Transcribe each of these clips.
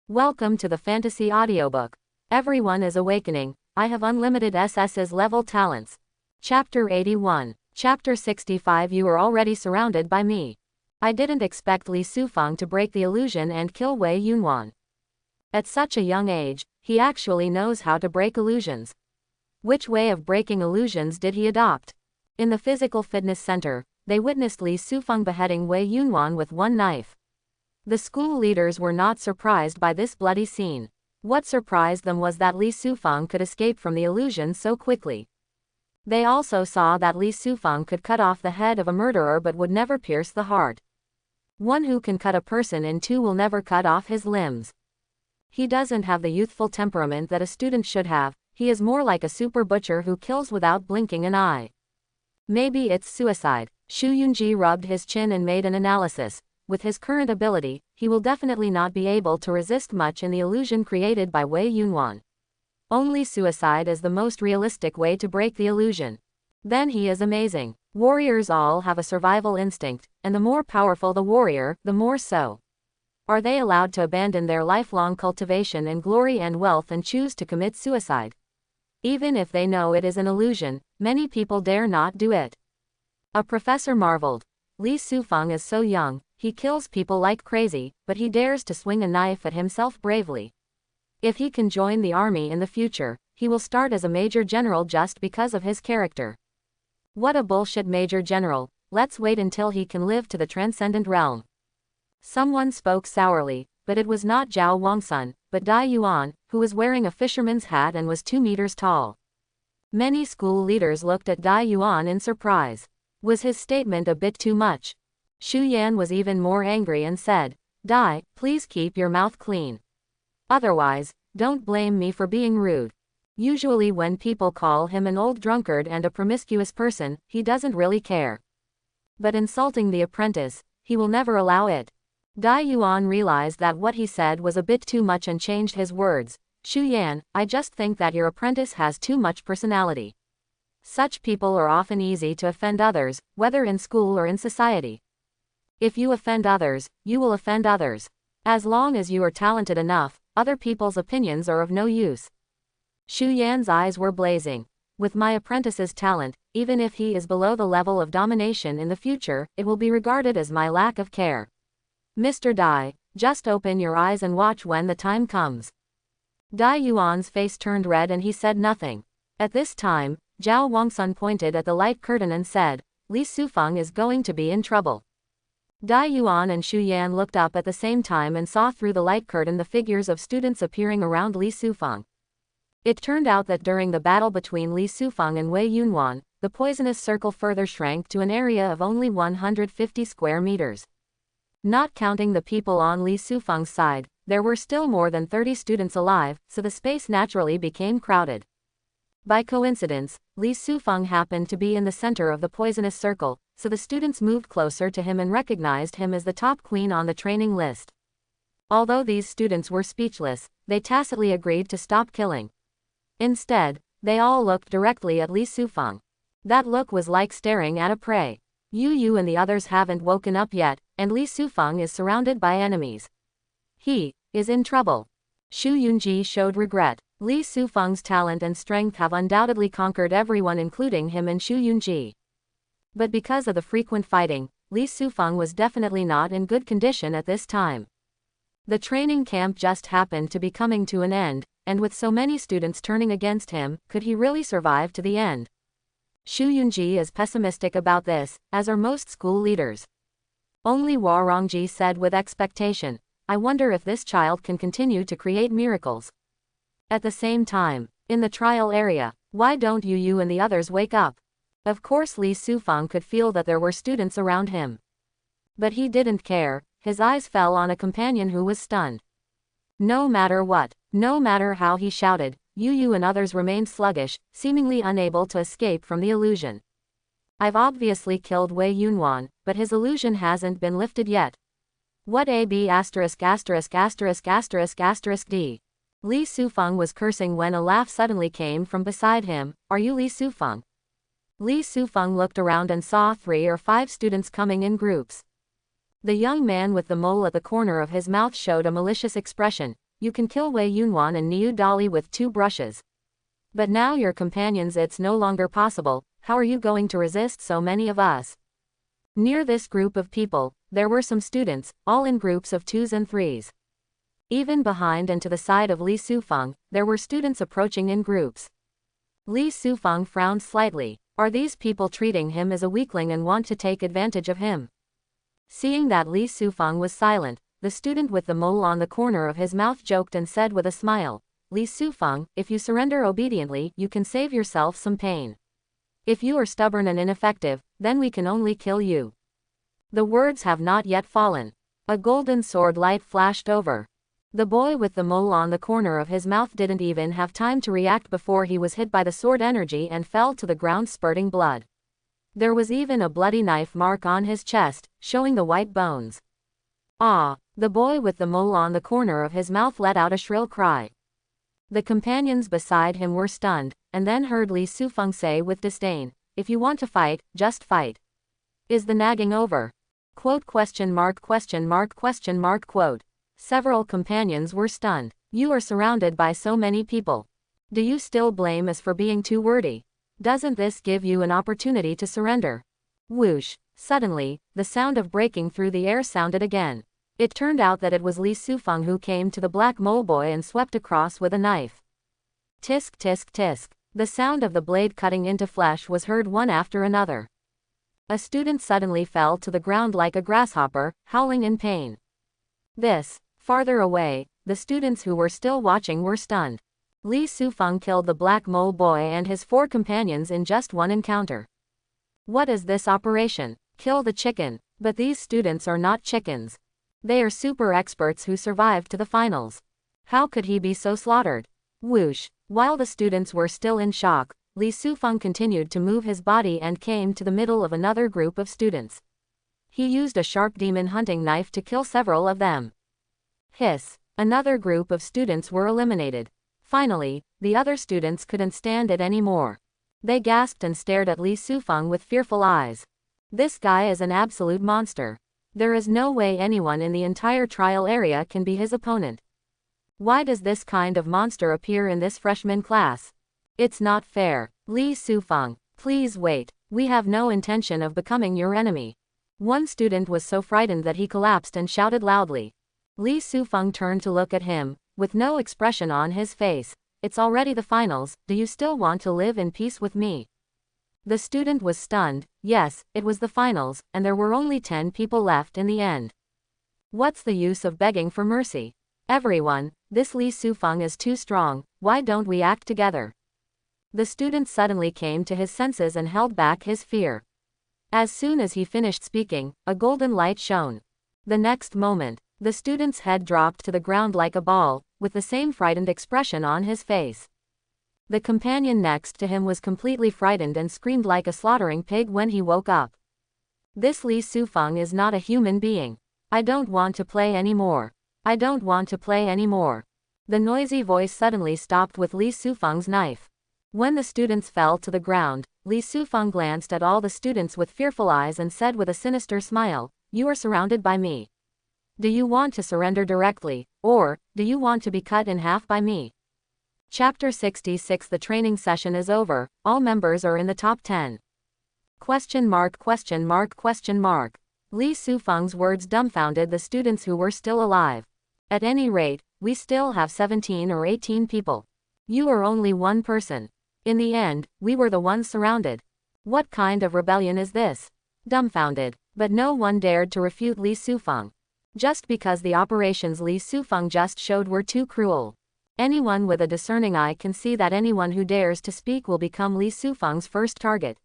Welcome to the fantasy audiobook. Everyone is awakening. I have unlimited Sss-Level talents. Chapter 81. Chapter 65. You are already surrounded by me. I didn't expect Li Sufeng to break the illusion and kill Wei Yunwan. At such a young age, he actually knows how to break illusions. Which way of breaking illusions did he adopt? In the physical fitness center, they witnessed Li Sufeng beheading Wei Yunwan with one knife. The school leaders were not surprised by this bloody scene. What surprised them was that Li Sufeng could escape from the illusion so quickly. They also saw that Li Sufeng could cut off the head of a murderer but would never pierce the heart. One who can cut a person in two will never cut off his limbs. He doesn't have the youthful temperament that a student should have. He is more like a super butcher who kills without blinking an eye. Maybe it's suicide. Xu Yunji rubbed his chin and made an analysis. With his current ability, he will definitely not be able to resist much in the illusion created by Wei Yunwan. Only suicide is the most realistic way to break the illusion. Then he is amazing. Warriors all have a survival instinct, and the more powerful the warrior, the more so. Are they allowed to abandon their lifelong cultivation and glory and wealth and choose to commit suicide? Even if they know it is an illusion, many people dare not do it. A professor marveled. Li Sufeng is so young. He kills people like crazy, but he dares to swing a knife at himself bravely. If he can join the army in the future, he will start as a major general just because of his character. What a bullshit major general. Let's wait until he can live to the transcendent realm. Someone spoke sourly, but it was not Zhao Wangsun, but Dai Yuan, who was wearing a fisherman's hat and was 2 meters tall. Many school leaders looked at Dai Yuan in surprise. Was his statement a bit too much? Xu Yan was even more angry and said, "Dai, please keep your mouth clean. Otherwise, don't blame me for being rude." Usually when people call him an old drunkard and a promiscuous person, he doesn't really care. But insulting the apprentice, he will never allow it. Dai Yuan realized that what he said was a bit too much and changed his words. "Xu Yan, I just think that your apprentice has too much personality. Such people are often easy to offend others, whether in school or in society. If you offend others, you will offend others. As long as you are talented enough, other people's opinions are of no use." Xu Yan's eyes were blazing. With my apprentice's talent, even if he is below the level of domination in the future, it will be regarded as my lack of care. Mr. Dai, just open your eyes and watch when the time comes. Dai Yuan's face turned red and he said nothing. At this time, Zhao Wangsun pointed at the light curtain and said, "Li Sufeng is going to be in trouble." Dai Yuan and Xu Yan looked up at the same time and saw through the light curtain the figures of students appearing around Li Sufeng. It turned out that during the battle between Li Sufeng and Wei Yunwan, the poisonous circle further shrank to an area of only 150 square meters. Not counting the people on Li Sufeng's side, there were still more than 30 students alive, so the space naturally became crowded. By coincidence, Li Sufeng happened to be in the center of the poisonous circle, so the students moved closer to him and recognized him as the top queen on the training list. Although these students were speechless, they tacitly agreed to stop killing. Instead, they all looked directly at Li Sufeng. That look was like staring at a prey. Yu and the others haven't woken up yet, and Li Sufeng is surrounded by enemies. He is in trouble. Xu Yunji showed regret. Li Sufeng's talent and strength have undoubtedly conquered everyone including him and Xu Yunji. But because of the frequent fighting, Li Sufeng was definitely not in good condition at this time. The training camp just happened to be coming to an end, and with so many students turning against him, could he really survive to the end? Xu Yunji is pessimistic about this, as are most school leaders. Only Warongji said with expectation, "I wonder if this child can continue to create miracles." At the same time, in the trial area, why don't you and the others wake up? Of course Li Sufeng could feel that there were students around him. But he didn't care. His eyes fell on a companion who was stunned. No matter what, no matter how he shouted, Yu and others remained sluggish, seemingly unable to escape from the illusion. "I've obviously killed Wei Yunwan, but his illusion hasn't been lifted yet. What AB****************************** D. Li Sufeng was cursing when a laugh suddenly came from beside him. "Are you Li Sufeng?" Li Sufeng looked around and saw 3 or 5 students coming in groups. The young man with the mole at the corner of his mouth showed a malicious expression. you can kill Wei Yunwan and Niu Dali with 2 brushes. But now your companions, it's no longer possible. How are you going to resist so many of us? Near this group of people, there were some students, all in groups of 2s and 3s. Even behind and to the side of Li Sufeng, there were students approaching in groups. Li Sufeng frowned slightly. Are these people treating him as a weakling and want to take advantage of him? Seeing that Li Sufeng was silent, the student with the mole on the corner of his mouth joked and said with a smile, Li Sufeng, if you surrender obediently, you can save yourself some pain. If you are stubborn and ineffective, then we can only kill you. The words have not yet fallen. A golden sword light flashed over. The boy with the mole on the corner of his mouth didn't even have time to react before he was hit by the sword energy and fell to the ground spurting blood. There was even a bloody knife mark on his chest, showing the white bones. Ah! The boy with the mole on the corner of his mouth let out a shrill cry. The companions beside him were stunned, and then heard Li Sufeng say with disdain, if you want to fight, just fight. Is the nagging over? Quote question mark question mark question mark quote. Several companions were stunned. You are surrounded by so many people. Do you still blame us for being too wordy? Doesn't this give you an opportunity to surrender? Whoosh! Suddenly, the sound of breaking through the air sounded again. It turned out that it was Li Sufeng who came to the black mole boy and swept across with a knife. Tisk tisk tisk. The sound of the blade cutting into flesh was heard one after another. A student suddenly fell to the ground like a grasshopper, howling in pain. Farther away, the students who were still watching were stunned. Li Sufeng killed the black mole boy and his 4 companions in just one encounter. What is this operation? Kill the chicken. But these students are not chickens. They are super experts who survived to the finals. How could he be so slaughtered? Whoosh! While the students were still in shock, Li Sufeng continued to move his body and came to the middle of another group of students. He used a sharp demon hunting knife to kill several of them. Hiss! Another group of students were eliminated. Finally, the other students couldn't stand it anymore. They gasped and stared at Li Sufeng with fearful eyes. This guy is an absolute monster. There is no way anyone in the entire trial area can be his opponent. Why does this kind of monster appear in this freshman class? It's not fair. Li Sufeng, please wait. We have no intention of becoming your enemy. One student was so frightened that he collapsed and shouted loudly. Li Sufeng turned to look at him, with no expression on his face. It's already the finals, do you still want to live in peace with me? The student was stunned. Yes, it was the finals, and there were only 10 people left in the end. What's the use of begging for mercy? Everyone, this Li Sufeng is too strong, why don't we act together? The student suddenly came to his senses and held back his fear. As soon as he finished speaking, a golden light shone. The next moment, the student's head dropped to the ground like a ball, with the same frightened expression on his face. The companion next to him was completely frightened and screamed like a slaughtering pig when he woke up. This Li Sufeng is not a human being. I don't want to play anymore. I don't want to play anymore. The noisy voice suddenly stopped with Li Sufeng's knife. When the students fell to the ground, Li Sufeng glanced at all the students with fearful eyes and said with a sinister smile, you are surrounded by me. Do you want to surrender directly, or do you want to be cut in half by me? Chapter 66. The training session is over, all members are in the top 10. Question mark question mark question mark. Li Sufeng's words dumbfounded the students who were still alive. At any rate, we still have 17 or 18 people. You are only one person. In the end, we were the ones surrounded. What kind of rebellion is this? Dumbfounded, but no one dared to refute Li Sufeng. Just because the operations Li Sufeng just showed were too cruel. Anyone with a discerning eye can see that anyone who dares to speak will become Li Sufeng's first target.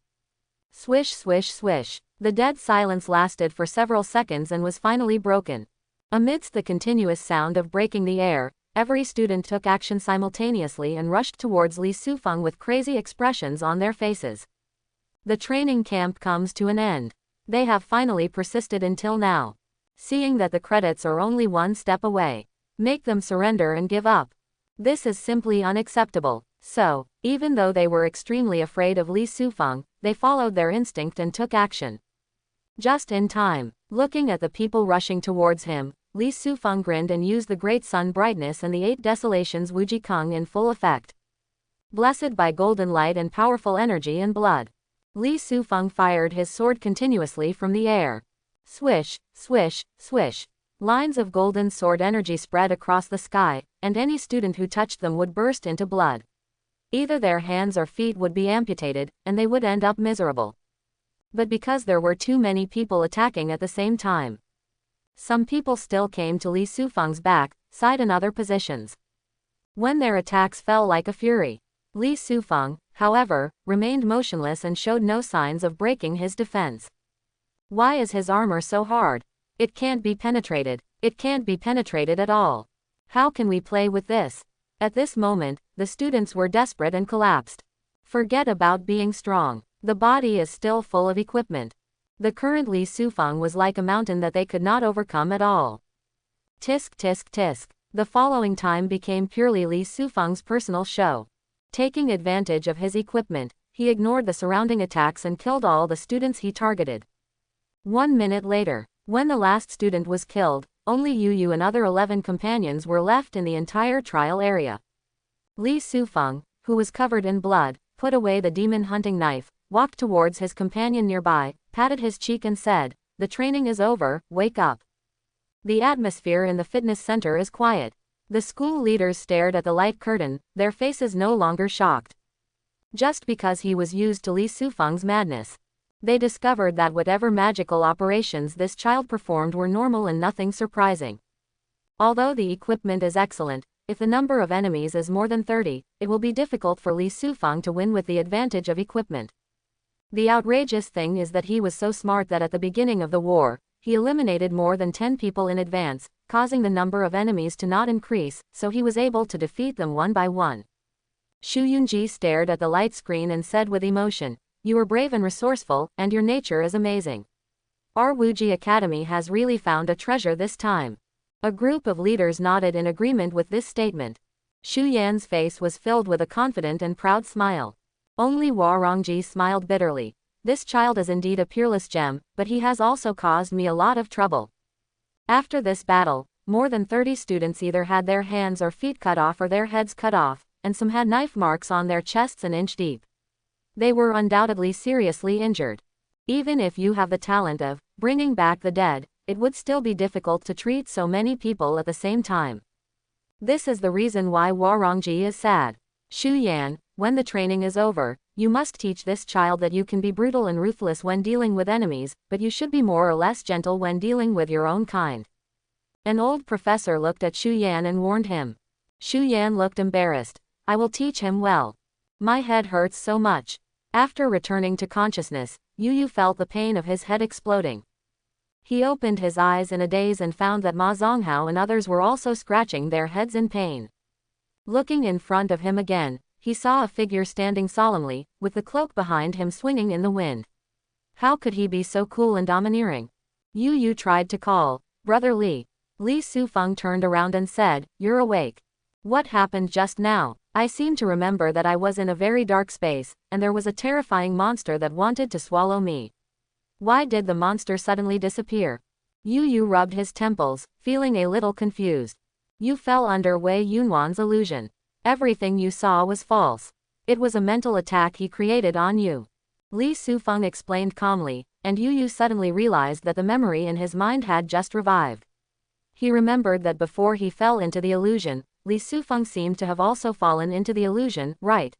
Swish swish swish. The dead silence lasted for several seconds and was finally broken. Amidst the continuous sound of breaking the air, every student took action simultaneously and rushed towards Li Sufeng with crazy expressions on their faces. The training camp comes to an end. They have finally persisted until now. Seeing that the credits are only one step away, make them surrender and give up. This is simply unacceptable. So, even though they were extremely afraid of Li Sufeng, they followed their instinct and took action. Just in time. Looking at the people rushing towards him, Li Sufeng grinned and used the great sun brightness and the 8 desolations Wuji Kung in full effect. Blessed by golden light and powerful energy and blood, Li Sufeng fired his sword continuously from the air. Swish, swish, swish. Lines of golden sword energy spread across the sky, and any student who touched them would burst into blood. Either their hands or feet would be amputated, and they would end up miserable. But because there were too many people attacking at the same time, some people still came to Li Sufeng's back, side and other positions. When their attacks fell like a fury, Li Sufeng, however, remained motionless and showed no signs of breaking his defense. Why is his armor so hard? It can't be penetrated. It can't be penetrated at all. How can we play with this? At this moment, the students were desperate and collapsed. Forget about being strong. The body is still full of equipment. The current Li Sufeng was like a mountain that they could not overcome at all. Tisk tisk tisk. The following time became purely Li Sufeng's personal show. Taking advantage of his equipment, he ignored the surrounding attacks and killed all the students he targeted. 1 minute later, when the last student was killed, only Yu and other 11 companions were left in the entire trial area. Li Sufeng, who was covered in blood, put away the demon hunting knife, walked towards his companion nearby, patted his cheek and said, "The training is over, wake up." The atmosphere in the fitness center is quiet. The school leaders stared at the light curtain, their faces no longer shocked. Just because he was used to Li Sufeng's madness, they discovered that whatever magical operations this child performed were normal and nothing surprising. Although the equipment is excellent, if the number of enemies is more than 30, it will be difficult for Li Sufeng to win with the advantage of equipment. The outrageous thing is that he was so smart that at the beginning of the war, he eliminated more than 10 people in advance, causing the number of enemies to not increase, so he was able to defeat them one by one. Xu Yunji stared at the light screen and said with emotion, "You are brave and resourceful, and your nature is amazing. Our Wuji Academy has really found a treasure this time." A group of leaders nodded in agreement with this statement. Xu Yan's face was filled with a confident and proud smile. Only Warongji smiled bitterly. "This child is indeed a peerless gem, but he has also caused me a lot of trouble." After this battle, more than 30 students either had their hands or feet cut off or their heads cut off, and some had knife marks on their chests an inch deep. They were undoubtedly seriously injured. Even if you have the talent of bringing back the dead, it would still be difficult to treat so many people at the same time. This is the reason why Warongji is sad. Xu Yan, when the training is over, you must teach this child that you can be brutal and ruthless when dealing with enemies, but you should be more or less gentle when dealing with your own kind. An old professor looked at Xu Yan and warned him. Xu Yan looked embarrassed. "I will teach him well. My head hurts so much." After returning to consciousness, Yu felt the pain of his head exploding. He opened his eyes in a daze and found that Ma Zonghao and others were also scratching their heads in pain. Looking in front of him again, he saw a figure standing solemnly, with the cloak behind him swinging in the wind. How could he be so cool and domineering? Yu tried to call, "Brother Li." Li Sufeng turned around and said, "You're awake. What happened just now? I seem to remember that I was in a very dark space, and there was a terrifying monster that wanted to swallow me. Why did the monster suddenly disappear?" Yu rubbed his temples, feeling a little confused. "You fell under Wei Yunwan's illusion. Everything you saw was false. It was a mental attack he created on you." Li Sufeng explained calmly, and Yu suddenly realized that the memory in his mind had just revived. He remembered that before he fell into the illusion, Li Sufeng seemed to have also fallen into the illusion, right?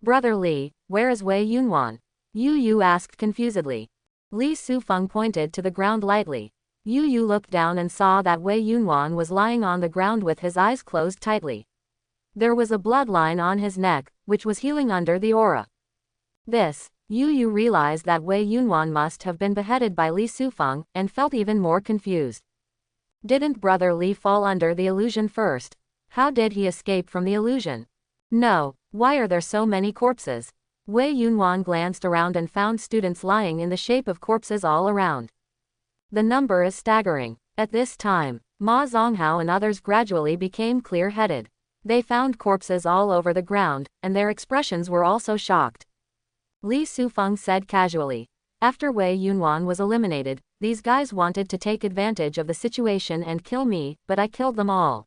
"Brother Li, where is Wei Yunwan?" Yu asked confusedly. Li Sufeng pointed to the ground lightly. Yu looked down and saw that Wei Yunwan was lying on the ground with his eyes closed tightly. There was a bloodline on his neck, which was healing under the aura. Yu realized that Wei Yunwan must have been beheaded by Li Sufeng, and felt even more confused. Didn't Brother Li fall under the illusion first? How did he escape from the illusion? No, why are there so many corpses? Wei Yunwan glanced around and found students lying in the shape of corpses all around. The number is staggering. At this time, Ma Zonghao and others gradually became clear-headed. They found corpses all over the ground, and their expressions were also shocked. Li Sufeng said casually, "After Wei Yunwan was eliminated, These guys wanted to take advantage of the situation and kill me, but I killed them all.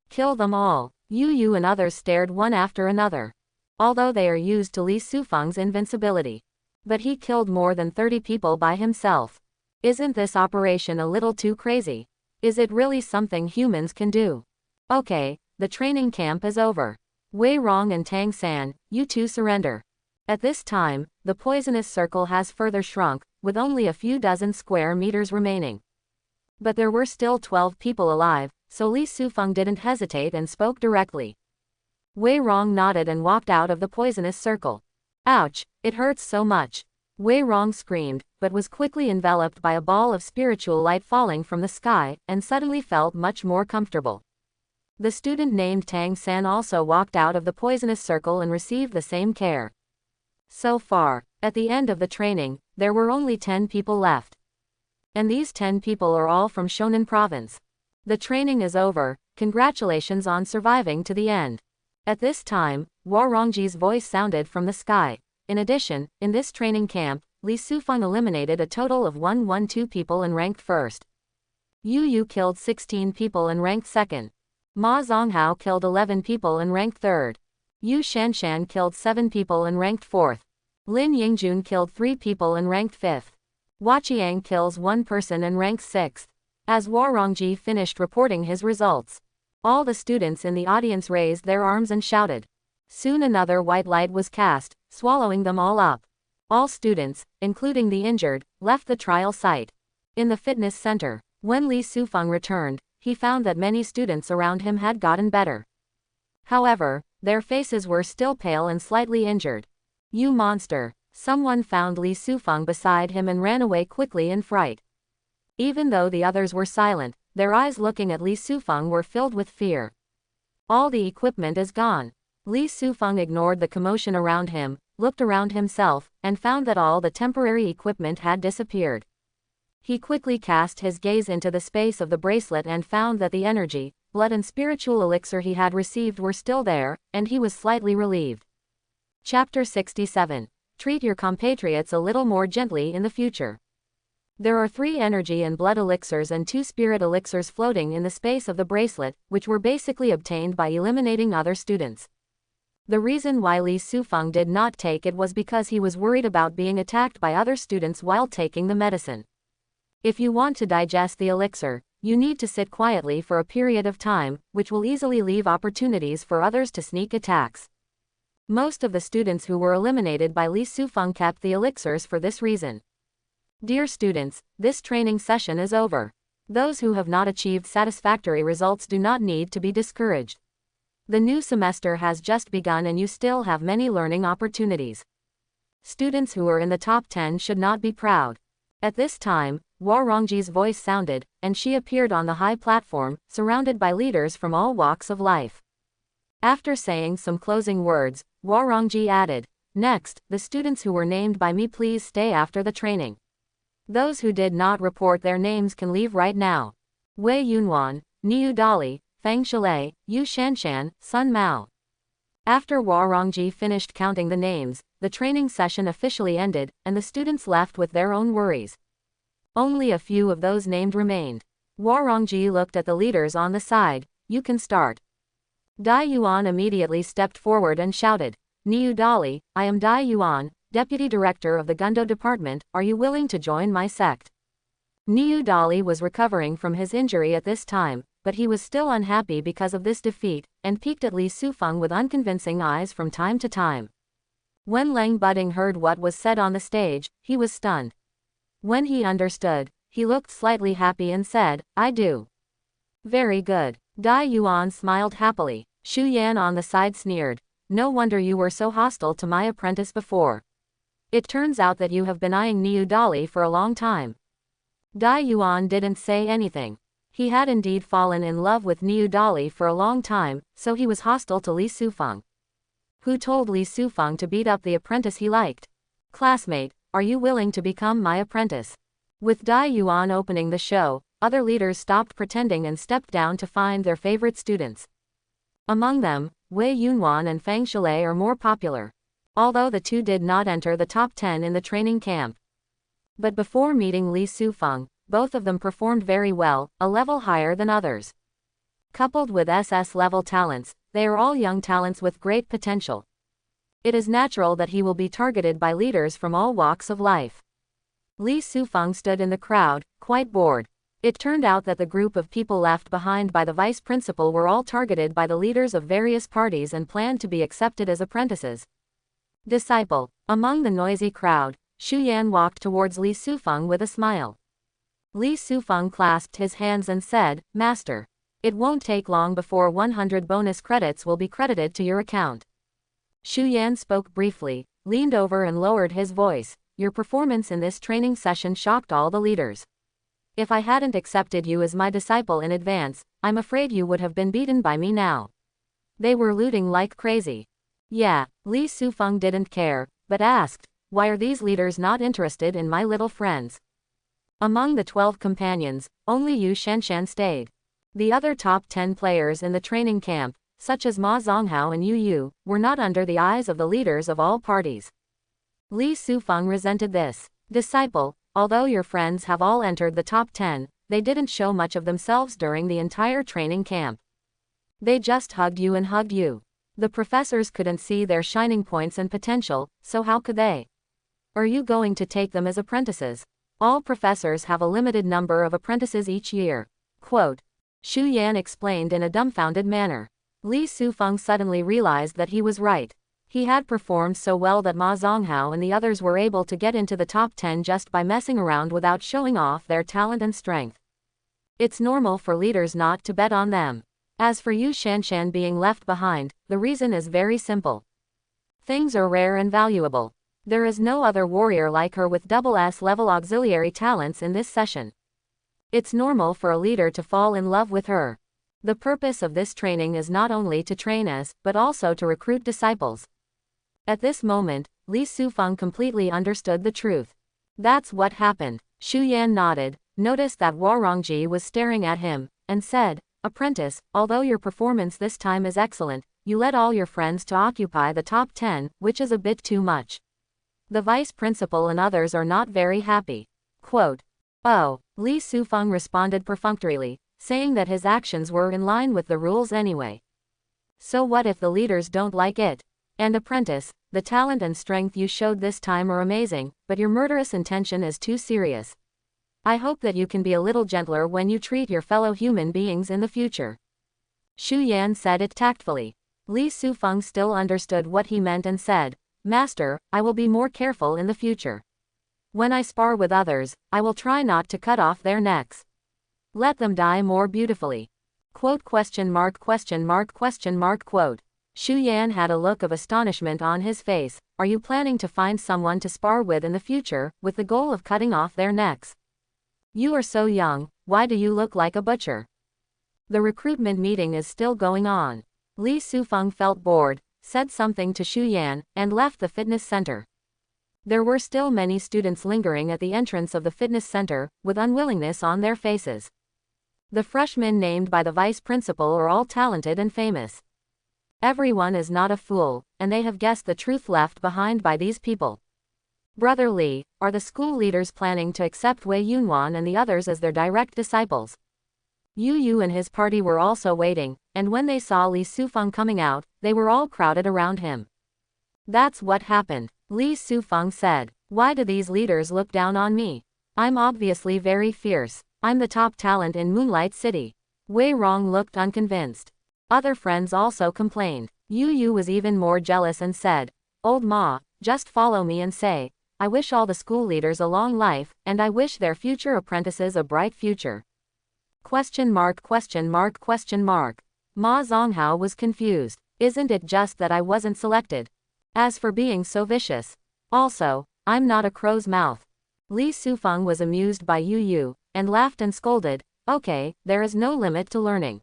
Kill them all. Yu and others stared one after another. Although they are used to Li Sufeng's invincibility. But he killed more than 30 people by himself. Isn't this operation a little too crazy? Is it really something humans can do? Okay, the training camp is over. Wei Rong and Tang San, you two surrender. At this time, the poisonous circle has further shrunk, with only a few dozen square meters remaining. But there were still 12 people alive, so Li Sufeng didn't hesitate and spoke directly. Wei Rong nodded and walked out of the poisonous circle. Ouch, it hurts so much. Wei Rong screamed, but was quickly enveloped by a ball of spiritual light falling from the sky, and suddenly felt much more comfortable. The student named Tang San also walked out of the poisonous circle and received the same care. So far, at the end of the training, there were only 10 people left. And these 10 people are all from Shonan province. The training is over, congratulations on surviving to the end. At this time, Warongji's voice sounded from the sky. In addition, in this training camp, Li Sufeng eliminated a total of 112 people and ranked first. Yu killed 16 people and ranked second. Ma Zonghao killed 11 people and ranked third. Yu Shanshan killed 7 people and ranked fourth. Lin Yingjun killed 3 people and ranked fifth. Huaqiang kills 1 person and ranks sixth. As Warongji finished reporting his results, all the students in the audience raised their arms and shouted. Soon another white light was cast, swallowing them all up. All students, including the injured, left the trial site. In the fitness center, when Li Sufeng returned, he found that many students around him had gotten better. However, their faces were still pale and slightly injured. You monster! Someone found Li Sufeng beside him and ran away quickly in fright. Even though the others were silent, their eyes looking at Li Sufeng were filled with fear. All the equipment is gone. Li Sufeng ignored the commotion around him, looked around himself, and found that all the temporary equipment had disappeared. He quickly cast his gaze into the space of the bracelet and found that the energy, blood and spiritual elixir he had received were still there, and he was slightly relieved. Chapter 67. Treat your compatriots a little more gently in the future. There are 3 energy and blood elixirs and 2 spirit elixirs floating in the space of the bracelet, which were basically obtained by eliminating other students. The reason why Li Sufeng did not take it was because he was worried about being attacked by other students while taking the medicine. If you want to digest the elixir, you need to sit quietly for a period of time, which will easily leave opportunities for others to sneak attacks. Most of the students who were eliminated by Li Sufeng kept the elixirs for this reason. Dear students, this training session is over. Those who have not achieved satisfactory results do not need to be discouraged. The new semester has just begun and you still have many learning opportunities. Students who are in the top 10 should not be proud. At this time, Warongji's voice sounded, and she appeared on the high platform, surrounded by leaders from all walks of life. After saying some closing words, Warongji added, "Next, the students who were named by me please stay after the training. Those who did not report their names can leave right now. Wei Yunwan, Niu Dali, Fang Shalei, Yu Shanshan, Sun Mao." After Warongji finished counting the names, the training session officially ended, and the students left with their own worries. Only a few of those named remained. Warongji looked at the leaders on the side. "You can start." Dai Yuan immediately stepped forward and shouted, "Niu Dali, I am Dai Yuan, Deputy Director of the Gundo Department, are you willing to join my sect?" Niu Dali was recovering from his injury at this time, but he was still unhappy because of this defeat, and peeked at Li Sufeng with unconvincing eyes from time to time. When Lang Budding heard what was said on the stage, he was stunned. When he understood, he looked slightly happy and said, "I do." "Very good." Dai Yuan smiled happily. Shu Yan on the side sneered, "No wonder you were so hostile to my apprentice before. It turns out that you have been eyeing Niu Dali for a long time." Dai Yuan didn't say anything. He had indeed fallen in love with Niu Dali for a long time, so he was hostile to Li Sufeng. Who told Li Sufeng to beat up the apprentice he liked? "Classmate, are you willing to become my apprentice?" With Dai Yuan opening the show, other leaders stopped pretending and stepped down to find their favorite students. Among them, Wei Yunwan and Fang Shalei are more popular. Although the two did not enter the top 10 in the training camp. But before meeting Li Sufeng, both of them performed very well, a level higher than others. Coupled with SS-level talents, they are all young talents with great potential. It is natural that he will be targeted by leaders from all walks of life. Li Sufeng stood in the crowd, quite bored. It turned out that the group of people left behind by the vice principal were all targeted by the leaders of various parties and planned to be accepted as apprentices. Disciple. Among the noisy crowd, Xu Yan walked towards Li Sufeng with a smile. Li Sufeng clasped his hands and said, "Master. It won't take long before 100 bonus credits will be credited to your account." Xu Yan spoke briefly, leaned over and lowered his voice. "Your performance in this training session shocked all the leaders. If I hadn't accepted you as my disciple in advance, I'm afraid you would have been beaten by me now." They were looting like crazy. Yeah, Li Sufeng didn't care, but asked, "Why are these leaders not interested in my little friends?" Among the 12 companions, only Yu Shanshan stayed. The other top 10 players in the training camp, such as Ma Zonghao and Yu Yu, were not under the eyes of the leaders of all parties. Li Sufeng resented this. "Disciple, although your friends have all entered the top 10, they didn't show much of themselves during the entire training camp. They just hugged you and hugged you. The professors couldn't see their shining points and potential, so how could they? Are you going to take them as apprentices? All professors have a limited number of apprentices each year." Quote. Xu Yan explained in a dumbfounded manner. Li Sufeng suddenly realized that he was right. He had performed so well that Ma Zonghao and the others were able to get into the top 10 just by messing around without showing off their talent and strength. It's normal for leaders not to bet on them. As for Yu Shanshan being left behind, the reason is very simple. Things are rare and valuable. There is no other warrior like her with double S-level auxiliary talents in this session. It's normal for a leader to fall in love with her. The purpose of this training is not only to train us, but also to recruit disciples. At this moment, Li Sufeng completely understood the truth. That's what happened. Xu Yan nodded, noticed that Warongji was staring at him, and said, "Apprentice, although your performance this time is excellent, you led all your friends to occupy the top 10, which is a bit too much. The vice principal and others are not very happy." Quote. Oh, Li Sufeng responded perfunctorily, saying that his actions were in line with the rules anyway. So what if the leaders don't like it? "And apprentice, the talent and strength you showed this time are amazing, but your murderous intention is too serious. I hope that you can be a little gentler when you treat your fellow human beings in the future." Xu Yan said it tactfully. Li Sufeng still understood what he meant and said, "Master, I will be more careful in the future. When I spar with others, I will try not to cut off their necks. Let them die more beautifully." Quote. Quote. Xu Yan had a look of astonishment on his face. "Are you planning to find someone to spar with in the future, with the goal of cutting off their necks? You are so young, why do you look like a butcher?" The recruitment meeting is still going on. Li Sufeng felt bored, said something to Xu Yan, and left the fitness center. There were still many students lingering at the entrance of the fitness center, with unwillingness on their faces. The freshmen named by the vice principal are all talented and famous. Everyone is not a fool, and they have guessed the truth left behind by these people. "Brother Li, are the school leaders planning to accept Wei Yunwan and the others as their direct disciples?" Yu Yu and his party were also waiting, and when they saw Li Sufeng coming out, they were all crowded around him. "That's what happened," Li Sufeng said. "Why do these leaders look down on me? I'm obviously very fierce. I'm the top talent in Moonlight City." Wei Rong looked unconvinced. Other friends also complained. Yu Yu was even more jealous and said, "Old Ma, just follow me and say, I wish all the school leaders a long life, and I wish their future apprentices a bright future." Ma Zonghao was confused. "Isn't it just that I wasn't selected? As for being so vicious. Also, I'm not a crow's mouth." Li Sufeng was amused by Yu Yu, and laughed and scolded, "Okay, there is no limit to learning.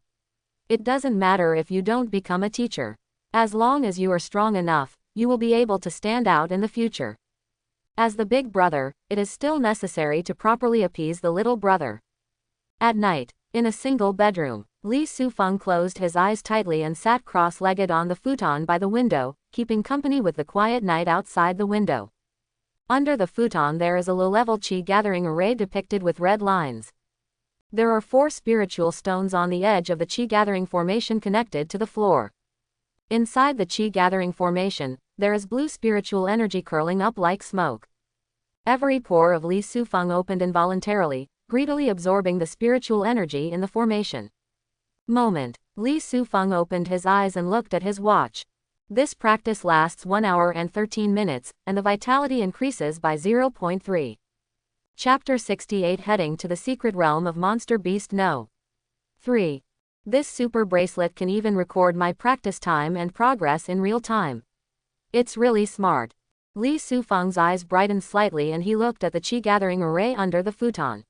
It doesn't matter if you don't become a teacher. As long as you are strong enough, you will be able to stand out in the future. As the big brother, it is still necessary to properly appease the little brother." At night, in a single bedroom, Li Sufeng closed his eyes tightly and sat cross-legged on the futon by the window, keeping company with the quiet night outside the window. Under the futon there is a low-level chi gathering array depicted with red lines. There are 4 spiritual stones on the edge of the chi gathering formation connected to the floor. Inside the chi gathering formation, there is blue spiritual energy curling up like smoke. Every pore of Li Sufeng opened involuntarily, greedily absorbing the spiritual energy in the formation. Moment. Li Sufeng opened his eyes and looked at his watch. This practice lasts 1 hour and 13 minutes, and the vitality increases by 0.3. Chapter 68 Heading to the Secret Realm of Monster Beast No. 3. This super bracelet can even record my practice time and progress in real time. It's really smart. Li Sufeng's eyes brightened slightly and he looked at the chi gathering array under the futon.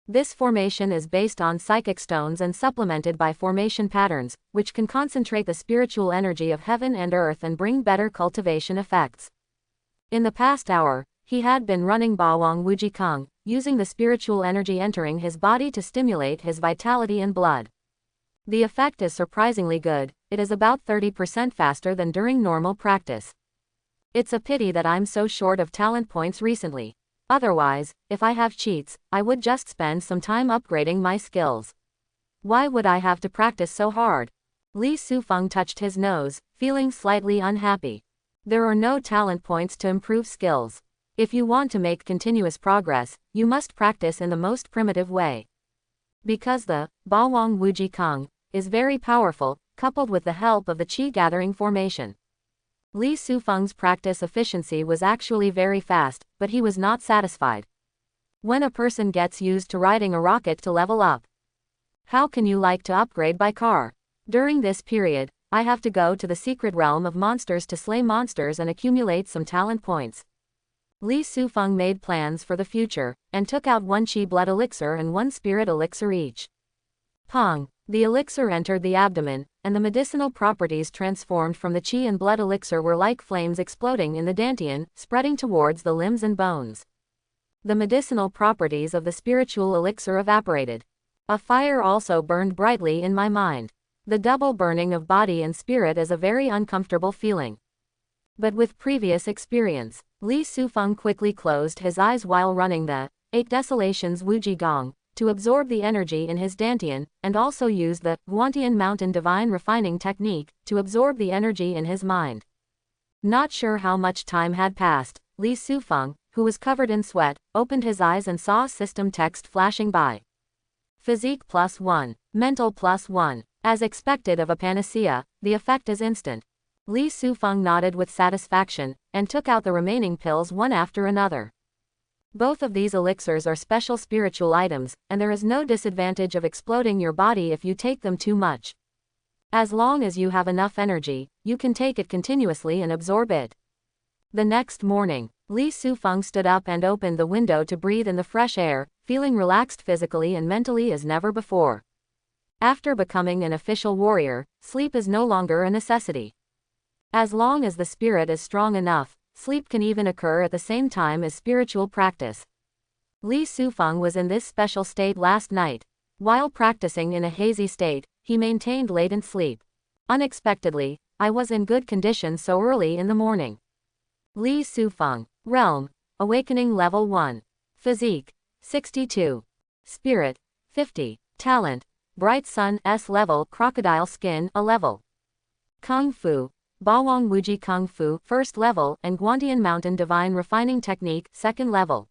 This formation is based on psychic stones and supplemented by formation patterns, which can concentrate the spiritual energy of heaven and earth and bring better cultivation effects. In the past hour, he had been running Bawang Wuji Kung, using the spiritual energy entering his body to stimulate his vitality and blood. The effect is surprisingly good, it is about 30% faster than during normal practice. It's a pity that I'm so short of talent points recently. Otherwise, if I have cheats, I would just spend some time upgrading my skills. Why would I have to practice so hard? Li Sufeng touched his nose, feeling slightly unhappy. There are no talent points to improve skills. If you want to make continuous progress, you must practice in the most primitive way. Because the Bawang Wuji Kung is very powerful, coupled with the help of the chi gathering formation. Li Sufeng's practice efficiency was actually very fast, but he was not satisfied. When a person gets used to riding a rocket to level up, how can you like to upgrade by car? During this period, I have to go to the secret realm of monsters to slay monsters and accumulate some talent points. Li Sufeng made plans for the future, and took out 1 chi blood elixir and 1 spirit elixir each. Pong! The elixir entered the abdomen, and the medicinal properties transformed from the chi and blood elixir were like flames exploding in the dantian, spreading towards the limbs and bones. The medicinal properties of the spiritual elixir evaporated. A fire also burned brightly in my mind. The double burning of body and spirit is a very uncomfortable feeling. But with previous experience, Li Sufeng quickly closed his eyes while running the 8 Desolations Wuji Gong to absorb the energy in his dantian, and also used the Guantian Mountain Divine Refining Technique to absorb the energy in his mind. Not sure how much time had passed, Li Sufeng, who was covered in sweat, opened his eyes and saw system text flashing by. Physique +1, mental +1. As expected of a panacea, the effect is instant. Li Sufeng nodded with satisfaction, and took out the remaining pills one after another. Both of these elixirs are special spiritual items, and there is no disadvantage of exploding your body if you take them too much. As long as you have enough energy, you can take it continuously and absorb it. The next morning, Li Sufeng stood up and opened the window to breathe in the fresh air, feeling relaxed physically and mentally as never before. After becoming an official warrior, sleep is no longer a necessity. As long as the spirit is strong enough, sleep can even occur at the same time as spiritual practice. Li Sufeng was in this special state last night. While practicing in a hazy state, he maintained latent sleep. Unexpectedly, I was in good condition so early in the morning. Li Sufeng. Realm. Awakening Level 1. Physique. 62. Spirit. 50. Talent. Bright Sun Sss-Level Crocodile Skin A level. Kung Fu. Bawang Wuji Kung Fu, 1st level, and Guantian Mountain Divine Refining Technique, 2nd level.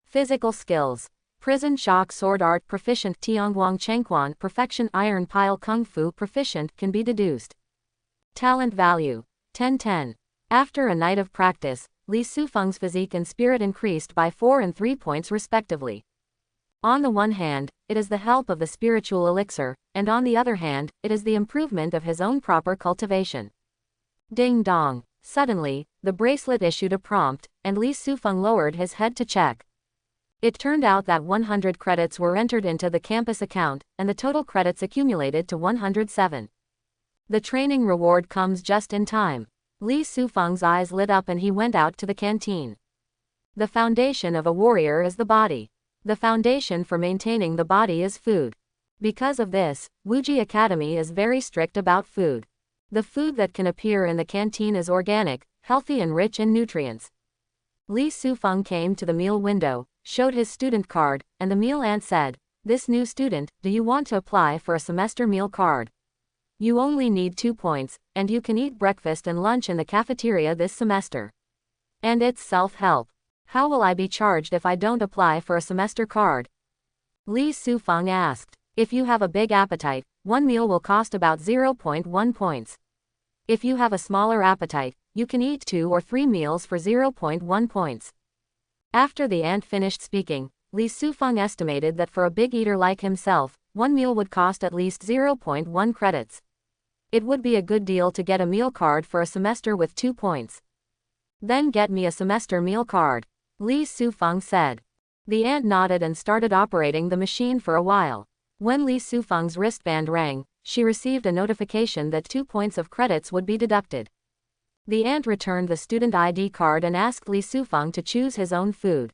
Physical skills. Prison Shock Sword Art Proficient, Tianguang Chengquan Perfection, Iron Pile Kung Fu Proficient can be deduced. Talent value. 10-10. After a night of practice, Li Sufeng's physique and spirit increased by 4 and 3 points respectively. On the one hand, it is the help of the spiritual elixir, and on the other hand, it is the improvement of his own proper cultivation. Ding dong. Suddenly, the bracelet issued a prompt, and Li Sufeng lowered his head to check. It turned out that 100 credits were entered into the campus account, and the total credits accumulated to 107. The training reward comes just in time. Li Sufeng's eyes lit up and he went out to the canteen. The foundation of a warrior is the body. The foundation for maintaining the body is food. Because of this, Wuji Academy is very strict about food. The food that can appear in the canteen is organic, healthy and rich in nutrients. Li Sufeng came to the meal window, showed his student card, and the meal ant said, "This new student, do you want to apply for a semester meal card? You only need 2 points, and you can eat breakfast and lunch in the cafeteria this semester. And it's self-help. How will I be charged if I don't apply for a semester card?" Li Sufeng asked. "If you have a big appetite, one meal will cost about 0.1 points. If you have a smaller appetite, you can eat 2 or 3 meals for 0.1 points." After the ant finished speaking, Li Sufeng estimated that for a big eater like himself, one meal would cost at least 0.1 credits. It would be a good deal to get a meal card for a semester with 2 points. "Then get me a semester meal card," Li Sufeng said. The ant nodded and started operating the machine for a while. When Li Sufeng's wristband rang, she received a notification that 2 points of credits would be deducted. The ant returned the student ID card and asked Li Sufeng to choose his own food.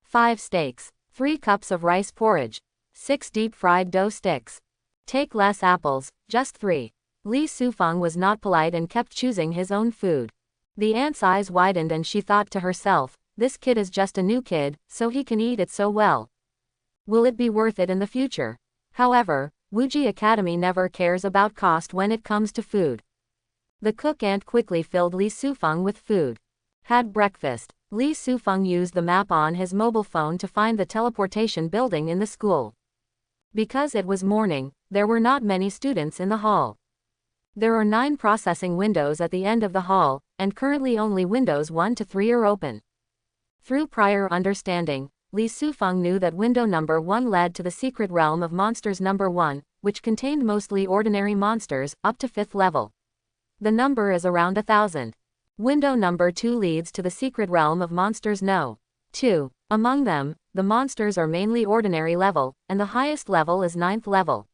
5 steaks, 3 cups of rice porridge, 6 deep-fried dough sticks. Take less apples, just 3. Li Sufeng was not polite and kept choosing his own food. The ant's eyes widened and she thought to herself, "This kid is just a new kid, so he can eat it so well. Will it be worth it in the future?" However, Wuji Academy never cares about cost when it comes to food. The cook ant quickly filled Li Sufeng with food. Had breakfast. Li Sufeng used the map on his mobile phone to find the teleportation building in the school. Because it was morning, there were not many students in the hall. There are 9 processing windows at the end of the hall, and currently only windows 1 to 3 are open. Through prior understanding, Li Sufeng knew that window number 1 led to the secret realm of monsters number 1, which contained mostly ordinary monsters, up to 5th level. The number is around 1,000. Window number 2 leads to the secret realm of monsters No. 2. Among them, the monsters are mainly ordinary level, and the highest level is 9th level.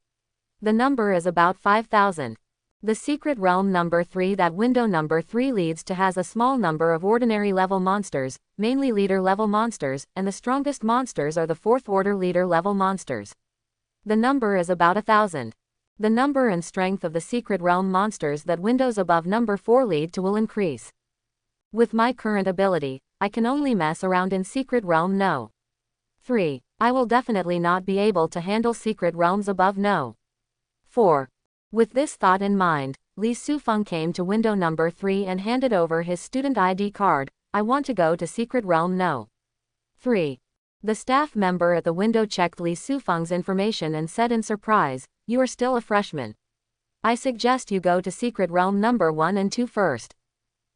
The number is about 5,000. The secret realm number 3 that window number 3 leads to has a small number of ordinary level monsters, mainly leader level monsters, and the strongest monsters are the 4th order leader level monsters. The number is about 1,000. The number and strength of the secret realm monsters that windows above number 4 lead to will increase. With my current ability, I can only mess around in secret realm No. 3. I will definitely not be able to handle secret realms above No. 4. With this thought in mind, Li Sufeng came to window number 3 and handed over his student ID card. "I want to go to secret realm No. 3. The staff member at the window checked Li Sufeng's information and said in surprise, "You are still a freshman. I suggest you go to secret realm number 1 and 2 first.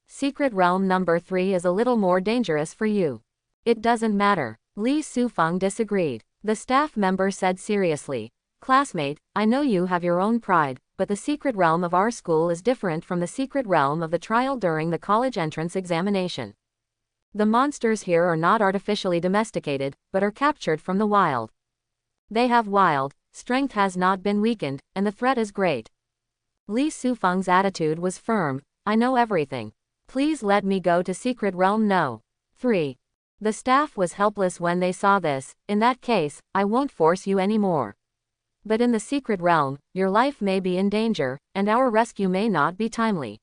Secret realm number 3 is a little more dangerous for you." "It doesn't matter." Li Sufeng disagreed. The staff member said seriously, "Classmate, I know you have your own pride, but the secret realm of our school is different from the secret realm of the trial during the college entrance examination. The monsters here are not artificially domesticated, but are captured from the wild. They have wild, strength has not been weakened, and the threat is great." Li Sufeng's attitude was firm. "I know everything. Please let me go to secret realm No. 3. The staff was helpless when they saw this. "In that case, I won't force you anymore. But in the secret realm, your life may be in danger, and our rescue may not be timely.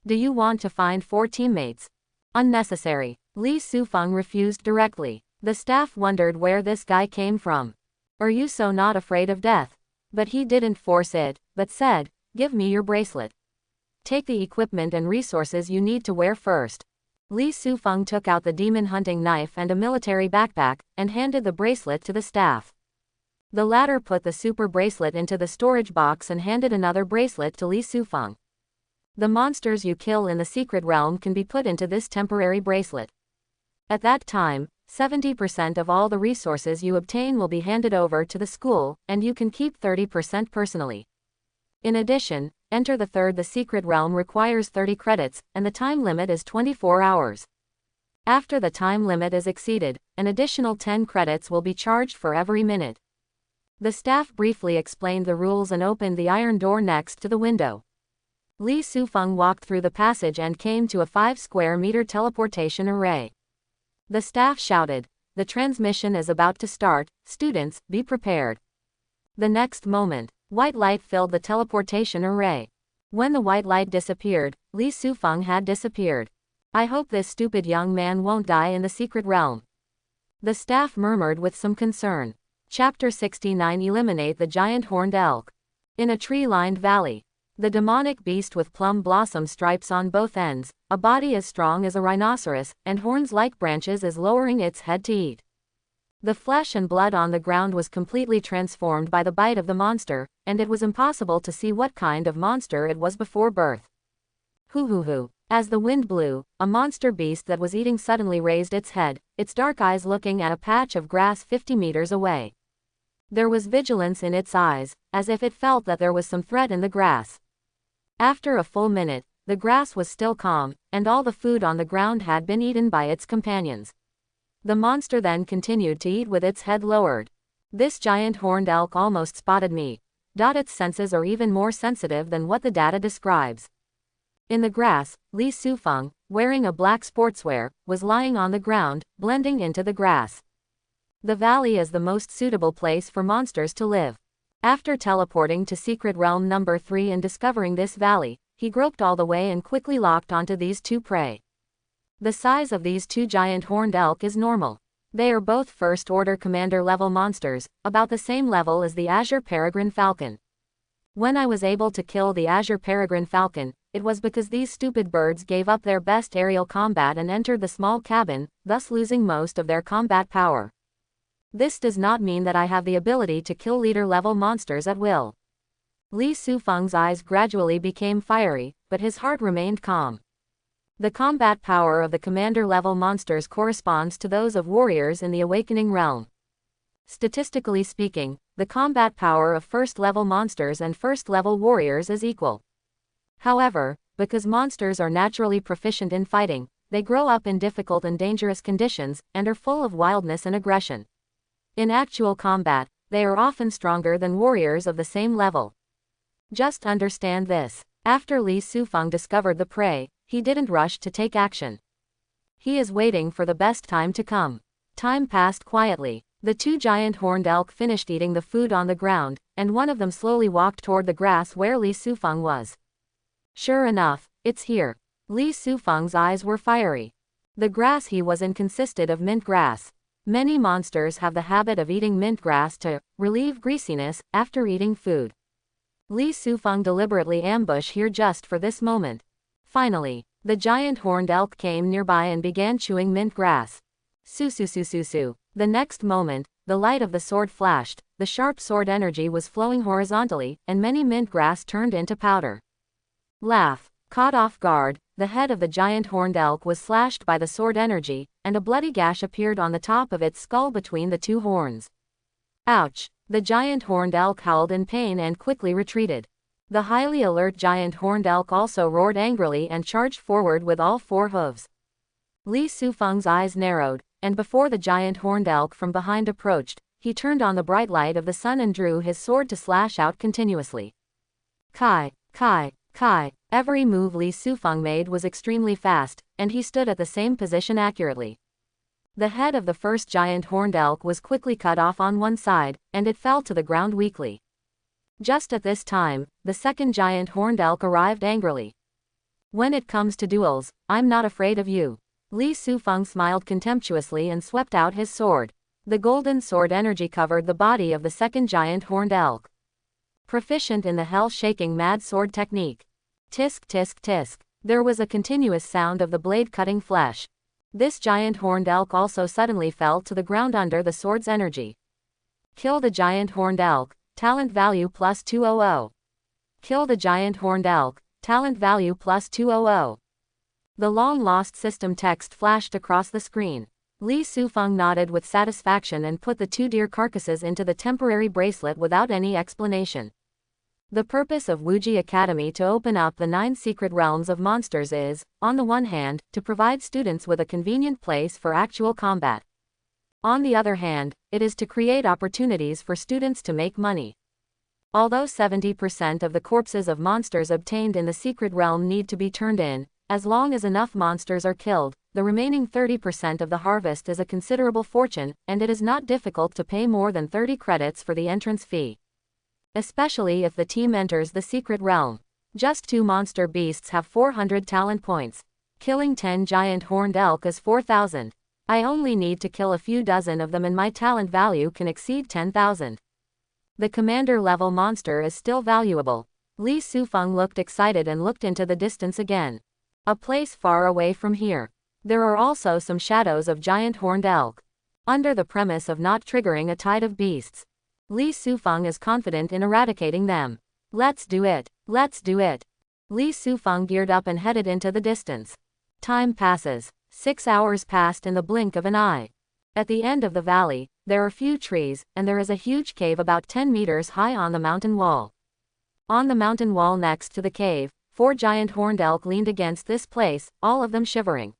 Do you want to find 4 teammates?" "Unnecessary." Li Sufeng refused directly. The staff wondered where this guy came from. "Are you so not afraid of death?" But he didn't force it, but said, "Give me your bracelet. Take the equipment and resources you need to wear first." Li Sufeng took out the demon hunting knife and a military backpack, and handed the bracelet to the staff. The latter put the super bracelet into the storage box and handed another bracelet to Li Sufeng. "The monsters you kill in the secret realm can be put into this temporary bracelet. At that time, 70% of all the resources you obtain will be handed over to the school, and you can keep 30% personally. In addition, enter the third. The secret realm requires 30 credits, and the time limit is 24 hours. After the time limit is exceeded, an additional 10 credits will be charged for every minute." The staff briefly explained the rules and opened the iron door next to the window. Li Sufeng walked through the passage and came to a 5 square meter teleportation array. The staff shouted, "The transmission is about to start, students, be prepared." The next moment, white light filled the teleportation array. When the white light disappeared, Li Sufeng had disappeared. I hope this stupid young man won't die in the secret realm. The staff murmured with some concern. Chapter 69 Eliminate the Giant Horned Elk. In a tree-lined valley. The demonic beast with plum blossom stripes on both ends, a body as strong as a rhinoceros, and horns like branches is lowering its head to eat. The flesh and blood on the ground was completely transformed by the bite of the monster, and it was impossible to see what kind of monster it was before birth. Hoo hoo hoo. As the wind blew, a monster beast that was eating suddenly raised its head, its dark eyes looking at a patch of grass 50 meters away. There was vigilance in its eyes, as if it felt that there was some threat in the grass. After a full minute, the grass was still calm, and all the food on the ground had been eaten by its companions. The monster then continued to eat with its head lowered. This giant horned elk almost spotted me. Its senses are even more sensitive than what the data describes. In the grass, Li Sufeng, wearing a black sportswear, was lying on the ground, blending into the grass. The valley is the most suitable place for monsters to live. After teleporting to Secret Realm number 3 and discovering this valley, he groped all the way and quickly locked onto these two prey. The size of these two giant horned elk is normal. They are both first-order commander-level monsters, about the same level as the Azure Peregrine Falcon. When I was able to kill the Azure Peregrine Falcon, it was because these stupid birds gave up their best aerial combat and entered the small cabin, thus losing most of their combat power. This does not mean that I have the ability to kill leader-level monsters at will. Li Sufeng's eyes gradually became fiery, but his heart remained calm. The combat power of the commander-level monsters corresponds to those of warriors in the Awakening Realm. Statistically speaking, the combat power of first-level monsters and first-level warriors is equal. However, because monsters are naturally proficient in fighting, they grow up in difficult and dangerous conditions, and are full of wildness and aggression. In actual combat, they are often stronger than warriors of the same level. Just understand this. After Li Sufeng discovered the prey, he didn't rush to take action. He is waiting for the best time to come. Time passed quietly. The two giant horned elk finished eating the food on the ground, and one of them slowly walked toward the grass where Li Sufeng was. Sure enough, it's here. Li Sufeng's eyes were fiery. The grass he was in consisted of mint grass. Many monsters have the habit of eating mint grass to relieve greasiness after eating food. Li Sufeng deliberately ambushed here just for this moment. Finally, the giant horned elk came nearby and began chewing mint grass. Su. The next moment, the light of the sword flashed, the sharp sword energy was flowing horizontally, and many mint grass turned into powder. Laugh. Caught off guard, the head of the giant horned elk was slashed by the sword energy, and a bloody gash appeared on the top of its skull between the two horns. Ouch! The giant horned elk howled in pain and quickly retreated. The highly alert giant horned elk also roared angrily and charged forward with all four hooves. Li Sufeng's eyes narrowed, and before the giant horned elk from behind approached, he turned on the bright light of the sun and drew his sword to slash out continuously. Kai. Every move Li Sufeng made was extremely fast, and he stood at the same position accurately. The head of the first giant horned elk was quickly cut off on one side, and it fell to the ground weakly. Just at this time, the second giant horned elk arrived angrily. When it comes to duels, I'm not afraid of you. Li Sufeng smiled contemptuously and swept out his sword. The golden sword energy covered the body of the second giant horned elk. Proficient in the hell-shaking mad sword technique. Tisk tisk tisk. There was a continuous sound of the blade cutting flesh. This giant horned elk also suddenly fell to the ground under the sword's energy. Kill the giant horned elk, talent value plus 200. Kill the giant horned elk, talent value plus 200. The long-lost system text flashed across the screen. Li Sufeng nodded with satisfaction and put the two deer carcasses into the temporary bracelet without any explanation. The purpose of Wuji Academy to open up the 9 secret realms of monsters is, on the one hand, to provide students with a convenient place for actual combat. On the other hand, it is to create opportunities for students to make money. Although 70% of the corpses of monsters obtained in the secret realm need to be turned in, as long as enough monsters are killed, the remaining 30% of the harvest is a considerable fortune, and it is not difficult to pay more than 30 credits for the entrance fee. Especially if the team enters the secret realm. Just 2 monster beasts have 400 talent points. Killing 10 giant horned elk is 4,000. I only need to kill a few dozen of them and my talent value can exceed 10,000. The commander level monster is still valuable. Li Sufeng looked excited and looked into the distance again. A place far away from here. There are also some shadows of giant horned elk. Under the premise of not triggering a tide of beasts, Li Sufeng is confident in eradicating them. Let's do it. Let's do it. Li Sufeng geared up and headed into the distance. Time passes. 6 hours passed in the blink of an eye. At the end of the valley, there are few trees, and there is a huge cave about 10 meters high on the mountain wall. On the mountain wall next to the cave, 4 giant horned elk leaned against this place, all of them shivering.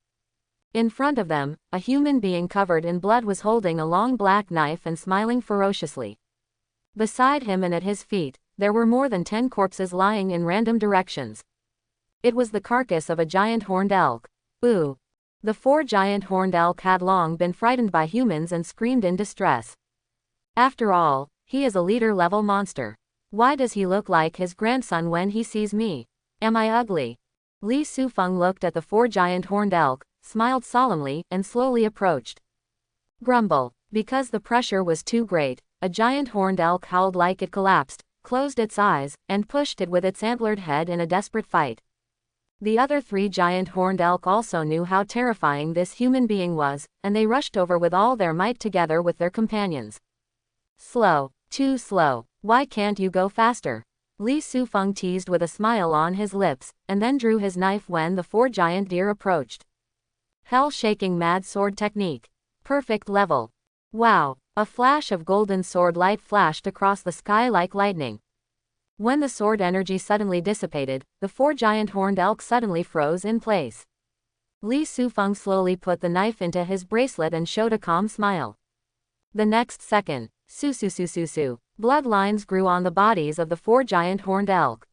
In front of them, a human being covered in blood was holding a long black knife and smiling ferociously. Beside him and at his feet, there were more than 10 corpses lying in random directions. It was the carcass of a giant horned elk. Ooh! The 4 giant horned elk had long been frightened by humans and screamed in distress. After all, he is a leader-level monster. Why does he look like his grandson when he sees me? Am I ugly? Li Sufeng looked at the 4 giant horned elk, smiled solemnly, and slowly approached. Grumble. Because the pressure was too great, a giant horned elk howled like it collapsed, closed its eyes, and pushed it with its antlered head in a desperate fight. The other 3 giant horned elk also knew how terrifying this human being was, and they rushed over with all their might together with their companions. Slow. Too slow. Why can't you go faster? Li Sufeng teased with a smile on his lips, and then drew his knife when the 4 giant deer approached. Hell-shaking mad sword technique. Perfect level. Wow! A flash of golden sword light flashed across the sky like lightning. When the sword energy suddenly dissipated, the 4 giant horned elk suddenly froze in place. Li Sufeng slowly put the knife into his bracelet and showed a calm smile. The next second, su-su-su-su-su, blood lines grew on the bodies of the 4 giant horned elk.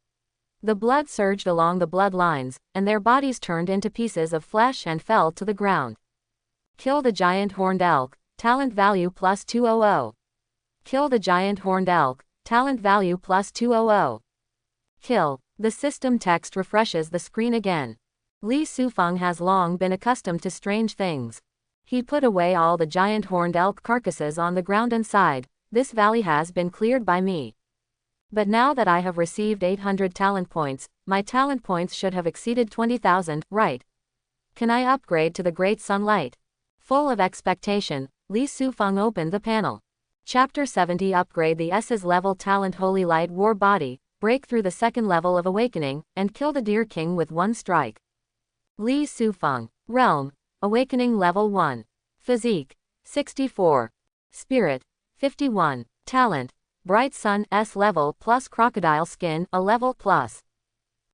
The blood surged along the blood lines, and their bodies turned into pieces of flesh and fell to the ground. Kill the giant horned elk, talent value plus 200. Kill the giant horned elk, talent value plus 200. Kill. The system text refreshes the screen again. Li Sufeng has long been accustomed to strange things. He put away all the giant horned elk carcasses on the ground and sighed, "This valley has been cleared by me. But now that I have received 800 talent points, my talent points should have exceeded 20,000, right? Can I upgrade to the Great Sunlight?" Full of expectation, Li Sufeng opened the panel. Chapter 70 Upgrade the Sss-Level Talent Holy Light War Body, break through the 2nd level of Awakening, and kill the Deer King with 1 strike. Li Sufeng. Realm. Awakening Level 1. Physique. 64. Spirit. 51. Talent. Bright Sun S-Level plus Crocodile Skin, a level plus.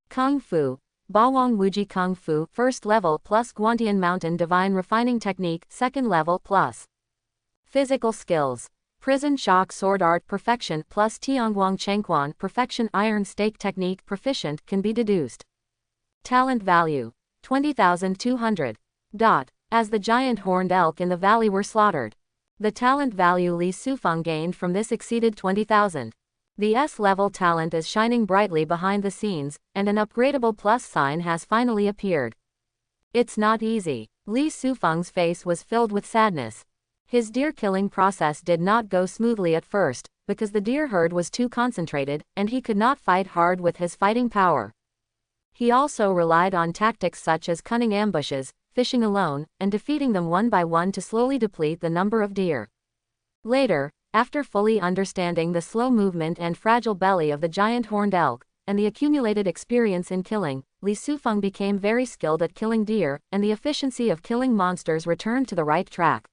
Kung Fu. Bawang Wuji Kung Fu, 1st level plus Guantian Mountain Divine Refining Technique, 2nd level plus. Physical skills. Prison Shock Sword Art Perfection plus Tiangguang Chengquan Perfection Iron Stake Technique Proficient can be deduced. Talent value. 20,200. As the giant horned elk in the valley were slaughtered, the talent value Li Sufeng gained from this exceeded 20,000. The S-level talent is shining brightly behind the scenes, and an upgradable plus sign has finally appeared. It's not easy. Li Sufeng's face was filled with sadness. His deer killing process did not go smoothly at first, because the deer herd was too concentrated, and he could not fight hard with his fighting power. He also relied on tactics such as cunning ambushes, fishing alone, and defeating them one by one to slowly deplete the number of deer. Later, after fully understanding the slow movement and fragile belly of the giant horned elk, and the accumulated experience in killing, Li Sufeng became very skilled at killing deer, and the efficiency of killing monsters returned to the right track.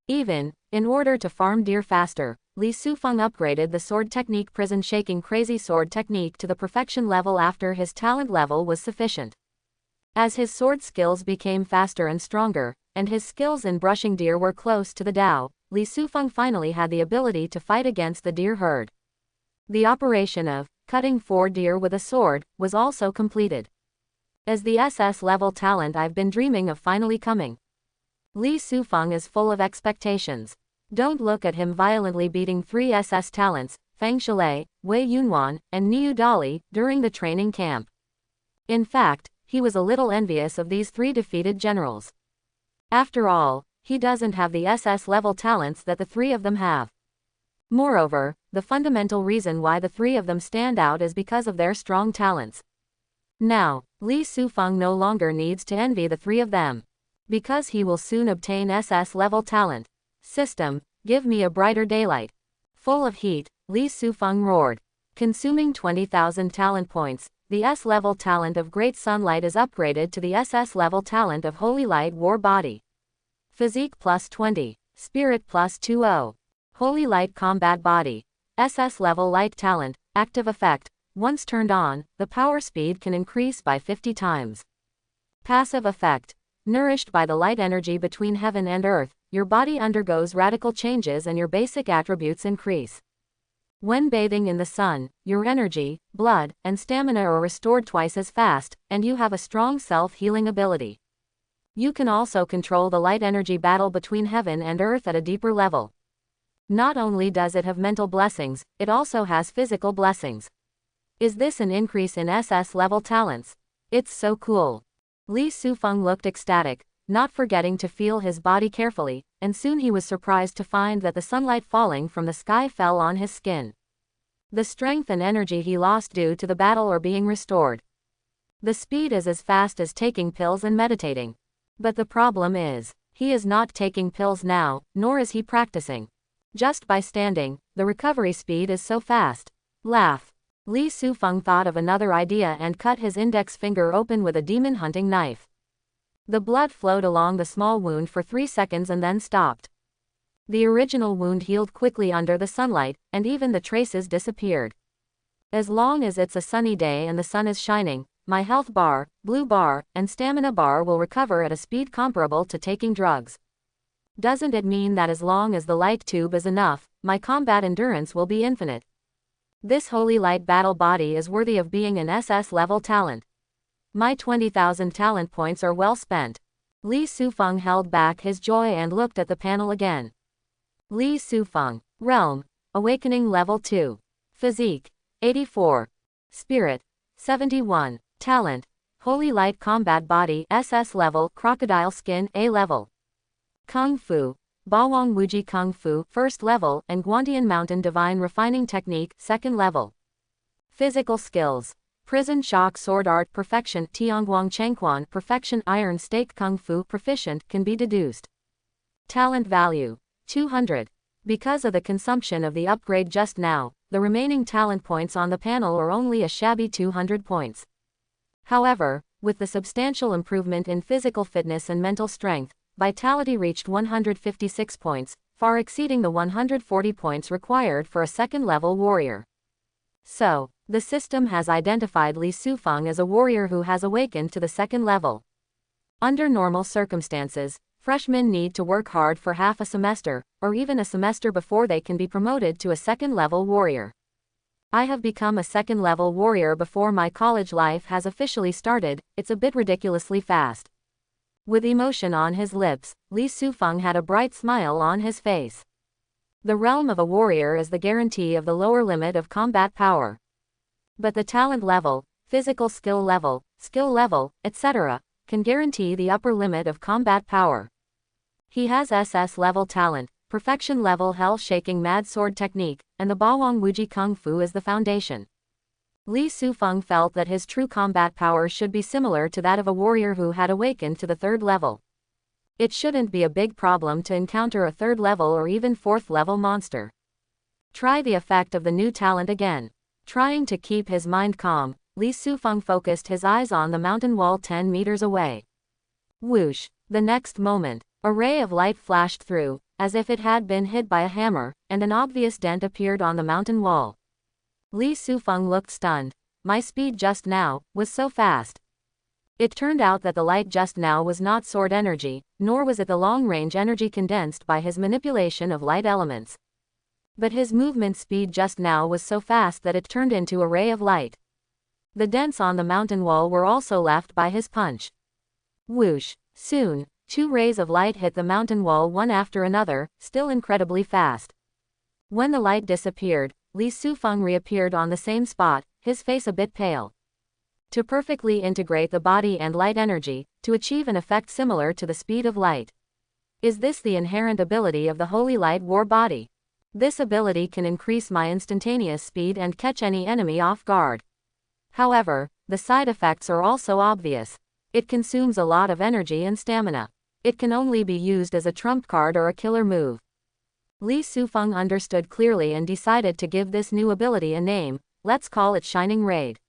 Even, in order to farm deer faster, Li Sufeng upgraded the sword technique Prison Shaking Crazy Sword Technique to the perfection level after his talent level was sufficient. As his sword skills became faster and stronger, and his skills in brushing deer were close to the Tao, Li Sufeng finally had the ability to fight against the deer herd. The operation of cutting 4 deer with a sword was also completed. As the SS level talent I've been dreaming of finally coming. Li Sufeng is full of expectations. Don't look at him violently beating 3 SS talents, Fang Shalei, Wei Yunwan, and Niu Dali, during the training camp. In fact, he was a little envious of these 3 defeated generals. After all, he doesn't have the SS-level talents that the 3 of them have. Moreover, the fundamental reason why the 3 of them stand out is because of their strong talents. Now, Li Sufeng no longer needs to envy the 3 of them, because he will soon obtain SS-level talent. System, give me a brighter daylight. Full of heat, Li Sufeng roared. Consuming 20,000 talent points, the S-level talent of Great Sunlight is upgraded to the SS-level talent of Holy Light War Body. Physique plus 20. Spirit plus 20. Holy Light Combat Body. SS-level light talent, active effect. Once turned on, the power speed can increase by 50 times. Passive effect. Nourished by the light energy between heaven and earth, your body undergoes radical changes and your basic attributes increase. When bathing in the sun, your energy, blood, and stamina are restored twice as fast, and you have a strong self-healing ability. You can also control the light energy battle between heaven and earth at a deeper level. Not only does it have mental blessings, it also has physical blessings. Is this an increase in SS-level talents? It's so cool. Li Sufeng looked ecstatic, not forgetting to feel his body carefully, and soon he was surprised to find that the sunlight falling from the sky fell on his skin. The strength and energy he lost due to the battle are being restored. The speed is as fast as taking pills and meditating. But the problem is, he is not taking pills now, nor is he practicing. Just by standing, the recovery speed is so fast. Laugh. Li Sufeng thought of another idea and cut his index finger open with a demon hunting knife. The blood flowed along the small wound for 3 seconds and then stopped. The original wound healed quickly under the sunlight, and even the traces disappeared. As long as it's a sunny day and the sun is shining, my health bar, blue bar, and stamina bar will recover at a speed comparable to taking drugs. Doesn't it mean that as long as the light tube is enough, my combat endurance will be infinite? This holy light battle body is worthy of being an SS-level talent. My 20,000 talent points are well spent. Li Sufeng held back his joy and looked at the panel again. Li Sufeng. Realm. Awakening Level 2. Physique. 84. Spirit. 71. Talent. Holy Light Combat Body SS level. Crocodile Skin A level. Kung Fu. Bawang Wuji Kung Fu 1st level and Guantian Mountain Divine Refining Technique 2nd level. Physical skills. Prison Shock Sword Art Perfection Tianguang Chengquan Perfection Iron Stake Kung Fu Proficient can be deduced. Talent value. 200. Because of the consumption of the upgrade just now, the remaining talent points on the panel are only a shabby 200 points. However, with the substantial improvement in physical fitness and mental strength, vitality reached 156 points, far exceeding the 140 points required for a second-level warrior. So, the system has identified Li Sufeng as a warrior who has awakened to the second level. Under normal circumstances, freshmen need to work hard for half a semester, or even a semester before they can be promoted to a second-level warrior. I have become a second-level warrior before my college life has officially started. It's a bit ridiculously fast. With emotion on his lips, Li Sufeng had a bright smile on his face. The realm of a warrior is the guarantee of the lower limit of combat power. But the talent level, physical skill level, etc., can guarantee the upper limit of combat power. He has SS level talent, perfection level hell-shaking mad sword technique, and the Bawang Wuji Kung Fu is the foundation. Li Sufeng felt that his true combat power should be similar to that of a warrior who had awakened to the 3rd level. It shouldn't be a big problem to encounter a 3rd level or even 4th level monster. Try the effect of the new talent again. Trying to keep his mind calm, Li Sufeng focused his eyes on the mountain wall 10 meters away. Whoosh! The next moment, a ray of light flashed through, as if it had been hit by a hammer, and an obvious dent appeared on the mountain wall. Li Sufeng looked stunned. My speed just now was so fast. It turned out that the light just now was not sword energy, nor was it the long-range energy condensed by his manipulation of light elements. But his movement speed just now was so fast that it turned into a ray of light. The dents on the mountain wall were also left by his punch. Whoosh! Soon, 2 rays of light hit the mountain wall one after another, still incredibly fast. When the light disappeared, Li Sufeng reappeared on the same spot, his face a bit pale. to perfectly integrate the body and light energy, to achieve an effect similar to the speed of light. Is this the inherent ability of the Holy Light War body? This ability can increase my instantaneous speed and catch any enemy off guard. However, the side effects are also obvious. It consumes a lot of energy and stamina. It can only be used as a trump card or a killer move. Li Sufeng understood clearly and decided to give this new ability a name. Let's call it Shining Raid.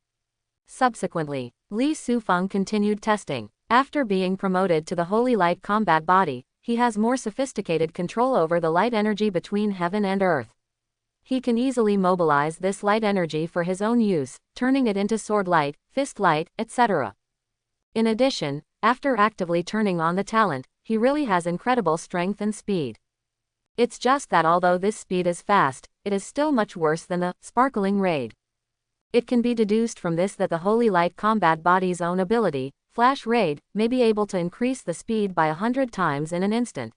Subsequently, Li Sufeng continued testing. After being promoted to the Holy Light Combat Body, he has more sophisticated control over the light energy between heaven and earth. He can easily mobilize this light energy for his own use, turning it into sword light, fist light, etc. In addition, after actively turning on the talent, he really has incredible strength and speed. It's just that although this speed is fast, it is still much worse than the Sparkling Raid. It can be deduced from this that the Holy Light Combat Body's own ability, Flash Raid, may be able to increase the speed by 100 times in an instant.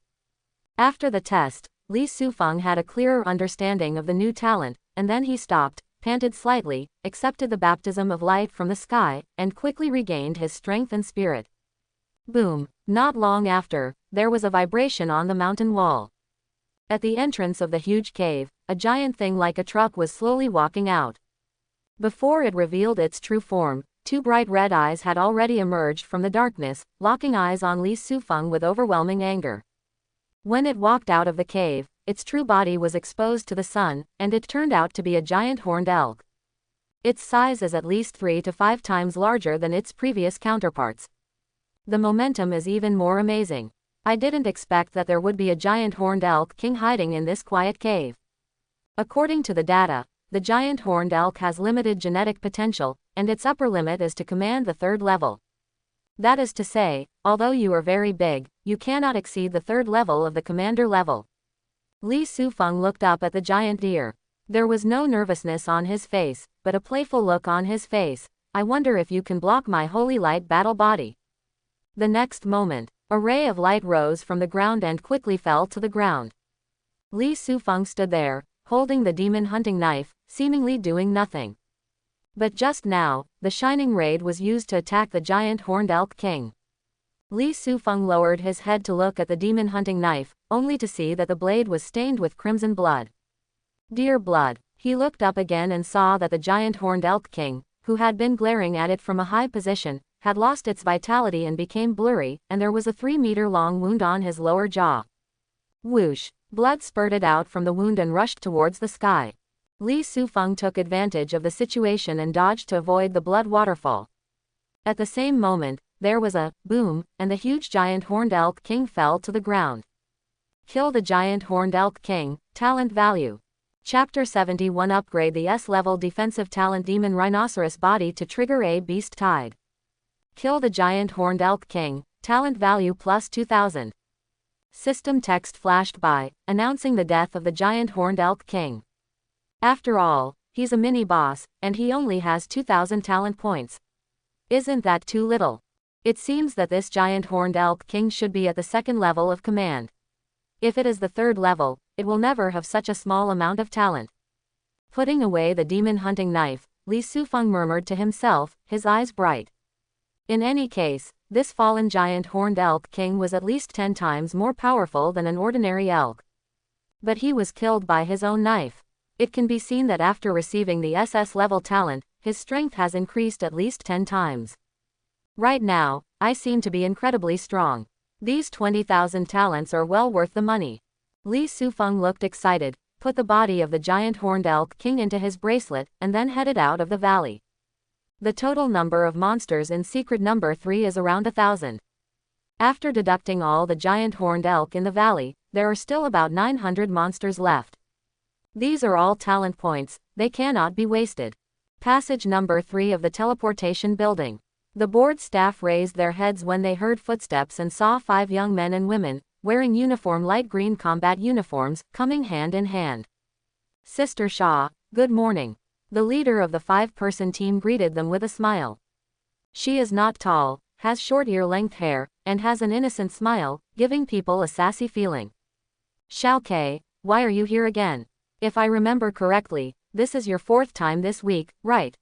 After the test, Li Sufeng had a clearer understanding of the new talent, and then he stopped, panted slightly, accepted the baptism of light from the sky, and quickly regained his strength and spirit. Boom! Not long after, there was a vibration on the mountain wall. At the entrance of the huge cave, a giant thing like a truck was slowly walking out. Before it revealed its true form, two bright red eyes had already emerged from the darkness, locking eyes on Li Sufeng with overwhelming anger. When it walked out of the cave, its true body was exposed to the sun, and it turned out to be a giant horned elk. Its size is at least 3 to 5 times larger than its previous counterparts. The momentum is even more amazing. I didn't expect that there would be a giant horned elk king hiding in this quiet cave. According to the data, the giant horned elk has limited genetic potential, and its upper limit is to command the 3rd level. That is to say, although you are very big, you cannot exceed the 3rd level of the commander level. Li Sufeng looked up at the giant deer. There was no nervousness on his face, but a playful look on his face. I wonder if you can block my holy light battle body. The next moment, a ray of light rose from the ground and quickly fell to the ground. Li Sufeng stood there, holding the demon hunting knife, seemingly doing nothing. But just now, the Shining Raid was used to attack the giant horned elk king. Li Sufeng lowered his head to look at the demon hunting knife, only to see that the blade was stained with crimson blood. Dear blood. He looked up again and saw that the giant horned elk king, who had been glaring at it from a high position, had lost its vitality and became blurry, and there was a 3-meter-long wound on his lower jaw. Whoosh! Blood spurted out from the wound and rushed towards the sky. Li Sufeng took advantage of the situation and dodged to avoid the blood waterfall. At the same moment, there was a boom, and the huge giant horned elk king fell to the ground. Kill the giant horned elk king. Talent value. Chapter 71. Upgrade the S-level defensive talent demon rhinoceros body to trigger a beast tide. Kill the giant horned elk king. Talent value plus 2000. System text flashed by, announcing the death of the giant horned elk king. After all, he's a mini-boss, and he only has 2000 talent points. Isn't that too little? It seems that this giant horned elk king should be at the 2nd level of command. If it is the 3rd level, it will never have such a small amount of talent. Putting away the demon hunting knife, Li Sufeng murmured to himself, his eyes bright. In any case, this fallen giant horned elk king was at least 10 times more powerful than an ordinary elk. But he was killed by his own knife. It can be seen that after receiving the SS-level talent, his strength has increased at least 10 times. Right now, I seem to be incredibly strong. These 20,000 talents are well worth the money. Li Sufeng looked excited, put the body of the giant horned elk king into his bracelet, and then headed out of the valley. The total number of monsters in secret number 3 is around 1,000. After deducting all the giant horned elk in the valley, there are still about 900 monsters left. These are all talent points, they cannot be wasted. Passage number 3 of the teleportation building. The board staff raised their heads when they heard footsteps and saw 5 young men and women, wearing uniform light green combat uniforms, coming hand in hand. Sister Shaw, good morning. The leader of the 5-person team greeted them with a smile. She is not tall, has short ear-length hair, and has an innocent smile, giving people a sassy feeling. Xiao Kei, why are you here again? If I remember correctly, this is your 4th time this week, right?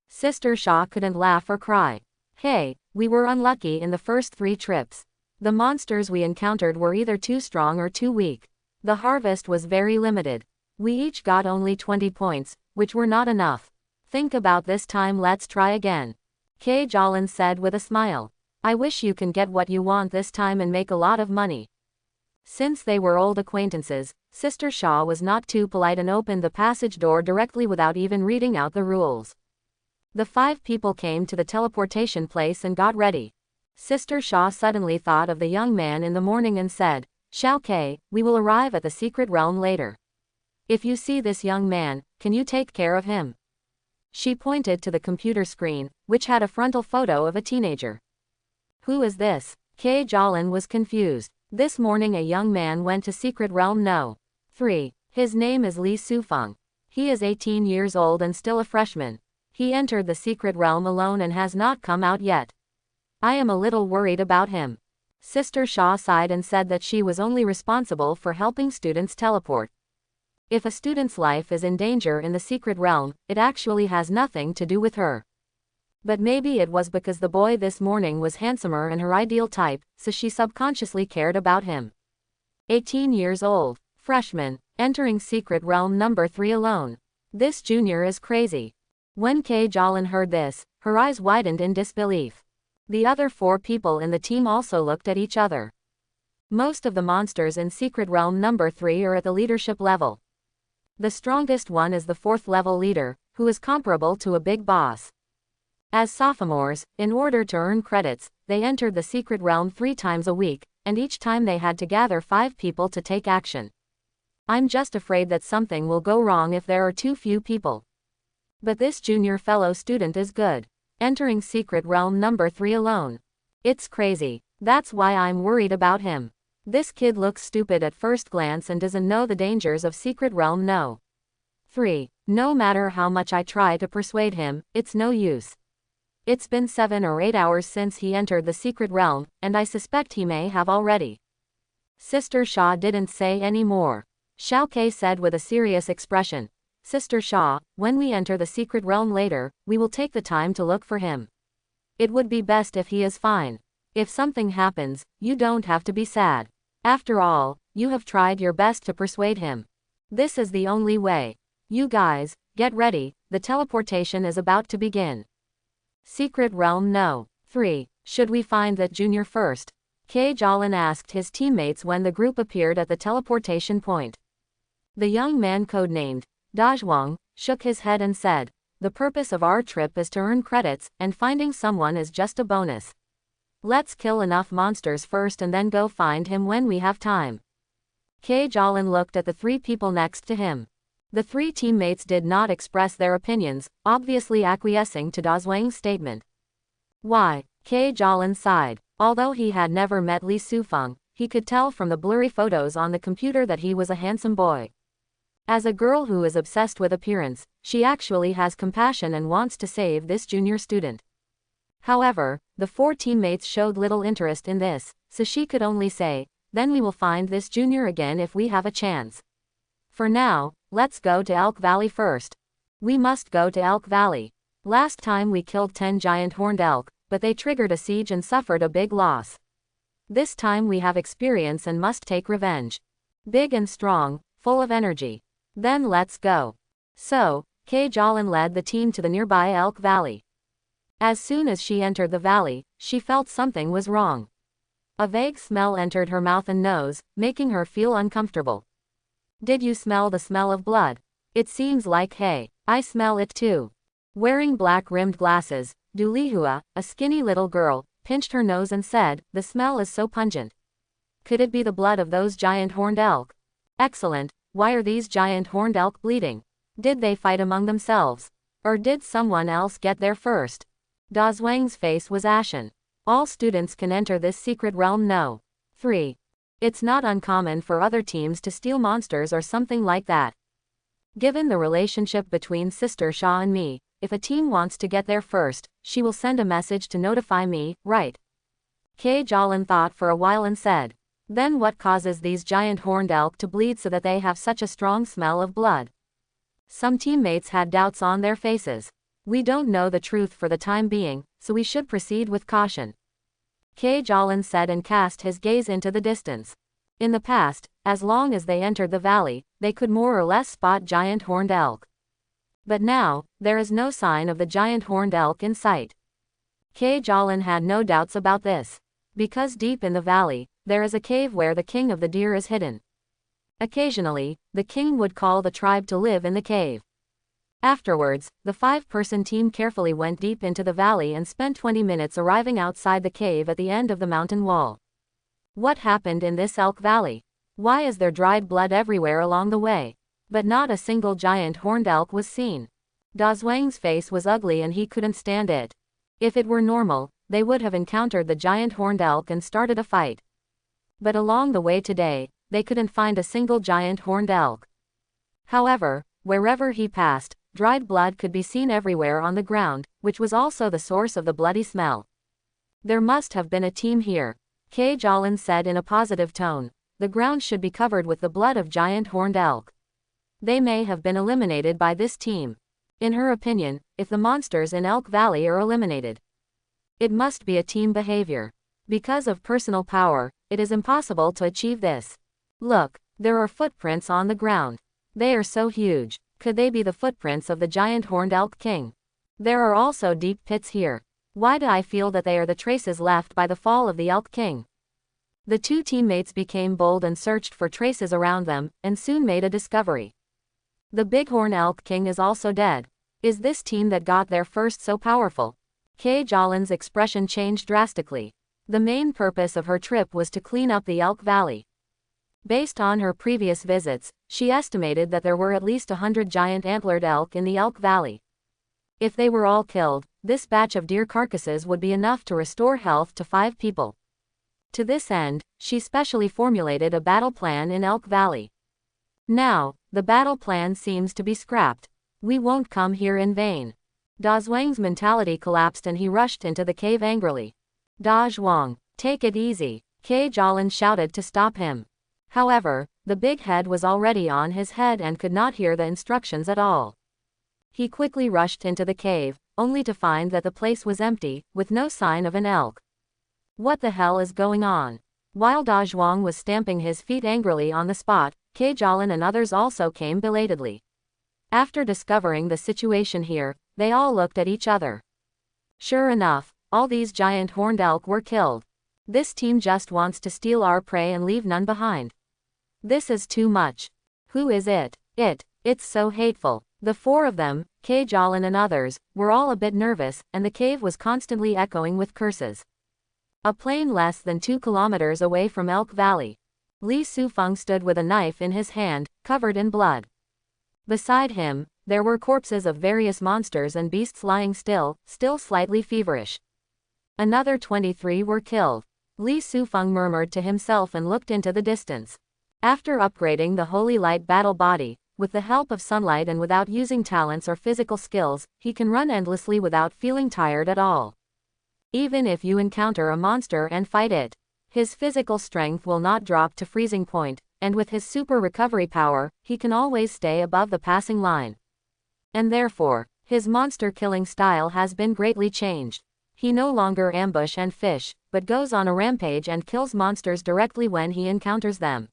Sister Shaw couldn't laugh or cry. Hey, we were unlucky in the first 3 trips. The monsters we encountered were either too strong or too weak. The harvest was very limited. We each got only 20 points, which were not enough. Think about this time, let's try again. Kay Jolin said with a smile. I wish you can get what you want this time and make a lot of money. Since they were old acquaintances, Sister Shaw was not too polite and opened the passage door directly without even reading out the rules. The 5 people came to the teleportation place and got ready. Sister Shaw suddenly thought of the young man in the morning and said, Shao Kei, we will arrive at the secret realm later. If you see this young man, can you take care of him? She pointed to the computer screen, which had a frontal photo of a teenager. Who is this? Kay Jolin was confused. This morning a young man went to Secret Realm No. 3. His name is Li Sufeng. He is 18 years old and still a freshman. He entered the Secret Realm alone and has not come out yet. I am a little worried about him. Sister Shaw sighed and said that she was only responsible for helping students teleport. If a student's life is in danger in the Secret Realm, it actually has nothing to do with her. But maybe it was because the boy this morning was handsomer and her ideal type, so she subconsciously cared about him. 18 years old, freshman, entering Secret Realm number 3 alone. This junior is crazy. When Kay Jolin heard this, her eyes widened in disbelief. The other 4 people in the team also looked at each other. Most of the monsters in Secret Realm number 3 are at the leadership level. The strongest one is the 4th level leader, who is comparable to a big boss. As sophomores, in order to earn credits, they entered the Secret Realm 3 times a week, and each time they had to gather 5 people to take action. I'm just afraid that something will go wrong if there are too few people. But this junior fellow student is good. Entering Secret Realm number 3 alone. It's crazy. That's why I'm worried about him. This kid looks stupid at first glance and doesn't know the dangers of Secret Realm No. 3. No matter how much I try to persuade him, it's no use. It's been 7 or 8 hours since he entered the Secret Realm, and I suspect he may have already. Sister Shaw didn't say any more. Shao Kei said with a serious expression, Sister Shaw, when we enter the Secret Realm later, we will take the time to look for him. It would be best if he is fine. If something happens, you don't have to be sad. After all, you have tried your best to persuade him. This is the only way. You guys, get ready, the teleportation is about to begin. Secret Realm No. 3. Should we find that junior first? Kay Jolin asked his teammates when the group appeared at the teleportation point. The young man codenamed Dazhuang shook his head and said, the purpose of our trip is to earn credits, and finding someone is just a bonus. Let's kill enough monsters first and then go find him when we have time. Kay Jolin looked at the 3 people next to him. The 3 teammates did not express their opinions, obviously acquiescing to Dazhuang's statement. Why? Kay Jolin sighed. Although he had never met Li Sufeng, he could tell from the blurry photos on the computer that he was a handsome boy. As a girl who is obsessed with appearance, she actually has compassion and wants to save this junior student. However, the 4 teammates showed little interest in this, so she could only say, then we will find this junior again if we have a chance. For now, let's go to Elk Valley first. We must go to Elk Valley. Last time we killed 10 giant horned elk, but they triggered a siege and suffered a big loss. This time we have experience and must take revenge. Big and strong, full of energy. Then let's go. So, Kay Jolin led the team to the nearby Elk Valley. As soon as she entered the valley, she felt something was wrong. A vague smell entered her mouth and nose, making her feel uncomfortable. Did you smell the smell of blood? It seems like hay. I smell it too. Wearing black-rimmed glasses, Dulihua, a skinny little girl, pinched her nose and said, the smell is so pungent. Could it be the blood of those giant horned elk? Excellent. Why are these giant horned elk bleeding? Did they fight among themselves? Or did someone else get there first? Dazhuang's face was ashen. All students can enter this secret realm No. 3. It's not uncommon for other teams to steal monsters or something like that. Given the relationship between Sister Shaw and me, if a team wants to get there first, she will send a message to notify me, right? Kay Jolin thought for a while and said, then what causes these giant horned elk to bleed so that they have such a strong smell of blood? Some teammates had doubts on their faces. We don't know the truth for the time being, so we should proceed with caution. Jolin said and cast his gaze into the distance. In the past, as long as they entered the valley, they could more or less spot giant horned elk. But now, there is no sign of the giant horned elk in sight. Jolin had no doubts about this. Because deep in the valley, there is a cave where the king of the deer is hidden. Occasionally, the king would call the tribe to live in the cave. Afterwards, the 5-person team carefully went deep into the valley and spent 20 minutes arriving outside the cave at the end of the mountain wall. What happened in this elk valley? Why is there dried blood everywhere along the way? But not a single giant horned elk was seen. Da Zhuang's face was ugly and he couldn't stand it. If it were normal, they would have encountered the giant horned elk and started a fight. But along the way today, they couldn't find a single giant horned elk. However, wherever he passed, dried blood could be seen everywhere on the ground, which was also the source of the bloody smell. There must have been a team here, Jolin said in a positive tone. The ground should be covered with the blood of giant horned elk. They may have been eliminated by this team. In her opinion, if the monsters in Elk Valley are eliminated, it must be a team behavior. Because of personal power, it is impossible to achieve this. Look, there are footprints on the ground. They are so huge. Could they be the footprints of the giant horned elk king? There are also deep pits here. Why do I feel that they are the traces left by the fall of the elk king? The two teammates became bold and searched for traces around them, and soon made a discovery. The bighorn elk king is also dead. Is this team that got there first so powerful? Jolin's expression changed drastically. The main purpose of her trip was to clean up the Elk Valley. Based on her previous visits, she estimated that there were at least 100 giant antlered elk in the Elk Valley. If they were all killed, this batch of deer carcasses would be enough to restore health to 5 people. To this end, she specially formulated a battle plan in Elk Valley. Now, the battle plan seems to be scrapped. We won't come here in vain. Da Zhuang's mentality collapsed and he rushed into the cave angrily. Da Zhuang, take it easy, Jolin shouted to stop him. However, the big head was already on his head and could not hear the instructions at all. He quickly rushed into the cave, only to find that the place was empty, with no sign of an elk. What the hell is going on? While Da Zhuang was stamping his feet angrily on the spot, Jolin and others also came belatedly. After discovering the situation here, they all looked at each other. Sure enough, all these giant horned elk were killed. This team just wants to steal our prey and leave none behind. This is too much. Who is it? It's so hateful. The 4 of them, Jolin and others, were all a bit nervous, and the cave was constantly echoing with curses. A plain less than 2 kilometers away from Elk Valley, Li Sufeng stood with a knife in his hand, covered in blood. Beside him, there were corpses of various monsters and beasts lying still slightly feverish. Another 23 were killed. Li Sufeng murmured to himself and looked into the distance. After upgrading the Holy Light battle body, with the help of sunlight and without using talents or physical skills, he can run endlessly without feeling tired at all. Even if you encounter a monster and fight it, his physical strength will not drop to freezing point, and with his super recovery power, he can always stay above the passing line. And therefore, his monster killing style has been greatly changed. He no longer ambush and fish, but goes on a rampage and kills monsters directly when he encounters them.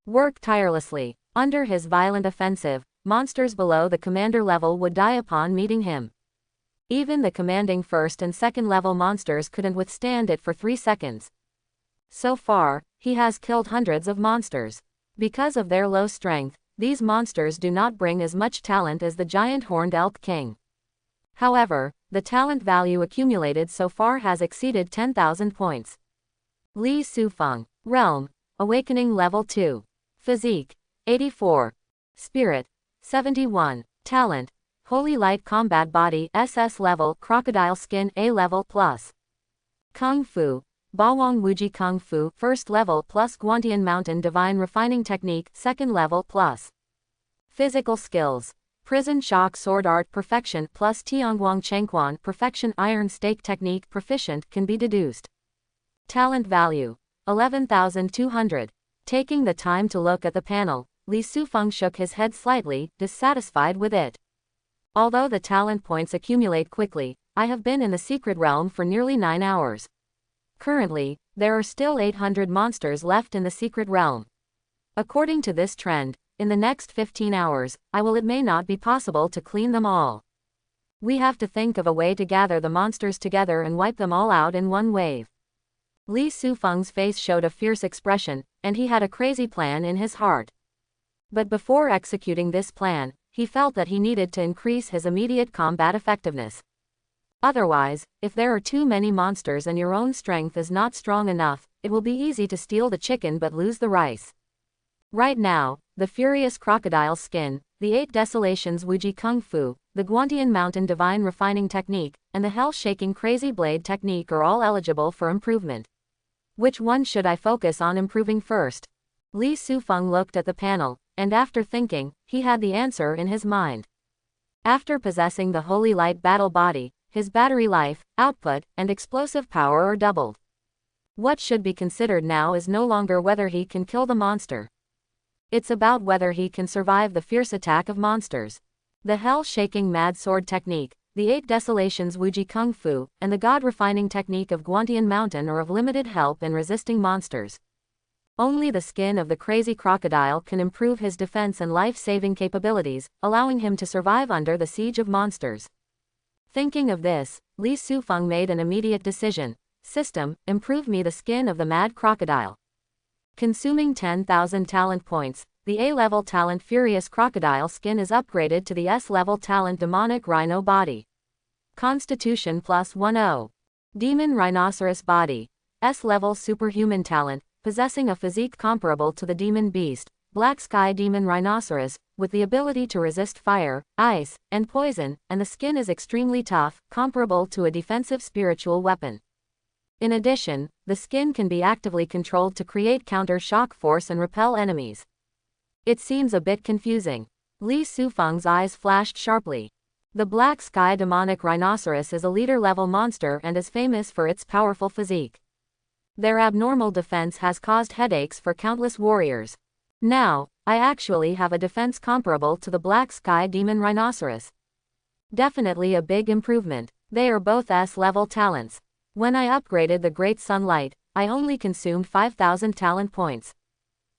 Work tirelessly. Under his violent offensive, monsters below the commander level would die upon meeting him. Even the commanding 1st and 2nd level monsters couldn't withstand it for 3 seconds. So far, he has killed hundreds of monsters. Because of their low strength, these monsters do not bring as much talent as the giant horned elk king. However, the talent value accumulated so far has exceeded 10,000 points. Li Sufeng. Realm. Awakening Level 2. Physique. 84. Spirit. 71. Talent. Holy Light Combat Body Sss-Level Crocodile Skin A Level Plus. Kung Fu. Bawang Wuji Kung Fu 1st Level Plus Guantian Mountain Divine Refining Technique 2nd Level Plus. Physical Skills. Prison Shock Sword Art Perfection plus Tianguang Chengquan Perfection Iron Stake Technique Proficient can be deduced. Talent Value. 11,200. Taking the time to look at the panel, Li Sufeng shook his head slightly, dissatisfied with it. Although the talent points accumulate quickly, I have been in the secret realm for nearly 9 hours. Currently, there are still 800 monsters left in the secret realm. According to this trend, in the next 15 hours, it may not be possible to clean them all. We have to think of a way to gather the monsters together and wipe them all out in one wave. Li Sufeng's face showed a fierce expression, and he had a crazy plan in his heart. But before executing this plan, he felt that he needed to increase his immediate combat effectiveness. Otherwise, if there are too many monsters and your own strength is not strong enough, it will be easy to steal the chicken but lose the rice. Right now, the Furious Crocodile Skin, the 8 Desolations Wuji Kung Fu, the Guantian Mountain Divine Refining Technique, and the Hell-Shaking Crazy Blade Technique are all eligible for improvement. Which one should I focus on improving first? Li Sufeng looked at the panel, and after thinking, he had the answer in his mind. After possessing the Holy Light Battle Body, his battery life, output, and explosive power are doubled. What should be considered now is no longer whether he can kill the monster. It's about whether he can survive the fierce attack of monsters. The Hell-Shaking Mad Sword Technique, the 8 Desolations Wuji Kung Fu, and the God-Refining Technique of Guantian Mountain are of limited help in resisting monsters. Only the skin of the crazy crocodile can improve his defense and life-saving capabilities, allowing him to survive under the siege of monsters. Thinking of this, Li Sufeng made an immediate decision. System, improve me the skin of the mad crocodile. Consuming 10,000 talent points, the A-level talent Furious Crocodile Skin is upgraded to the S-level talent Demonic Rhino Body. Constitution +10. Demon Rhinoceros Body. S-level Superhuman Talent, possessing a physique comparable to the Demon Beast, Black Sky Demon Rhinoceros, with the ability to resist fire, ice, and poison, and the skin is extremely tough, comparable to a defensive spiritual weapon. In addition, the skin can be actively controlled to create counter-shock force and repel enemies. It seems a bit confusing. Li Sufeng's eyes flashed sharply. The Black Sky Demonic Rhinoceros is a leader-level monster and is famous for its powerful physique. Their abnormal defense has caused headaches for countless warriors. Now, I actually have a defense comparable to the Black Sky Demon Rhinoceros. Definitely a big improvement. They are both S-level talents. When I upgraded the Great Sunlight, I only consumed 5,000 talent points.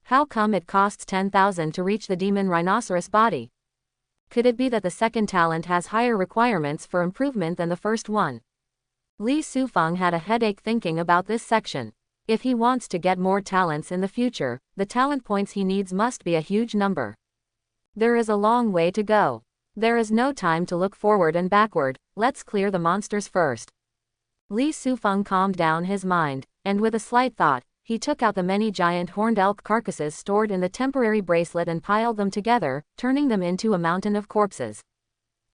How come it costs 10,000 to reach the Demon Rhinoceros Body? Could it be that the second talent has higher requirements for improvement than the first one? Li Sufeng had a headache thinking about this section. If he wants to get more talents in the future, the talent points he needs must be a huge number. There is a long way to go. There is no time to look forward and backward, let's clear the monsters first. Li Sufeng calmed down his mind, and with a slight thought, he took out the many giant horned elk carcasses stored in the temporary bracelet and piled them together, turning them into a mountain of corpses.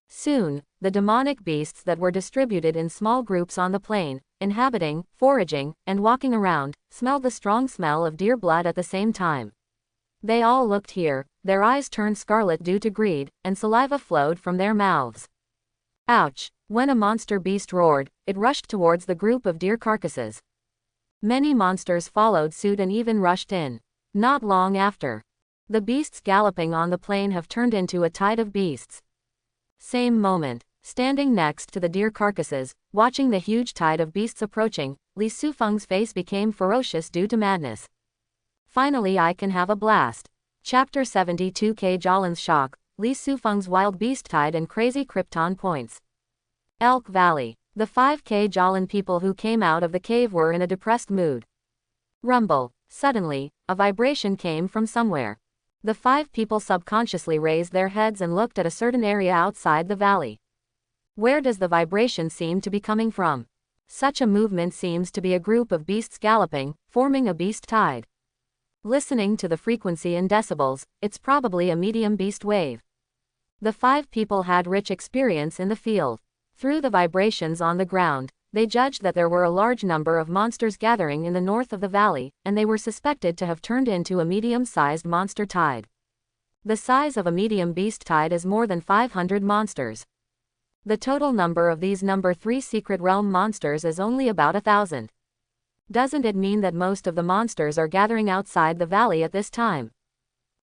Soon, the demonic beasts that were distributed in small groups on the plain, inhabiting, foraging, and walking around, smelled the strong smell of deer blood at the same time. They all looked here, their eyes turned scarlet due to greed, and saliva flowed from their mouths. Ouch! When a monster beast roared, it rushed towards the group of deer carcasses. Many monsters followed suit and even rushed in. Not long after, the beasts galloping on the plain have turned into a tide of beasts. Same moment, standing next to the deer carcasses, watching the huge tide of beasts approaching, Li Sufeng's face became ferocious due to madness. Finally I can have a blast. Chapter 72 K Jalan's Shock, Li Sufeng's Wild Beast Tide and Crazy Krypton Points. Elk Valley. The 5K Jalan people who came out of the cave were in a depressed mood. Rumble. Suddenly, a vibration came from somewhere. The 5 people subconsciously raised their heads and looked at a certain area outside the valley. Where does the vibration seem to be coming from? Such a movement seems to be a group of beasts galloping, forming a beast tide. Listening to the frequency in decibels, it's probably a medium beast wave. The 5 people had rich experience in the field. Through the vibrations on the ground, they judged that there were a large number of monsters gathering in the north of the valley, and they were suspected to have turned into a medium-sized monster tide. The size of a medium beast tide is more than 500 monsters. The total number of these number 3 secret realm monsters is only about 1,000. Doesn't it mean that most of the monsters are gathering outside the valley at this time?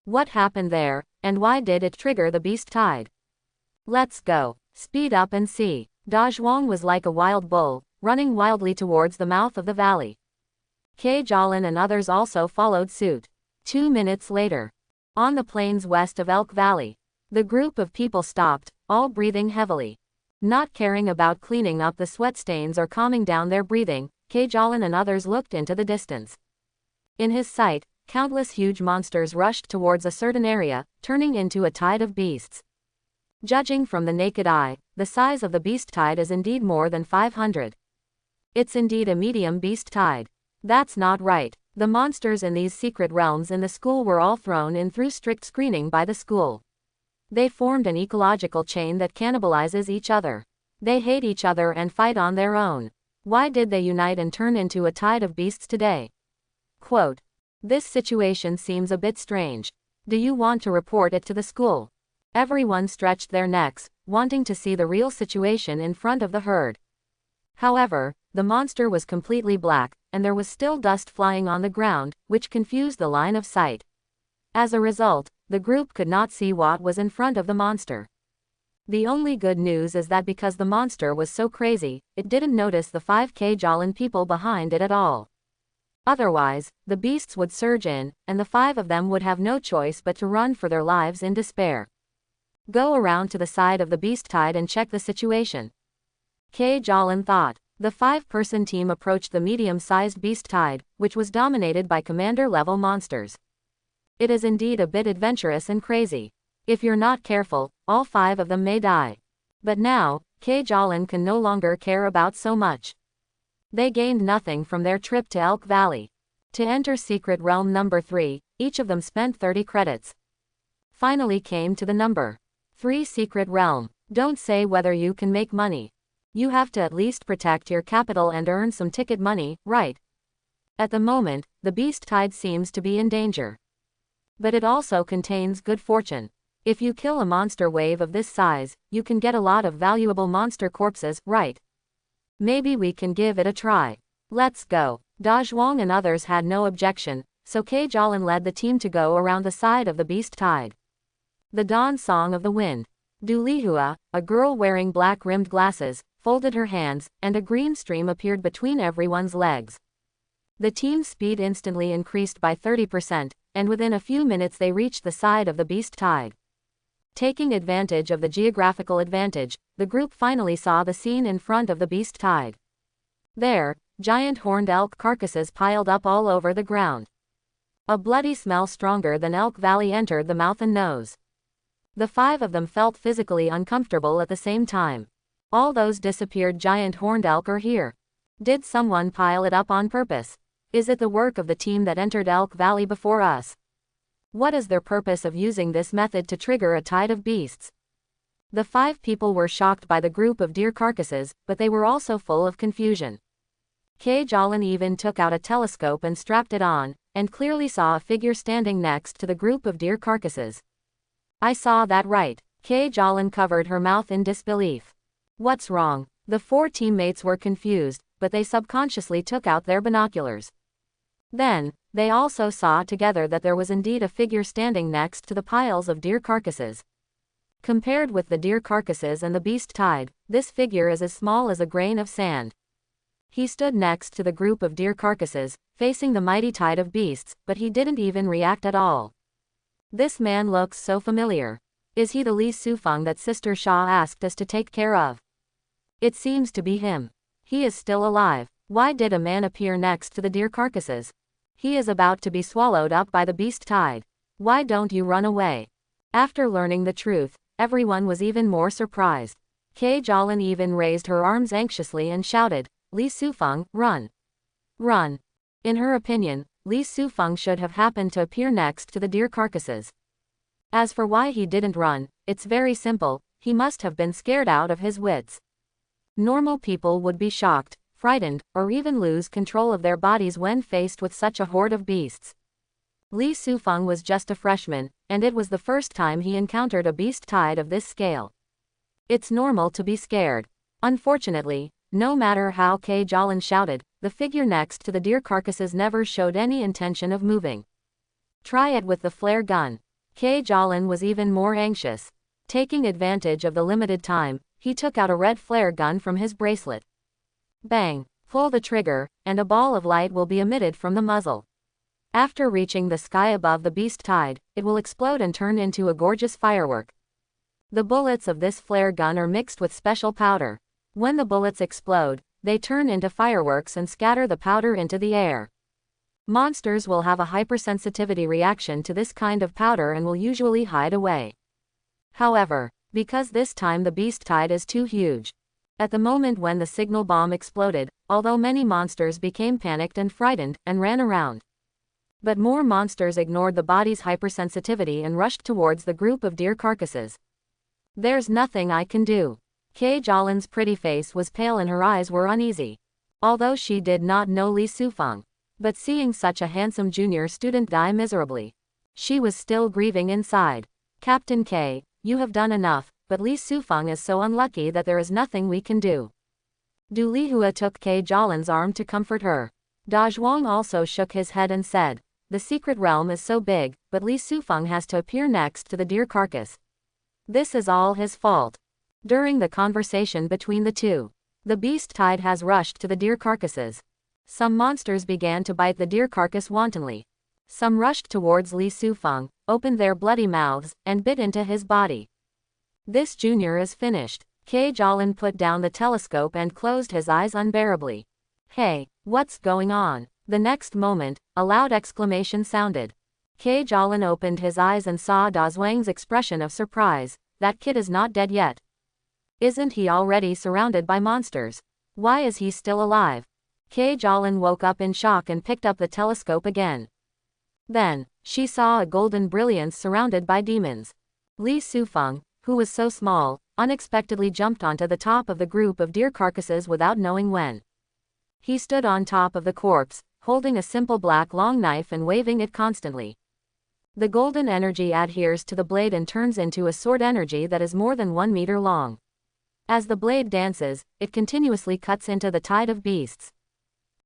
What happened there, and why did it trigger the beast tide? Let's go. Speed up and see. Da Zhuang was like a wild bull, running wildly towards the mouth of the valley. Ke Jolin and others also followed suit. 2 minutes later. On the plains west of Elk Valley. The group of people stopped, all breathing heavily. Not caring about cleaning up the sweat stains or calming down their breathing, Ke Jolin and others looked into the distance. In his sight, countless huge monsters rushed towards a certain area, turning into a tide of beasts. Judging from the naked eye, the size of the beast tide is indeed more than 500. It's indeed a medium beast tide. That's not right. The monsters in these secret realms in the school were all thrown in through strict screening by the school. They formed an ecological chain that cannibalizes each other. They hate each other and fight on their own. Why did they unite and turn into a tide of beasts today? Quote, "This situation seems a bit strange. Do you want to report it to the school?" Everyone stretched their necks, wanting to see the real situation in front of the herd. However, the monster was completely black, and there was still dust flying on the ground, which confused the line of sight. As a result, the group could not see what was in front of the monster. The only good news is that because the monster was so crazy, it didn't notice the 5K Jolin people behind it at all. Otherwise, the beasts would surge in, and the 5 of them would have no choice but to run for their lives in despair. Go around to the side of the beast tide and check the situation. Ke Jolin thought. The 5-person team approached the medium-sized beast tide, which was dominated by commander-level monsters. It is indeed a bit adventurous and crazy. If you're not careful, all 5 of them may die. But now, Ke Jolin can no longer care about so much. They gained nothing from their trip to Elk Valley. To enter Secret Realm number 3, each of them spent 30 credits. Finally came to the number 3 Secret Realm. Don't say whether you can make money. You have to at least protect your capital and earn some ticket money, right? At the moment, the beast tide seems to be in danger. But it also contains good fortune. If you kill a monster wave of this size, you can get a lot of valuable monster corpses, right? Maybe we can give it a try. Let's go. Da Zhuang and others had no objection, so Ke Jolin led the team to go around the side of the beast tide. The Dawn Song of the Wind. Du Lihua, a girl wearing black-rimmed glasses, folded her hands, and a green stream appeared between everyone's legs. The team's speed instantly increased by 30%, and within a few minutes they reached the side of the beast tide. Taking advantage of the geographical advantage, the group finally saw the scene in front of the beast tide. There, giant horned elk carcasses piled up all over the ground. A bloody smell stronger than Elk Valley entered the mouth and nose. The 5 of them felt physically uncomfortable at the same time. All those disappeared giant horned elk are here. Did someone pile it up on purpose? Is it the work of the team that entered Elk Valley before us? What is their purpose of using this method to trigger a tide of beasts? The 5 people were shocked by the group of deer carcasses, but they were also full of confusion. Ke Jolin even took out a telescope and strapped it on, and clearly saw a figure standing next to the group of deer carcasses. I saw that right. Ke Jolin covered her mouth in disbelief. What's wrong? The 4 teammates were confused, but they subconsciously took out their binoculars. Then, they also saw together that there was indeed a figure standing next to the piles of deer carcasses. Compared with the deer carcasses and the beast tide, this figure is as small as a grain of sand. He stood next to the group of deer carcasses, facing the mighty tide of beasts, but he didn't even react at all. This man looks so familiar. Is he the Li Sufeng that Sister Xia asked us to take care of? It seems to be him. He is still alive. Why did a man appear next to the deer carcasses? He is about to be swallowed up by the beast tide. Why don't you run away? After learning the truth, everyone was even more surprised. Ke Jolin even raised her arms anxiously and shouted, Li Sufeng, run! Run! In her opinion, Li Sufeng should have happened to appear next to the deer carcasses. As for why he didn't run, it's very simple, he must have been scared out of his wits. Normal people would be shocked, frightened, or even lose control of their bodies when faced with such a horde of beasts. Li Sufeng was just a freshman, and it was the first time he encountered a beast tide of this scale. It's normal to be scared. Unfortunately, no matter how Ke Jolin shouted, the figure next to the deer carcasses never showed any intention of moving. Try it with the flare gun. Ke Jolin was even more anxious. Taking advantage of the limited time, he took out a red flare gun from his bracelet. Bang! Pull the trigger, and a ball of light will be emitted from the muzzle. After reaching the sky above the beast tide, it will explode and turn into a gorgeous firework. The bullets of this flare gun are mixed with special powder. When the bullets explode, they turn into fireworks and scatter the powder into the air. Monsters will have a hypersensitivity reaction to this kind of powder and will usually hide away. However, because this time the beast tide is too huge. At the moment when the signal bomb exploded, although many monsters became panicked and frightened, and ran around. But more monsters ignored the body's hypersensitivity and rushed towards the group of deer carcasses. There's nothing I can do. Kay Jalin's pretty face was pale and her eyes were uneasy. Although she did not know Li Sufeng. But seeing such a handsome junior student die miserably, she was still grieving inside. Captain K, you have done enough, but Li Sufeng is so unlucky that there is nothing we can do. Du Lihua took Kay Jalin's arm to comfort her. Da Zhuang also shook his head and said, the secret realm is so big, but Li Sufeng has to appear next to the deer carcass. This is all his fault. During the conversation between the two, the beast tide has rushed to the deer carcasses. Some monsters began to bite the deer carcass wantonly. Some rushed towards Li Sufeng, opened their bloody mouths, and bit into his body. This junior is finished. Kay Jalin put down the telescope and closed his eyes unbearably. Hey, what's going on? The next moment, a loud exclamation sounded. Kay Jalin opened his eyes and saw Da Zhuang's expression of surprise. That kid is not dead yet. Isn't he already surrounded by monsters? Why is he still alive? Kay Jalin woke up in shock and picked up the telescope again. Then, she saw a golden brilliance surrounded by demons. Li Sufeng, who was so small, unexpectedly jumped onto the top of the group of deer carcasses without knowing when. He stood on top of the corpse, holding a simple black long knife and waving it constantly. The golden energy adheres to the blade and turns into a sword energy that is more than 1 meter long. As the blade dances, it continuously cuts into the tide of beasts.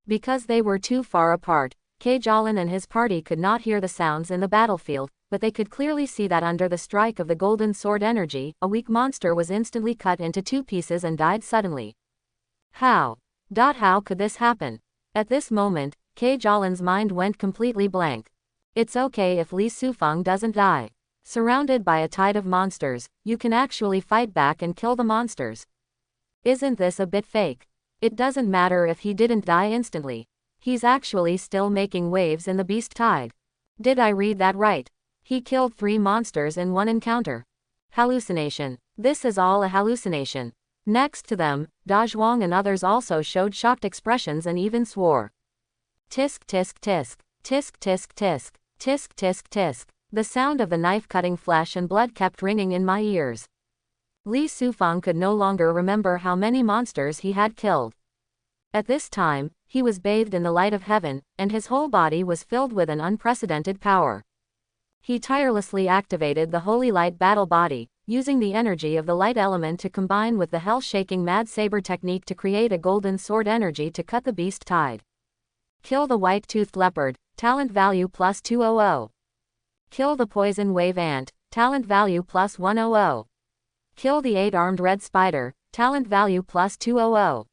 Because they were too far apart, Kay Jalin and his party could not hear the sounds in the battlefield, but they could clearly see that under the strike of the golden sword energy, a weak monster was instantly cut into 2 pieces and died suddenly. How could this happen? At this moment, Kay Jalin's mind went completely blank. It's okay if Li Sufeng doesn't die. Surrounded by a tide of monsters, you can actually fight back and kill the monsters. Isn't this a bit fake? It doesn't matter if he didn't die instantly. He's actually still making waves in the beast tide. Did I read that right? He killed 3 monsters in one encounter. Hallucination. This is all a hallucination. Next to them, Da Zhuang and others also showed shocked expressions and even swore. Tisk tisk tisk, tisk tisk tisk, tisk tisk tisk. The sound of the knife cutting flesh and blood kept ringing in my ears. Li Sufeng could no longer remember how many monsters he had killed. At this time, he was bathed in the light of heaven, and his whole body was filled with an unprecedented power. He tirelessly activated the holy light battle body, using the energy of the light element to combine with the hell-shaking mad saber technique to create a golden sword energy to cut the beast tide. Kill the white-toothed leopard, talent value plus 200. Kill the poison wave ant, talent value plus 100. Kill the 8-armed red spider, talent value plus 200.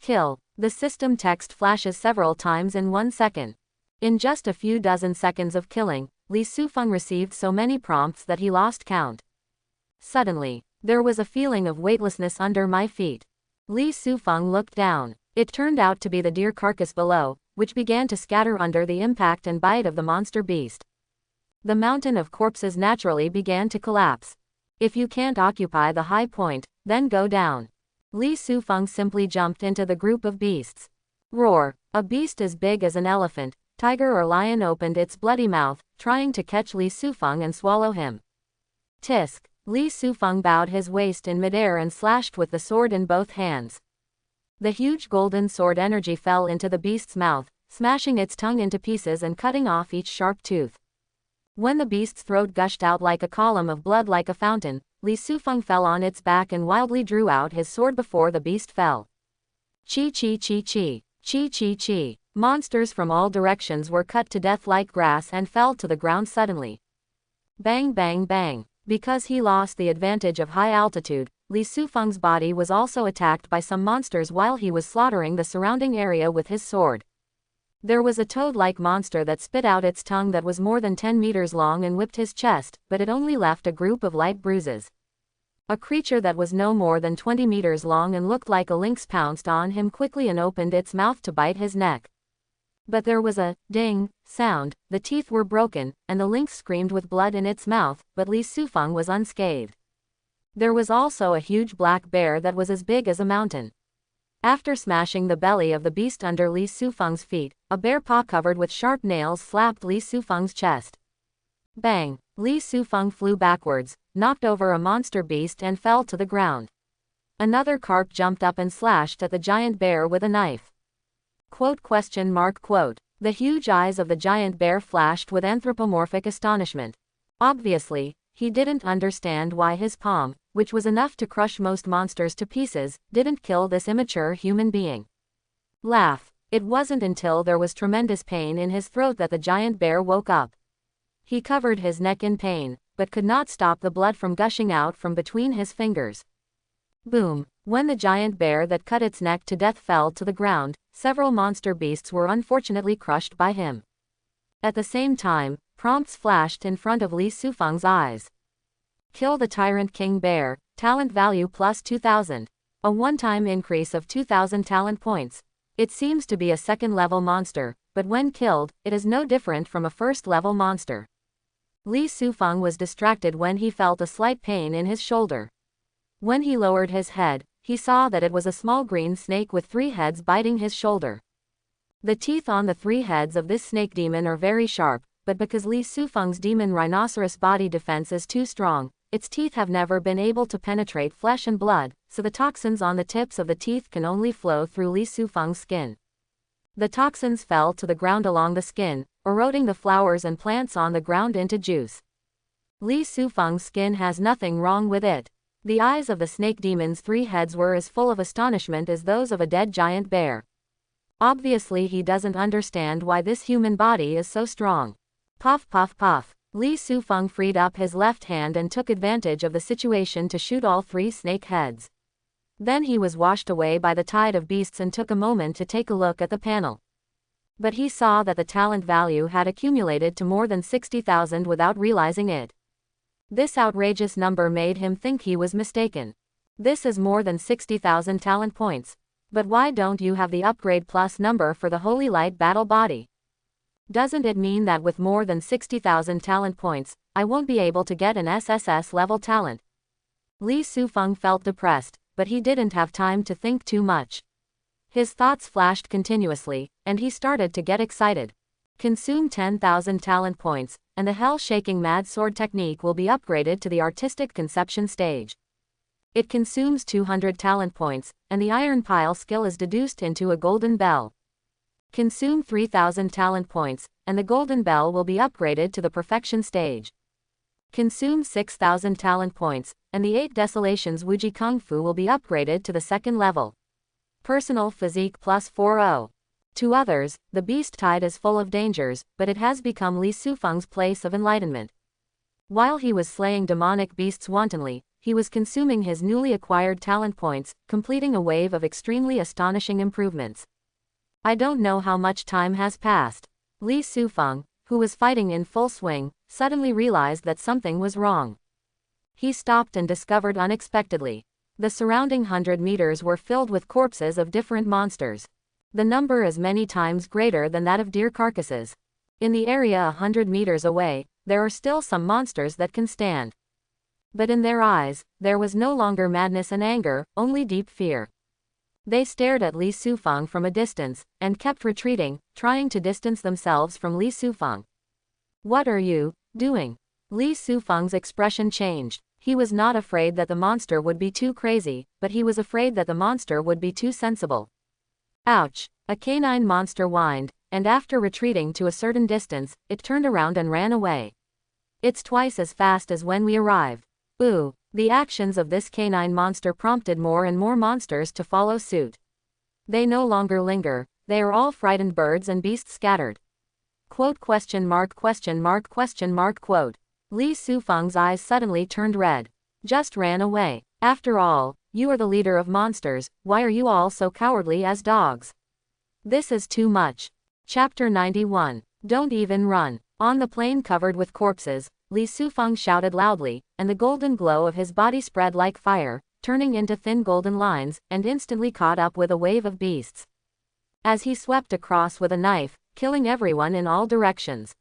Kill. The system text flashes several times in 1 second. In just a few dozen seconds of killing, Li Sufeng received so many prompts that he lost count. Suddenly, there was a feeling of weightlessness under my feet. Li Sufeng looked down. It turned out to be the deer carcass below, which began to scatter under the impact and bite of the monster beast. The mountain of corpses naturally began to collapse. If you can't occupy the high point, then go down. Li Sufeng simply jumped into the group of beasts. Roar! A beast as big as an elephant, tiger or lion opened its bloody mouth, trying to catch Li Sufeng and swallow him. Tisk! Li Sufeng bowed his waist in midair and slashed with the sword in both hands. The huge golden sword energy fell into the beast's mouth, smashing its tongue into pieces and cutting off each sharp tooth. When the beast's throat gushed out like a column of blood like a fountain, Li Sufeng fell on its back and wildly drew out his sword before the beast fell. Chi chi chi chi, chi chi chi. Monsters from all directions were cut to death like grass and fell to the ground suddenly. Bang bang bang. Because he lost the advantage of high altitude, Li Sufeng's body was also attacked by some monsters while he was slaughtering the surrounding area with his sword. There was a toad-like monster that spit out its tongue that was more than 10 meters long and whipped his chest, but it only left a group of light bruises. A creature that was no more than 20 meters long and looked like a lynx pounced on him quickly and opened its mouth to bite his neck. But there was a ding sound, the teeth were broken, and the lynx screamed with blood in its mouth, but Li Sufeng was unscathed. There was also a huge black bear that was as big as a mountain. After smashing the belly of the beast under Li Sufeng's feet, a bear paw covered with sharp nails slapped Li Sufeng's chest. Bang! Li Sufeng flew backwards, knocked over a monster beast and fell to the ground. Another carp jumped up and slashed at the giant bear with a knife. Quote? The huge eyes of the giant bear flashed with anthropomorphic astonishment. Obviously, he didn't understand why his palm, which was enough to crush most monsters to pieces, didn't kill this immature human being. Laugh. It wasn't until there was tremendous pain in his throat that the giant bear woke up. He covered his neck in pain, but could not stop the blood from gushing out from between his fingers. Boom. When the giant bear that cut its neck to death fell to the ground, several monster beasts were unfortunately crushed by him. At the same time, prompts flashed in front of Li Sufeng's eyes. Kill the tyrant king bear, talent value plus 2000. A one-time increase of 2000 talent points. It seems to be a second-level monster, but when killed, it is no different from a first-level monster. Li Sufeng was distracted when he felt a slight pain in his shoulder. When he lowered his head, he saw that it was a small green snake with 3 heads biting his shoulder. The teeth on the 3 heads of this snake demon are very sharp, but because Li Sufeng's demon rhinoceros body defense is too strong, its teeth have never been able to penetrate flesh and blood, so the toxins on the tips of the teeth can only flow through Li Sufeng's skin. The toxins fell to the ground along the skin, eroding the flowers and plants on the ground into juice. Li Sufeng's skin has nothing wrong with it. The eyes of the snake demon's 3 heads were as full of astonishment as those of a dead giant bear. Obviously he doesn't understand why this human body is so strong. Puff puff puff. Li Sufeng freed up his left hand and took advantage of the situation to shoot all 3 snake heads. Then he was washed away by the tide of beasts and took a moment to take a look at the panel. But he saw that the talent value had accumulated to more than 60,000 without realizing it. This outrageous number made him think he was mistaken. This is more than 60,000 talent points. But why don't you have the upgrade plus number for the Holy Light battle body? Doesn't it mean that with more than 60,000 talent points, I won't be able to get an Sss-Level talent? Li Sufeng felt depressed, but he didn't have time to think too much. His thoughts flashed continuously, and he started to get excited. Consume 10,000 talent points, and the hell-shaking mad sword technique will be upgraded to the artistic conception stage. It consumes 200 talent points, and the iron pile skill is deduced into a golden bell. Consume 3,000 talent points, and the golden bell will be upgraded to the perfection stage. Consume 6,000 talent points, and the 8 Desolations Wuji Kung Fu will be upgraded to the second level. Personal physique plus 40. To others, the beast tide is full of dangers, but it has become Li Sufeng's place of enlightenment. While he was slaying demonic beasts wantonly, he was consuming his newly acquired talent points, completing a wave of extremely astonishing improvements. I don't know how much time has passed. Li Sufeng, who was fighting in full swing, suddenly realized that something was wrong. He stopped and discovered unexpectedly. The surrounding 100 meters were filled with corpses of different monsters. The number is many times greater than that of deer carcasses. In the area 100 meters away, there are still some monsters that can stand. But in their eyes, there was no longer madness and anger, only deep fear. They stared at Li Sufeng from a distance, and kept retreating, trying to distance themselves from Li Sufeng. What are you doing? Li Sufeng's expression changed. He was not afraid that the monster would be too crazy, but he was afraid that the monster would be too sensible. Ouch! A canine monster whined, and after retreating to a certain distance, it turned around and ran away. It's twice as fast as when we arrived. Ooh! The actions of this canine monster prompted more and more monsters to follow suit. They no longer linger, they are all frightened birds and beasts scattered. Quote? Quote. Li Sufeng's eyes suddenly turned red. Just ran away. After all, you are the leader of monsters, why are you all so cowardly as dogs? This is too much. Chapter 91. Don't even run. On the plain covered with corpses, Li Sufeng shouted loudly, and the golden glow of his body spread like fire, turning into thin golden lines, and instantly caught up with a wave of beasts. As he swept across with a knife, killing everyone in all directions.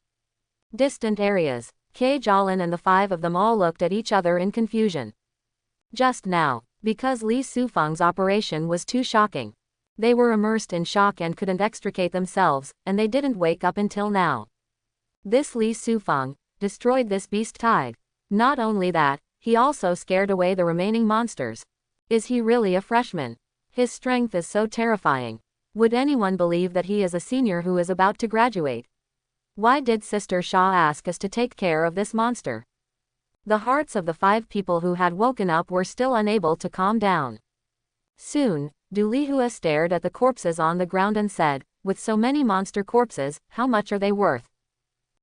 Distant areas. Ke Jolin and the five of them all looked at each other in confusion. Just now, because Li Sufeng's operation was too shocking. They were immersed in shock and couldn't extricate themselves, and they didn't wake up until now. This Li Sufeng destroyed this beast tide. Not only that, he also scared away the remaining monsters. Is he really a freshman? His strength is so terrifying. Would anyone believe that he is a senior who is about to graduate? Why did Sister Shaw ask us to take care of this monster? The hearts of the 5 people who had woken up were still unable to calm down. Soon, Du Lihua stared at the corpses on the ground and said, with so many monster corpses, how much are they worth?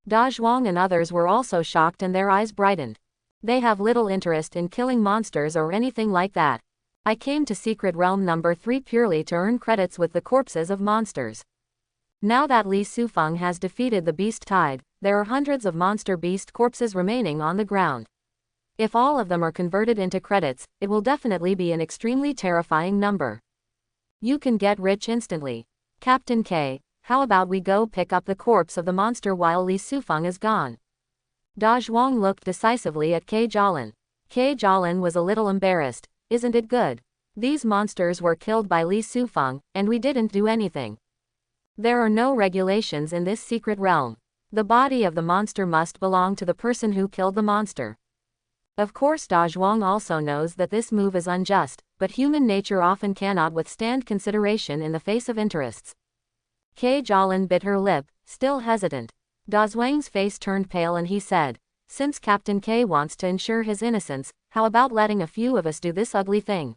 Da Zhuang and others were also shocked and their eyes brightened. They have little interest in killing monsters or anything like that. I came to Secret Realm number 3 purely to earn credits with the corpses of monsters. Now that Li Sufeng has defeated the beast tide, there are hundreds of monster beast corpses remaining on the ground. If all of them are converted into credits, it will definitely be an extremely terrifying number. You can get rich instantly. Captain K, how about we go pick up the corpse of the monster while Li Sufeng is gone? Da Zhuang looked decisively at Ke Jolin. Ke Jolin was a little embarrassed. Isn't it good? These monsters were killed by Li Sufeng, and we didn't do anything. There are no regulations in this secret realm. The body of the monster must belong to the person who killed the monster. Of course Da Zhuang also knows that this move is unjust, but human nature often cannot withstand consideration in the face of interests. Ke Jolin bit her lip, still hesitant. Da Zhuang's face turned pale and he said, since Captain K wants to ensure his innocence, how about letting a few of us do this ugly thing?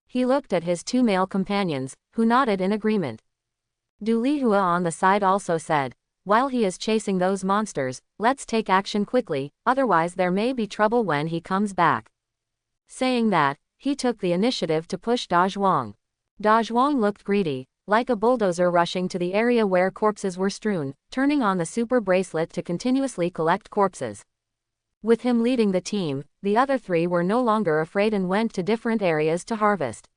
He looked at his 2 male companions, who nodded in agreement. Du Lihua on the side also said, while he is chasing those monsters, let's take action quickly, otherwise there may be trouble when he comes back. Saying that, he took the initiative to push Da Zhuang. Da Zhuang looked greedy, like a bulldozer rushing to the area where corpses were strewn, turning on the super bracelet to continuously collect corpses. With him leading the team, the other 3 were no longer afraid and went to different areas to harvest.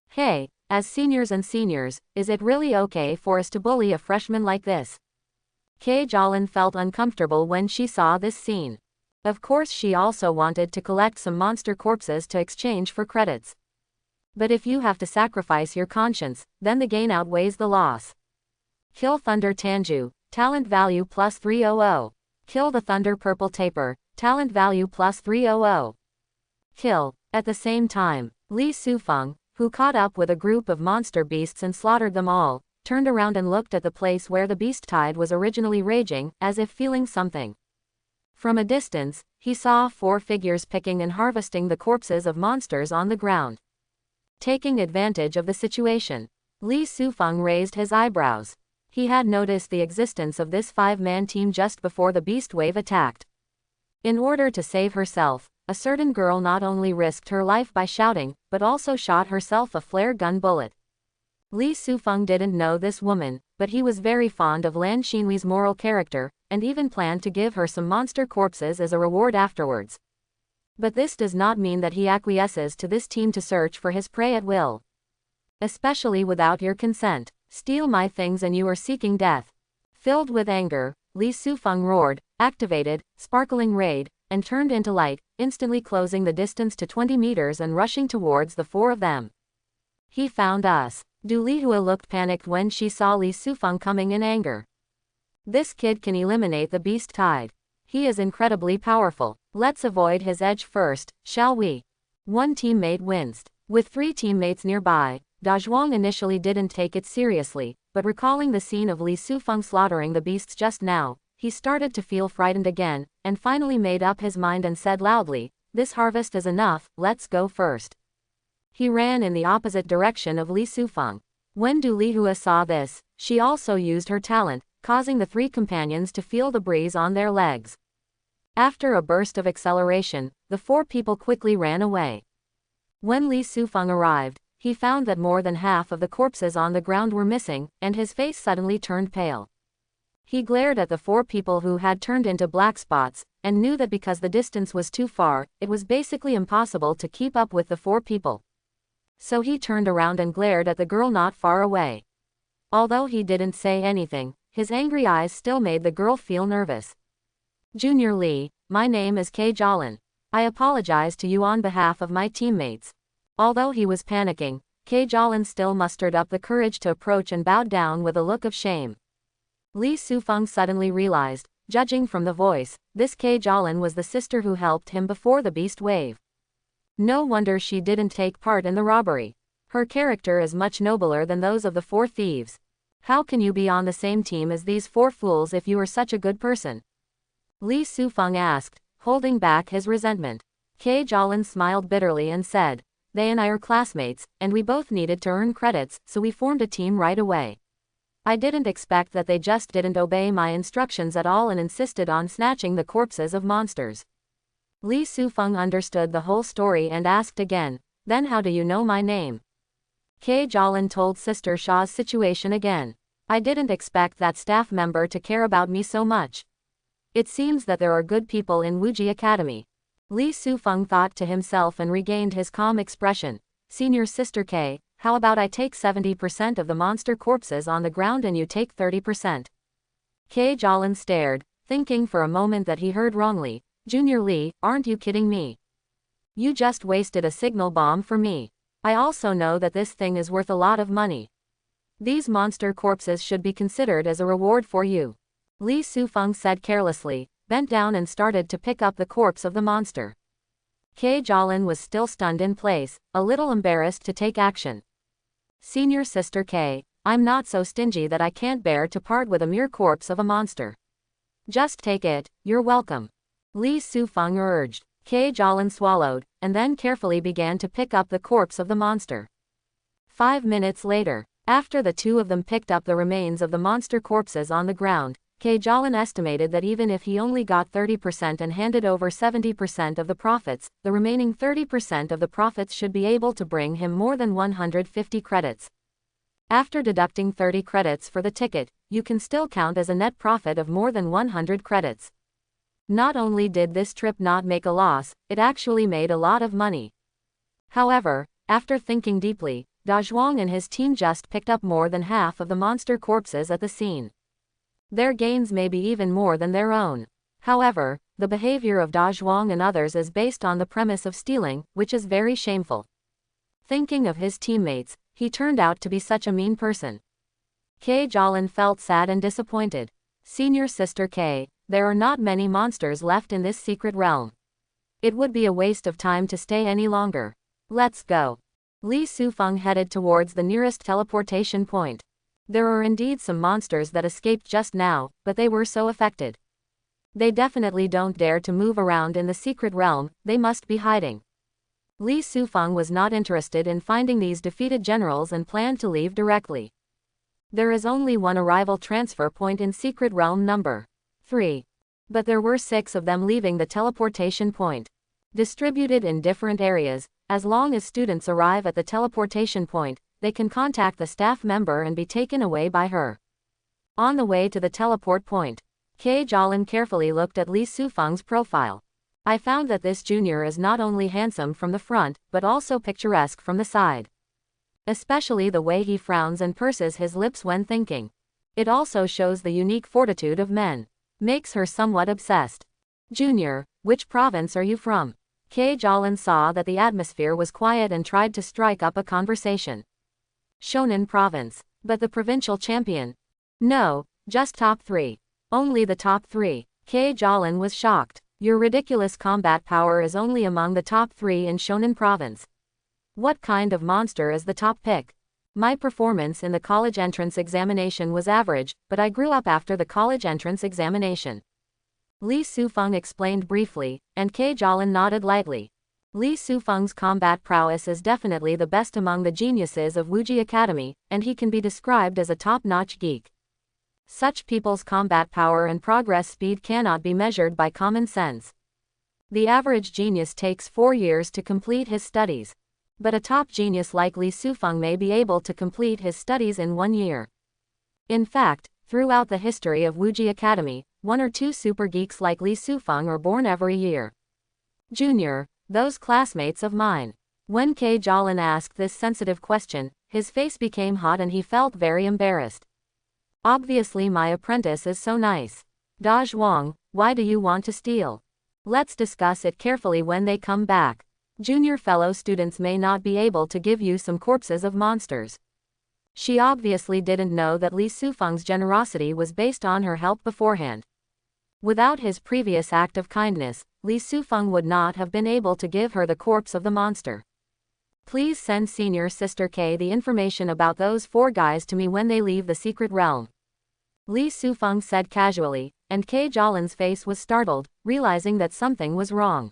Hey, as seniors and seniors, is it really okay for us to bully a freshman like this? Ke Jolin felt uncomfortable when she saw this scene. Of course she also wanted to collect some monster corpses to exchange for credits. But if you have to sacrifice your conscience, then the gain outweighs the loss. Kill Thunder Tanju, talent value plus 300. Kill the Thunder Purple Taper, talent value plus 300. Kill. At the same time, Li Sufeng, who caught up with a group of monster beasts and slaughtered them all, turned around and looked at the place where the beast tide was originally raging, as if feeling something. From a distance, he saw 4 figures picking and harvesting the corpses of monsters on the ground. Taking advantage of the situation, Li Sufeng raised his eyebrows. He had noticed the existence of this 5-man team just before the beast wave attacked. In order to save herself, a certain girl not only risked her life by shouting, but also shot herself a flare gun bullet. Li Sufeng didn't know this woman, but he was very fond of Lan Xinhui's moral character, and even planned to give her some monster corpses as a reward afterwards. But this does not mean that he acquiesces to this team to search for his prey at will. Especially without your consent. Steal my things and you are seeking death. Filled with anger, Li Sufeng roared, activated, sparkling raid, and turned into light, instantly closing the distance to 20 meters and rushing towards the 4 of them. He found us. Du Lihua looked panicked when she saw Li Sufeng coming in anger. This kid can eliminate the beast tide. He is incredibly powerful. Let's avoid his edge first, shall we? One teammate winced. With 3 teammates nearby, Da Zhuang initially didn't take it seriously, but recalling the scene of Li Sufeng slaughtering the beasts just now, he started to feel frightened again, and finally made up his mind and said loudly, this harvest is enough, let's go first. He ran in the opposite direction of Li Sufeng. When Du Lihua saw this, she also used her talent, causing the 3 companions to feel the breeze on their legs. After a burst of acceleration, the 4 people quickly ran away. When Li Sufeng arrived, he found that more than half of the corpses on the ground were missing, and his face suddenly turned pale. He glared at the 4 people who had turned into black spots, and knew that because the distance was too far, it was basically impossible to keep up with the 4 people. So he turned around and glared at the girl not far away. Although he didn't say anything, his angry eyes still made the girl feel nervous. Junior Lee, my name is Kei Jolin. I apologize to you on behalf of my teammates. Although he was panicking, Kei Jolin still mustered up the courage to approach and bowed down with a look of shame. Li Sufeng suddenly realized, judging from the voice, this Kei Jolin was the sister who helped him before the beast wave. No wonder she didn't take part in the robbery. Her character is much nobler than those of the 4 thieves. How can you be on the same team as these 4 fools if you are such a good person? Li Sufeng asked, holding back his resentment. Kei Jolin smiled bitterly and said, they and I are classmates, and we both needed to earn credits, so we formed a team right away. I didn't expect that they just didn't obey my instructions at all and insisted on snatching the corpses of monsters. Li Sufeng understood the whole story and asked again, then how do you know my name? Kei Jolin told Sister Sha's situation again. I didn't expect that staff member to care about me so much. It seems that there are good people in Wuji Academy. Li Sufeng thought to himself and regained his calm expression. Senior Sister Kei, how about I take 70% of the monster corpses on the ground and you take 30%? Kei Jolin stared, thinking for a moment that he heard wrongly. Junior Lee, aren't you kidding me? You just wasted a signal bomb for me. I also know that this thing is worth a lot of money. These monster corpses should be considered as a reward for you. Li Sufeng said carelessly, bent down and started to pick up the corpse of the monster. Kei Jolin was still stunned in place, a little embarrassed to take action. Senior Sister Kei, I'm not so stingy that I can't bear to part with a mere corpse of a monster. Just take it, you're welcome. Li Sufeng urged. Kei Jolin swallowed, and then carefully began to pick up the corpse of the monster. 5 minutes later, after the 2 of them picked up the remains of the monster corpses on the ground, Kei Jolin estimated that even if he only got 30% and handed over 70% of the profits, the remaining 30% of the profits should be able to bring him more than 150 credits. After deducting 30 credits for the ticket, you can still count as a net profit of more than 100 credits. Not only did this trip not make a loss, it actually made a lot of money. However, after thinking deeply, Da Zhuang and his team just picked up more than half of the monster corpses at the scene. Their gains may be even more than their own. However, the behavior of Da Zhuang and others is based on the premise of stealing, which is very shameful. Thinking of his teammates, he turned out to be such a mean person. Kei Jolin felt sad and disappointed. Senior Sister Kei, there are not many monsters left in this secret realm. It would be a waste of time to stay any longer. Let's go. Li Sufeng headed towards the nearest teleportation point. There are indeed some monsters that escaped just now, but they were so affected. They definitely don't dare to move around in the secret realm, they must be hiding. Li Sufeng was not interested in finding these defeated generals and planned to leave directly. There is only one arrival transfer point in secret realm number 3. But there were 6 of them leaving the teleportation point. Distributed in different areas, as long as students arrive at the teleportation point, they can contact the staff member and be taken away by her. On the way to the teleport point, Kei Jolin carefully looked at Li Sufeng's profile. I found that this junior is not only handsome from the front, but also picturesque from the side. Especially the way he frowns and purses his lips when thinking. It also shows the unique fortitude of men. Makes her somewhat obsessed. Junior, which province are you from? Kei Jolin saw that the atmosphere was quiet and tried to strike up a conversation. Shonan province. But the provincial champion? No, just top 3. Only the top 3. Kei Jolin was shocked. Your ridiculous combat power is only among the top 3 in Shonan province. What kind of monster is the top pick? My performance in the college entrance examination was average, but I grew up after the college entrance examination. Li Sufeng explained briefly, and Kei Jolin nodded lightly. Li Sufeng's combat prowess is definitely the best among the geniuses of Wuji Academy, and he can be described as a top-notch geek. Such people's combat power and progress speed cannot be measured by common sense. The average genius takes 4 years to complete his studies. But a top genius like Li Sufeng may be able to complete his studies in 1 year. In fact, throughout the history of Wuji Academy, 1 or 2 super geeks like Li Sufeng are born every year. Junior, those classmates of mine. When Ke Jolin asked this sensitive question, his face became hot and he felt very embarrassed. Obviously my apprentice is so nice. Da Zhuang, why do you want to steal? Let's discuss it carefully when they come back. Junior fellow students may not be able to give you some corpses of monsters. She obviously didn't know that Li Sufeng's generosity was based on her help beforehand. Without his previous act of kindness, Li Sufeng would not have been able to give her the corpse of the monster. Please send Senior Sister K the information about those 4 guys to me when they leave the secret realm. Li Sufeng said casually, and Ke Jolin's face was startled, realizing that something was wrong.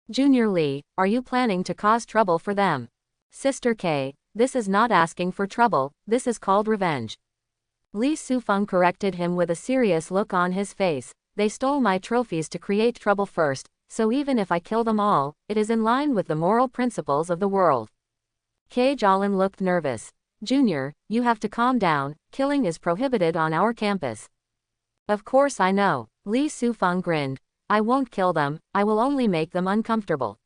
Junior Li, are you planning to cause trouble for them? Sister K, this is not asking for trouble, this is called revenge. Li Sufeng corrected him with a serious look on his face. They stole my trophies to create trouble first, so even if I kill them all, it is in line with the moral principles of the world. Ke Jolin looked nervous. Junior, you have to calm down, killing is prohibited on our campus. Of course I know. Li Sufeng grinned. I won't kill them, I will only make them uncomfortable.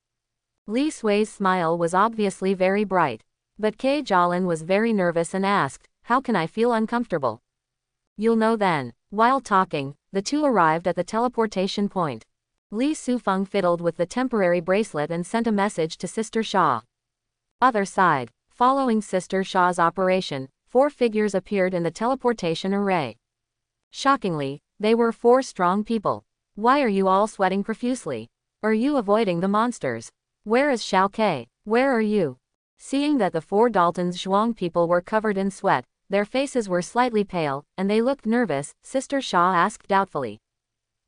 Li Sui's smile was obviously very bright. But Ke Jolin was very nervous and asked, how can I feel uncomfortable? You'll know then. While talking, the 2 arrived at the teleportation point. Li Sufeng fiddled with the temporary bracelet and sent a message to Sister Xia. Other side. Following Sister Xia's operation, 4 figures appeared in the teleportation array. Shockingly, they were 4 strong people. Why are you all sweating profusely? Are you avoiding the monsters? Where is Xiao Ke? Where are you? Seeing that the 4 Dalton's Zhuang people were covered in sweat, their faces were slightly pale, and they looked nervous, Sister Xia asked doubtfully.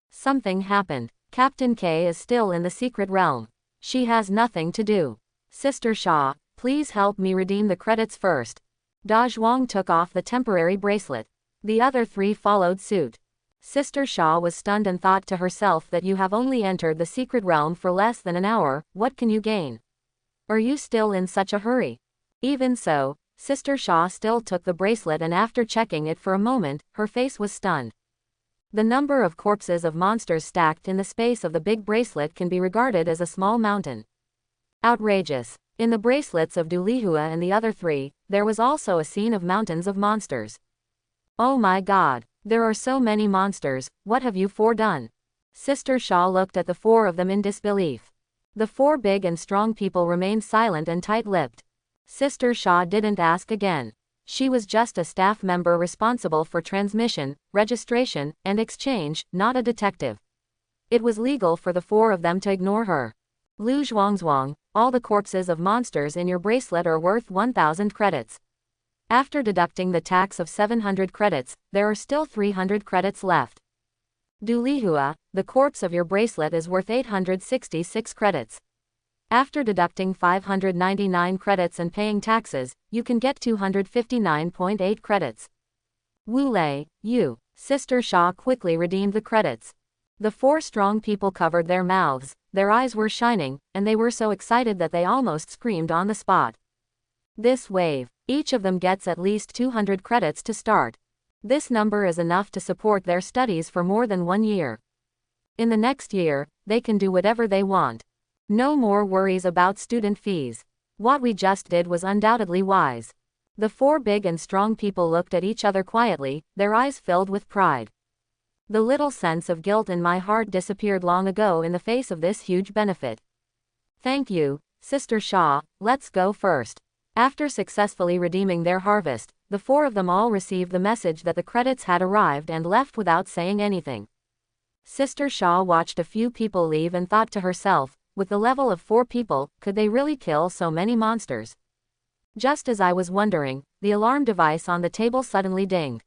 Something happened. Captain K is still in the secret realm. She has nothing to do. Sister Xia, please help me redeem the credits first. Da Zhuang took off the temporary bracelet. The other 3 followed suit. Sister Xia was stunned and thought to herself that you have only entered the secret realm for less than an hour, what can you gain? Are you still in such a hurry? Even so, Sister Xia still took the bracelet and after checking it for a moment, her face was stunned. The number of corpses of monsters stacked in the space of the big bracelet can be regarded as a small mountain. Outrageous. In the bracelets of Du Lihua and the other 3, there was also a scene of mountains of monsters. Oh my god, there are so many monsters, what have you 4 done? Sister Xia looked at the 4 of them in disbelief. The 4 big and strong people remained silent and tight-lipped. Sister Xia didn't ask again. She was just a staff member responsible for transmission, registration, and exchange, not a detective. It was legal for the 4 of them to ignore her. Lu Zhuangzhuang, all the corpses of monsters in your bracelet are worth 1,000 credits. After deducting the tax of 700 credits, there are still 300 credits left. Du Lihua, the corpse of your bracelet is worth 866 credits. After deducting 599 credits and paying taxes, you can get 259.8 credits. Wu Lei, you. Sister Xia quickly redeemed the credits. The 4 strong people covered their mouths, their eyes were shining, and they were so excited that they almost screamed on the spot. This wave, each of them gets at least 200 credits to start. This number is enough to support their studies for more than 1 year. In the next year, they can do whatever they want. No more worries about student fees. What we just did was undoubtedly wise. The 4 big and strong people looked at each other quietly, their eyes filled with pride. The little sense of guilt in my heart disappeared long ago in the face of this huge benefit. Thank you, Sister Xia, let's go first. After successfully redeeming their harvest, the 4 of them all received the message that the credits had arrived and left without saying anything. Sister Xia watched a few people leave and thought to herself, with the level of 4 people, could they really kill so many monsters? Just as I was wondering, the alarm device on the table suddenly dinged.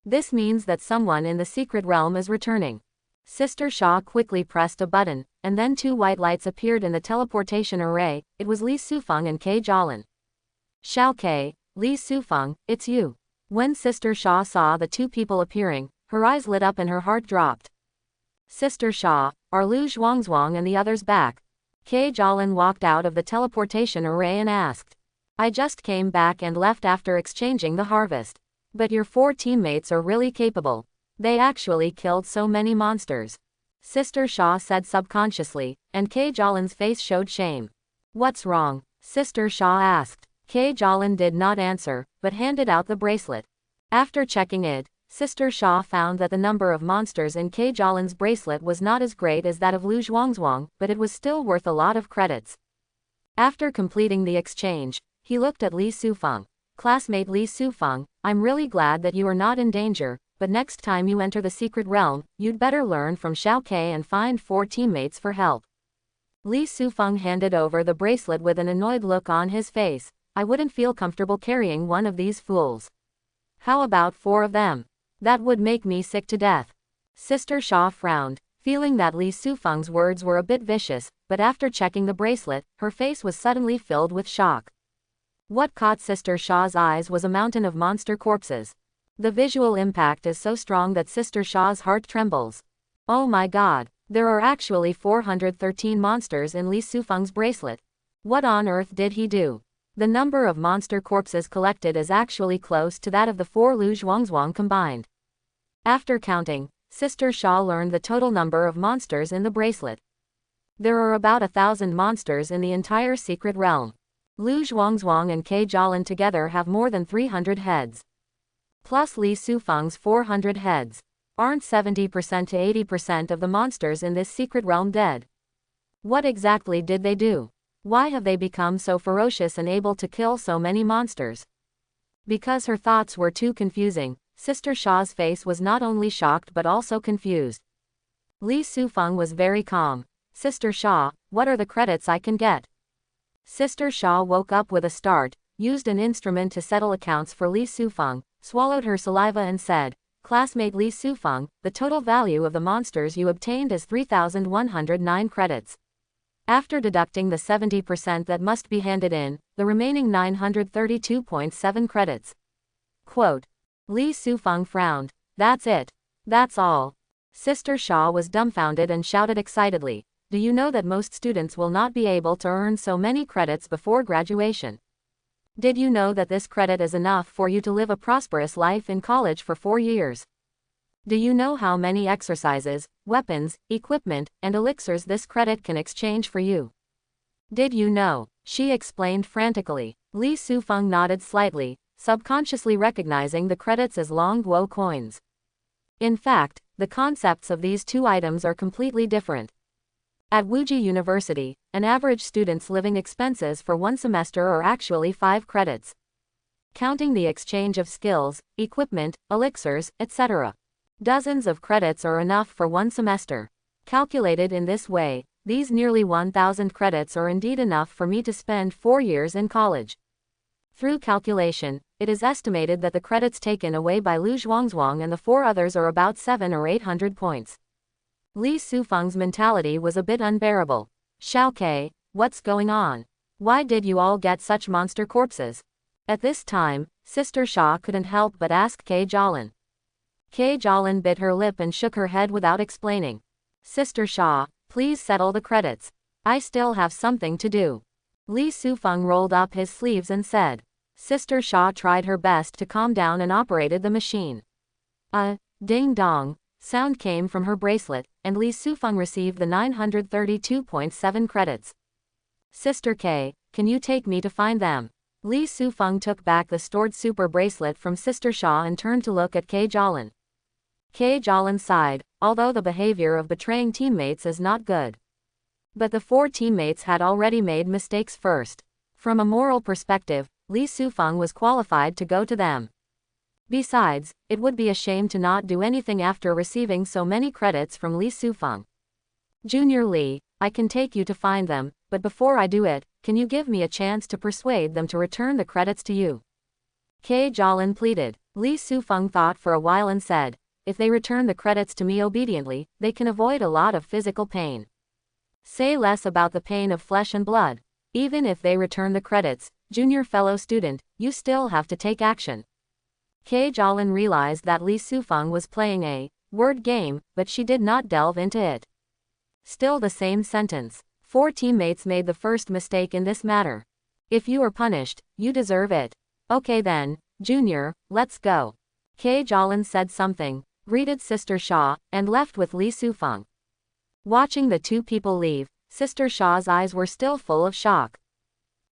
This means that someone in the secret realm is returning. Sister Xia quickly pressed a button, and then 2 white lights appeared in the teleportation array. It was Li Sufeng and Ke Jolin. Xiao Ke, Li Sufeng, it's you. When Sister Shaw saw the two people appearing, her eyes lit up and her heart dropped. Sister Shaw, are Lu Zhuangzhuang and the others back? Ke Jolin walked out of the teleportation array and asked. I just came back and left after exchanging the harvest. But your 4 teammates are really capable. They actually killed so many monsters. Sister Shaw said subconsciously, and Ke Jolin's face showed shame. What's wrong? Sister Shaw asked. Ke Jolin did not answer, but handed out the bracelet. After checking it, Sister Shaw found that the number of monsters in Ke Jolin's bracelet was not as great as that of Lu Zhuangzhuang, but it was still worth a lot of credits. After completing the exchange, he looked at Li Sufeng. Classmate Li Sufeng, I'm really glad that you are not in danger, but next time you enter the secret realm, you'd better learn from Xiao Ke and find 4 teammates for help. Li Sufeng handed over the bracelet with an annoyed look on his face. I wouldn't feel comfortable carrying one of these fools. How about 4 of them? That would make me sick to death. Sister Shaw frowned, feeling that Li Sufeng's words were a bit vicious, but after checking the bracelet, her face was suddenly filled with shock. What caught Sister Shaw's eyes was a mountain of monster corpses. The visual impact is so strong that Sister Shaw's heart trembles. Oh my god, there are actually 413 monsters in Li Sufeng's bracelet. What on earth did he do? The number of monster corpses collected is actually close to that of the 4 Lu Zhuangzhuang combined. After counting, Sister Shaw learned the total number of monsters in the bracelet. There are about 1,000 monsters in the entire secret realm. Lu Zhuangzhuang and Ke Jolin together have more than 300 heads. Plus Li Sufeng's 400 heads. Aren't 70% to 80% of the monsters in this secret realm dead? What exactly did they do? Why have they become so ferocious and able to kill so many monsters? Because her thoughts were too confusing, Sister Shaw's face was not only shocked but also confused. Li Sufeng was very calm. Sister Shaw, what are the credits I can get? Sister Shaw woke up with a start, used an instrument to settle accounts for Li Sufeng, swallowed her saliva and said, Classmate Li Sufeng, the total value of the monsters you obtained is 3,109 credits. After deducting the 70% that must be handed in, the remaining 932.7 credits. Quote. Li Sufeng frowned. That's it. That's all. Sister Shaw was dumbfounded and shouted excitedly. Do you know that most students will not be able to earn so many credits before graduation? Did you know that this credit is enough for you to live a prosperous life in college for 4 years? Do you know how many exercises, weapons, equipment, and elixirs this credit can exchange for you? Did you know? She explained frantically. Li Sufeng nodded slightly, subconsciously recognizing the credits as long guo coins. In fact, the concepts of these 2 items are completely different. At Wuji University, an average student's living expenses for 1 semester are actually 5 credits. Counting the exchange of skills, equipment, elixirs, etc. Dozens of credits are enough for 1 semester. Calculated in this way, these nearly 1,000 credits are indeed enough for me to spend 4 years in college. Through calculation, it is estimated that the credits taken away by Lu Zhuangzhuang and the 4 others are about 700 or 800 points. Li Sufeng's mentality was a bit unbearable. Xiao Ke, what's going on? Why did you all get such monster corpses? At this time, Sister Shaw couldn't help but ask Ke Jolin. Ke Jolin bit her lip and shook her head without explaining. Sister Shaw, please settle the credits. I still have something to do. Li Sufeng rolled up his sleeves and said. Sister Shaw tried her best to calm down and operated the machine. Ding-dong, sound came from her bracelet, and Li Sufeng received the 932.7 credits. Sister K, can you take me to find them? Li Sufeng took back the stored super bracelet from Sister Shaw and turned to look at Ke Jolin. Ke Jolin sighed, although the behavior of betraying teammates is not good. But the 4 teammates had already made mistakes first. From a moral perspective, Li Sufeng was qualified to go to them. Besides, it would be a shame to not do anything after receiving so many credits from Li Sufeng. Junior Li, I can take you to find them, but before I do it, can you give me a chance to persuade them to return the credits to you? Ke Jolin pleaded. Li Sufeng thought for a while and said, if they return the credits to me obediently, they can avoid a lot of physical pain. Say less about the pain of flesh and blood. Even if they return the credits, junior fellow student, you still have to take action. Ke Jolin realized that Li Sufeng was playing a word game, but she did not delve into it. Still the same sentence. 4 teammates made the first mistake in this matter. If you are punished, you deserve it. Okay then, Junior, let's go. Ke Jolin said something, greeted Sister Shaw, and left with Li Sufeng. Watching the 2 people leave, Sister Shaw's eyes were still full of shock.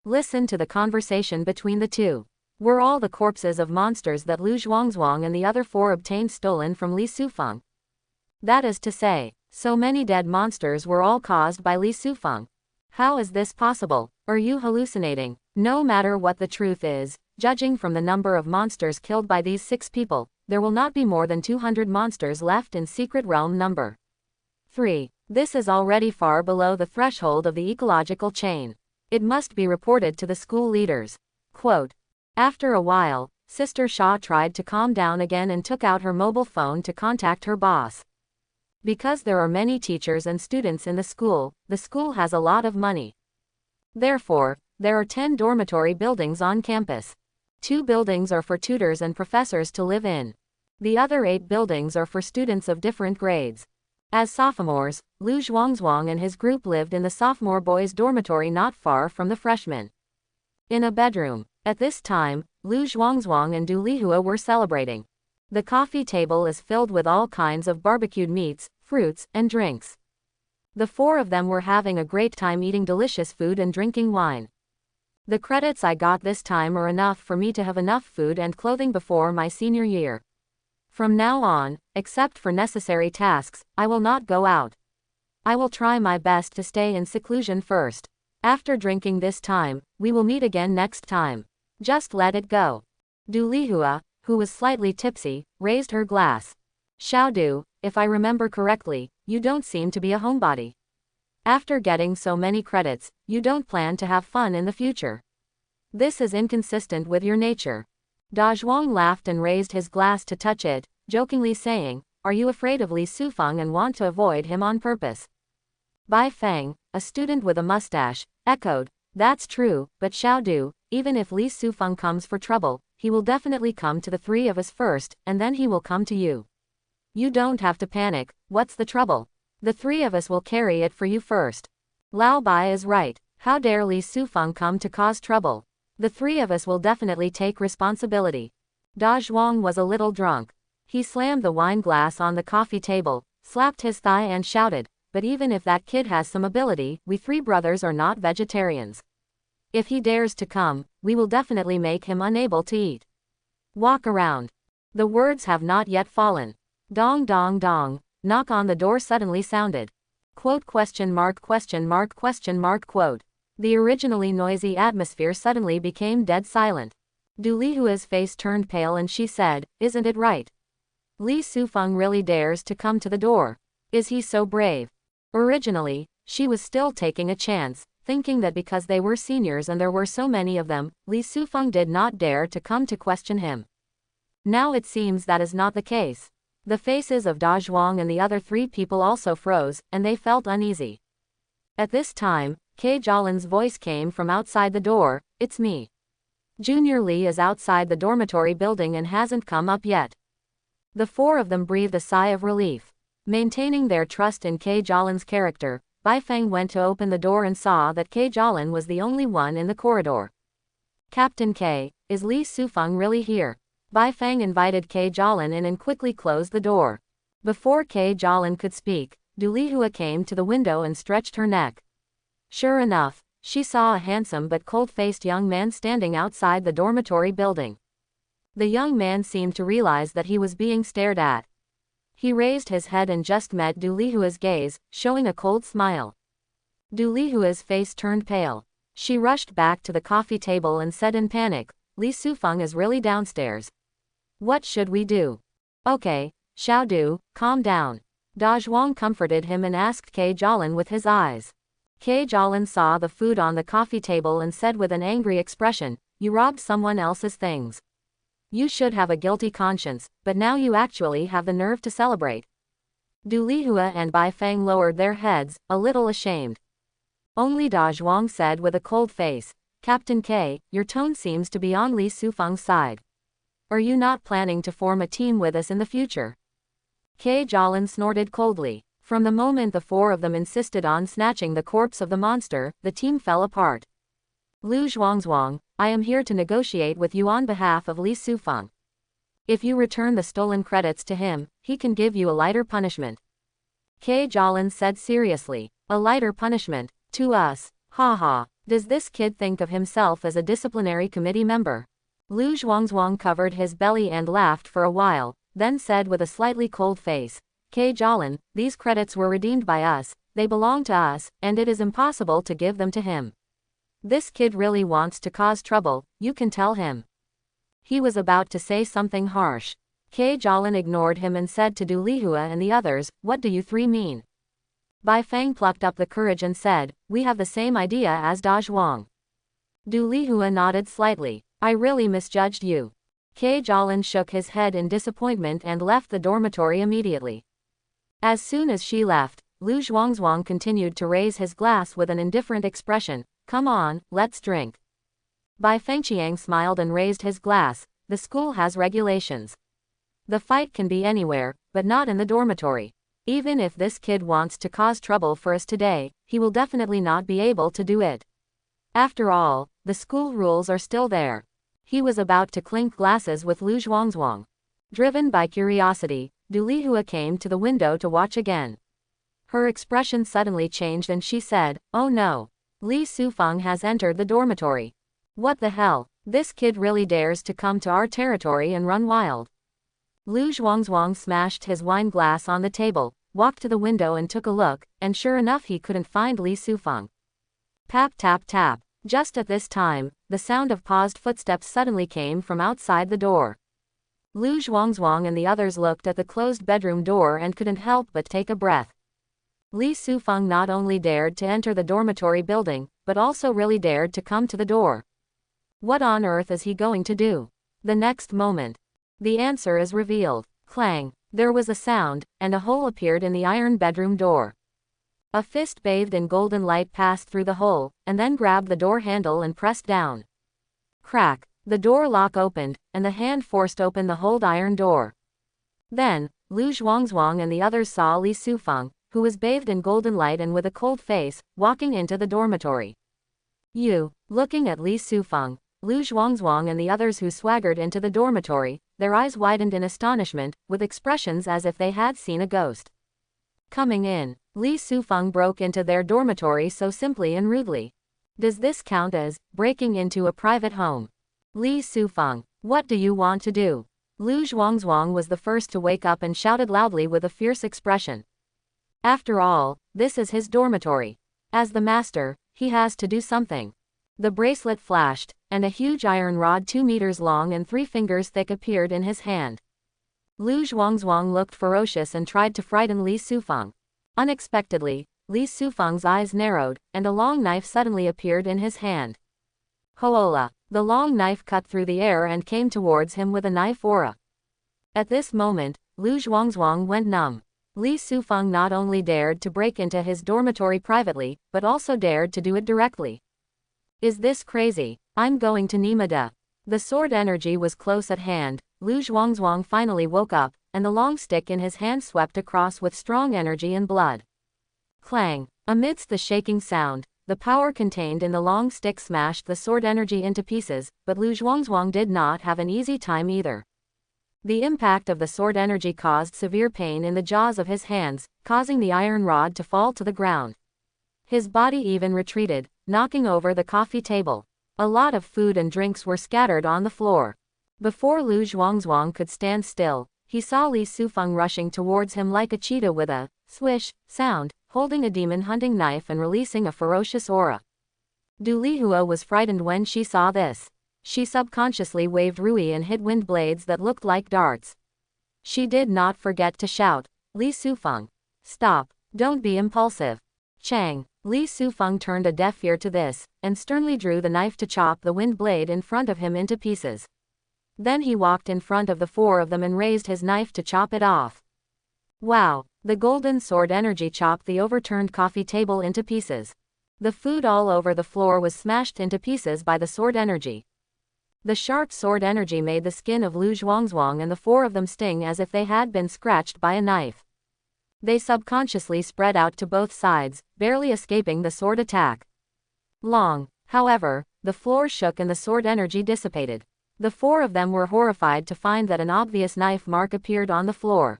Listen to the conversation between the 2. Were all the corpses of monsters that Lu Zhuangzhuang and the other 4 obtained stolen from Li Sufeng? That is to say, so many dead monsters were all caused by Li Sufeng. How is this possible? Are you hallucinating? No matter what the truth is, judging from the number of monsters killed by these 6 people, there will not be more than 200 monsters left in Secret Realm number 3. This is already far below the threshold of the ecological chain. It must be reported to the school leaders. Quote. After a while, Sister Shaw tried to calm down again and took out her mobile phone to contact her boss. Because there are many teachers and students in the school has a lot of money. Therefore, there are 10 dormitory buildings on campus. 2 buildings are for tutors and professors to live in. The other 8 buildings are for students of different grades. As sophomores, Lu Zhuangzhuang and his group lived in the sophomore boys' dormitory not far from the freshmen. In a bedroom. At this time, Lu Zhuangzhuang and Du Lihua were celebrating. The coffee table is filled with all kinds of barbecued meats, fruits, and drinks. The 4 of them were having a great time eating delicious food and drinking wine. The credits I got this time are enough for me to have enough food and clothing before my senior year. From now on, except for necessary tasks, I will not go out. I will try my best to stay in seclusion first. After drinking this time, we will meet again next time. Just let it go. Du Lihua, who was slightly tipsy, raised her glass. Xiaodu, if I remember correctly, you don't seem to be a homebody. After getting so many credits, you don't plan to have fun in the future. This is inconsistent with your nature. Da Zhuang laughed and raised his glass to touch it, jokingly saying, are you afraid of Li Sufeng and want to avoid him on purpose? Bai Feng, a student with a mustache, echoed, that's true, but Xiaodu, even if Li Sufeng comes for trouble, he will definitely come to the 3 of us first, and then he will come to you. You don't have to panic, what's the trouble? The 3 of us will carry it for you first. Lao Bai is right, how dare Li Sufeng come to cause trouble? The 3 of us will definitely take responsibility. Da Zhuang was a little drunk. He slammed the wine glass on the coffee table, slapped his thigh and shouted, but even if that kid has some ability, we 3 brothers are not vegetarians. If he dares to come, we will definitely make him unable to eat. Walk around. The words have not yet fallen. Dong dong dong, knock on the door suddenly sounded. Quote question mark question mark question mark quote. The originally noisy atmosphere suddenly became dead silent. Du Lihua's face turned pale and she said, isn't it right? Li Sufeng really dares to come to the door. Is he so brave? Originally, she was still taking a chance, thinking that because they were seniors and there were so many of them, Li Sufeng did not dare to come to question him. Now it seems that is not the case. The faces of Da Zhuang and the other 3 people also froze, and they felt uneasy. At this time, Ke Jolin's voice came from outside the door, it's me. Junior Li is outside the dormitory building and hasn't come up yet. The 4 of them breathed a sigh of relief. Maintaining their trust in Ke Jolin's character, Bai Feng went to open the door and saw that Ke Jolin was the only one in the corridor. Captain K, is Li Sufeng really here? Bai Feng invited Ke Jolin in and quickly closed the door. Before Ke Jolin could speak, Du Lihua came to the window and stretched her neck. Sure enough, she saw a handsome but cold-faced young man standing outside the dormitory building. The young man seemed to realize that he was being stared at. He raised his head and just met Du Lihua's gaze, showing a cold smile. Du Lihua's face turned pale. She rushed back to the coffee table and said in panic, Li Sufeng is really downstairs. What should we do? Okay, Xiaodu, calm down. Da Zhuang comforted him and asked Ke Jolin with his eyes. Ke Jolin saw the food on the coffee table and said with an angry expression, you robbed someone else's things. You should have a guilty conscience, but now you actually have the nerve to celebrate. Du Lihua and Bai Feng lowered their heads, a little ashamed. Only Da Zhuang said with a cold face, Captain K, your tone seems to be on Li Sufeng's side. Are you not planning to form a team with us in the future? Kei Jolin snorted coldly. From the moment the four of them insisted on snatching the corpse of the monster, the team fell apart. Lu Zhuangzhuang, I am here to negotiate with you on behalf of Li Sufeng. If you return the stolen credits to him, he can give you a lighter punishment. Kei Jolin said seriously. A lighter punishment? To us? Ha ha. Does this kid think of himself as a disciplinary committee member? Lu Zhuangzhuang covered his belly and laughed for a while, then said with a slightly cold face, Kei Jolin, these credits were redeemed by us, they belong to us, and it is impossible to give them to him. This kid really wants to cause trouble, you can tell him. He was about to say something harsh. Kei Jolin ignored him and said to Du Lihua and the others, what do you three mean? Bai Feng plucked up the courage and said, we have the same idea as Da Zhuang. Du Lihua nodded slightly. I really misjudged you. Kei Jolin shook his head in disappointment and left the dormitory immediately. As soon as she left, Lu Zhuangzhuang continued to raise his glass with an indifferent expression. Come on, let's drink. Bai Fengqiang smiled and raised his glass. The school has regulations. The fight can be anywhere, but not in the dormitory. Even if this kid wants to cause trouble for us today, he will definitely not be able to do it. After all, the school rules are still there. He was about to clink glasses with Lu Zhuangzhuang. Driven by curiosity, Du Lihua came to the window to watch again. Her expression suddenly changed and she said, oh no. Li Sufeng has entered the dormitory. What the hell? This kid really dares to come to our territory and run wild. Lu Zhuangzhuang smashed his wine glass on the table, walked to the window and took a look, and sure enough he couldn't find Li Sufeng. Tap tap tap. Just at this time, the sound of paused footsteps suddenly came from outside the door. Lu Zhuangzhuang and the others looked at the closed bedroom door and couldn't help but take a breath. Li Sufeng not only dared to enter the dormitory building, but also really dared to come to the door. What on earth is he going to do? The next moment, the answer is revealed. Clang! There was a sound, and a hole appeared in the iron bedroom door. A fist bathed in golden light passed through the hole, and then grabbed the door handle and pressed down. Crack! The door lock opened, and the hand forced open the hold iron door. Then, Lu Zhuangzhuang and the others saw Li Sufeng, who was bathed in golden light and with a cold face, walking into the dormitory. Looking at Li Sufeng, Lu Zhuangzhuang and the others who swaggered into the dormitory, their eyes widened in astonishment, with expressions as if they had seen a ghost. Coming in, Li Sufeng broke into their dormitory so simply and rudely. Does this count as breaking into a private home? Li Sufeng, what do you want to do? Lu Zhuangzhuang was the first to wake up and shouted loudly with a fierce expression. After all, this is his dormitory. As the master, he has to do something. The bracelet flashed, and a huge iron rod 2 meters long and 3 fingers thick appeared in his hand. Lu Zhuangzhuang looked ferocious and tried to frighten Li Sufeng. Unexpectedly, Li Sufeng's eyes narrowed, and a long knife suddenly appeared in his hand. Hola! The long knife cut through the air and came towards him with a knife aura. At this moment, Lu Zhuangzhuang went numb. Li Sufeng not only dared to break into his dormitory privately, but also dared to do it directly. Is this crazy? I'm going to Nimada. The sword energy was close at hand. Lu Zhuangzhuang finally woke up, and the long stick in his hand swept across with strong energy and blood. Clang! Amidst the shaking sound, the power contained in the long stick smashed the sword energy into pieces, but Lu Zhuangzhuang did not have an easy time either. The impact of the sword energy caused severe pain in the jaws of his hands, causing the iron rod to fall to the ground. His body even retreated, knocking over the coffee table. A lot of food and drinks were scattered on the floor. Before Lu Zhuangzhuang could stand still, he saw Li Sufeng rushing towards him like a cheetah with a swish sound, holding a demon hunting knife and releasing a ferocious aura. Du Lihua was frightened when she saw this. She subconsciously waved Rui and hit wind blades that looked like darts. She did not forget to shout, Li Sufeng, stop, don't be impulsive. Chang! Li Sufeng turned a deaf ear to this, and sternly drew the knife to chop the wind blade in front of him into pieces. Then he walked in front of the 4 of them and raised his knife to chop it off. Wow! The golden sword energy chopped the overturned coffee table into pieces. The food all over the floor was smashed into pieces by the sword energy. The sharp sword energy made the skin of Lu Zhuangzhuang and the four of them sting as if they had been scratched by a knife. They subconsciously spread out to both sides, barely escaping the sword attack. However, the floor shook and the sword energy dissipated. The four of them were horrified to find that an obvious knife mark appeared on the floor.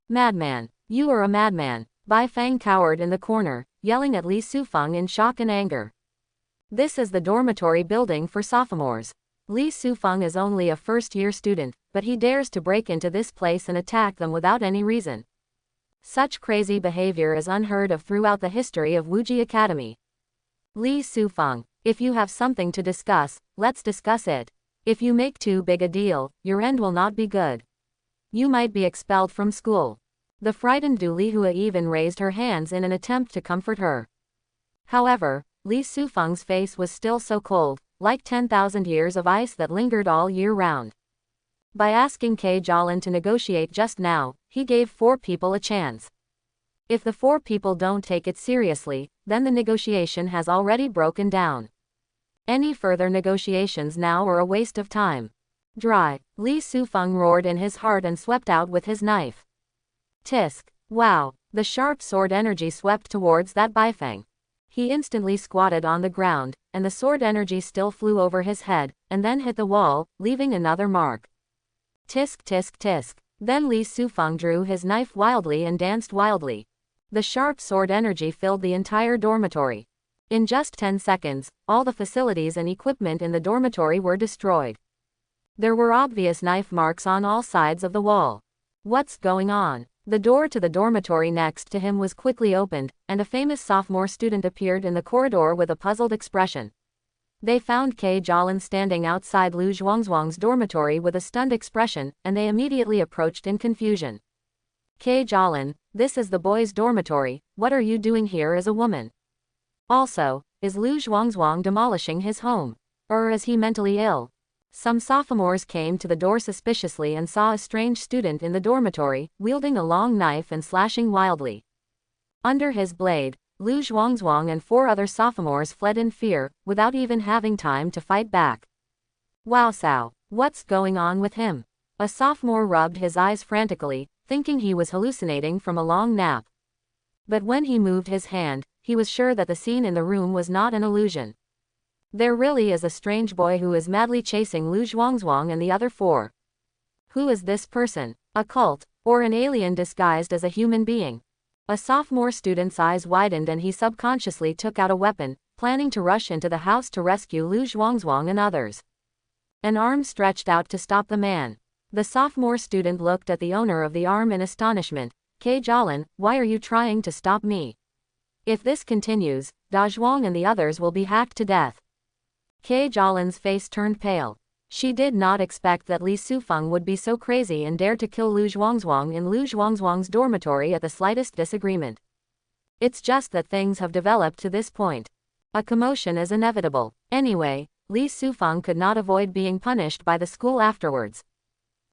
Madman! You are a madman! Bai Fang cowered in the corner, yelling at Li Sufeng in shock and anger. This is the dormitory building for sophomores. Li Sufeng is only a first-year student, but he dares to break into this place and attack them without any reason. Such crazy behavior is unheard of throughout the history of Wuji Academy. Li Sufeng, if you have something to discuss, let's discuss it. If you make too big a deal, your end will not be good. You might be expelled from school. The frightened Du Lihua even raised her hands in an attempt to comfort her. However, Li Sufeng's face was still so cold, like 10,000 years of ice that lingered all year round. By asking Ke Jolin to negotiate just now, he gave 4 people a chance. If the 4 people don't take it seriously, then the negotiation has already broken down. Any further negotiations now are a waste of time. Dry, Li Sufeng roared in his heart and swept out with his knife. Tisk! Wow! The sharp sword energy swept towards that Baifeng. He instantly squatted on the ground, and the sword energy still flew over his head, and then hit the wall, leaving another mark. Tisk tisk tisk. Then Li Sufeng drew his knife wildly and danced wildly. The sharp sword energy filled the entire dormitory. In just 10 seconds, all the facilities and equipment in the dormitory were destroyed. There were obvious knife marks on all sides of the wall. What's going on? The door to the dormitory next to him was quickly opened, and a famous sophomore student appeared in the corridor with a puzzled expression. They found Ke Jolin standing outside Lu Zhuangzhuang's dormitory with a stunned expression, and they immediately approached in confusion. Ke Jolin, this is the boys' dormitory, what are you doing here as a woman? Also, is Lu Zhuangzhuang demolishing his home? Or is he mentally ill? Some sophomores came to the door suspiciously and saw a strange student in the dormitory, wielding a long knife and slashing wildly. Under his blade, Lu Zhuangzhuang and 4 other sophomores fled in fear, without even having time to fight back. Wow Sao, what's going on with him? A sophomore rubbed his eyes frantically, thinking he was hallucinating from a long nap. But when he moved his hand, he was sure that the scene in the room was not an illusion. There really is a strange boy who is madly chasing Lu Zhuangzhuang and the other 4. Who is this person? A cult, or an alien disguised as a human being? A sophomore student's eyes widened and he subconsciously took out a weapon, planning to rush into the house to rescue Lu Zhuangzhuang and others. An arm stretched out to stop the man. The sophomore student looked at the owner of the arm in astonishment. Ke Jolin, why are you trying to stop me? If this continues, Da Zhuang and the others will be hacked to death. Ke Jolin's face turned pale. She did not expect that Li Sufeng would be so crazy and dare to kill Lu Zhuangzhuang in Lu Zhuangzhuang's dormitory at the slightest disagreement. It's just that things have developed to this point. A commotion is inevitable. Anyway, Li Sufeng could not avoid being punished by the school afterwards.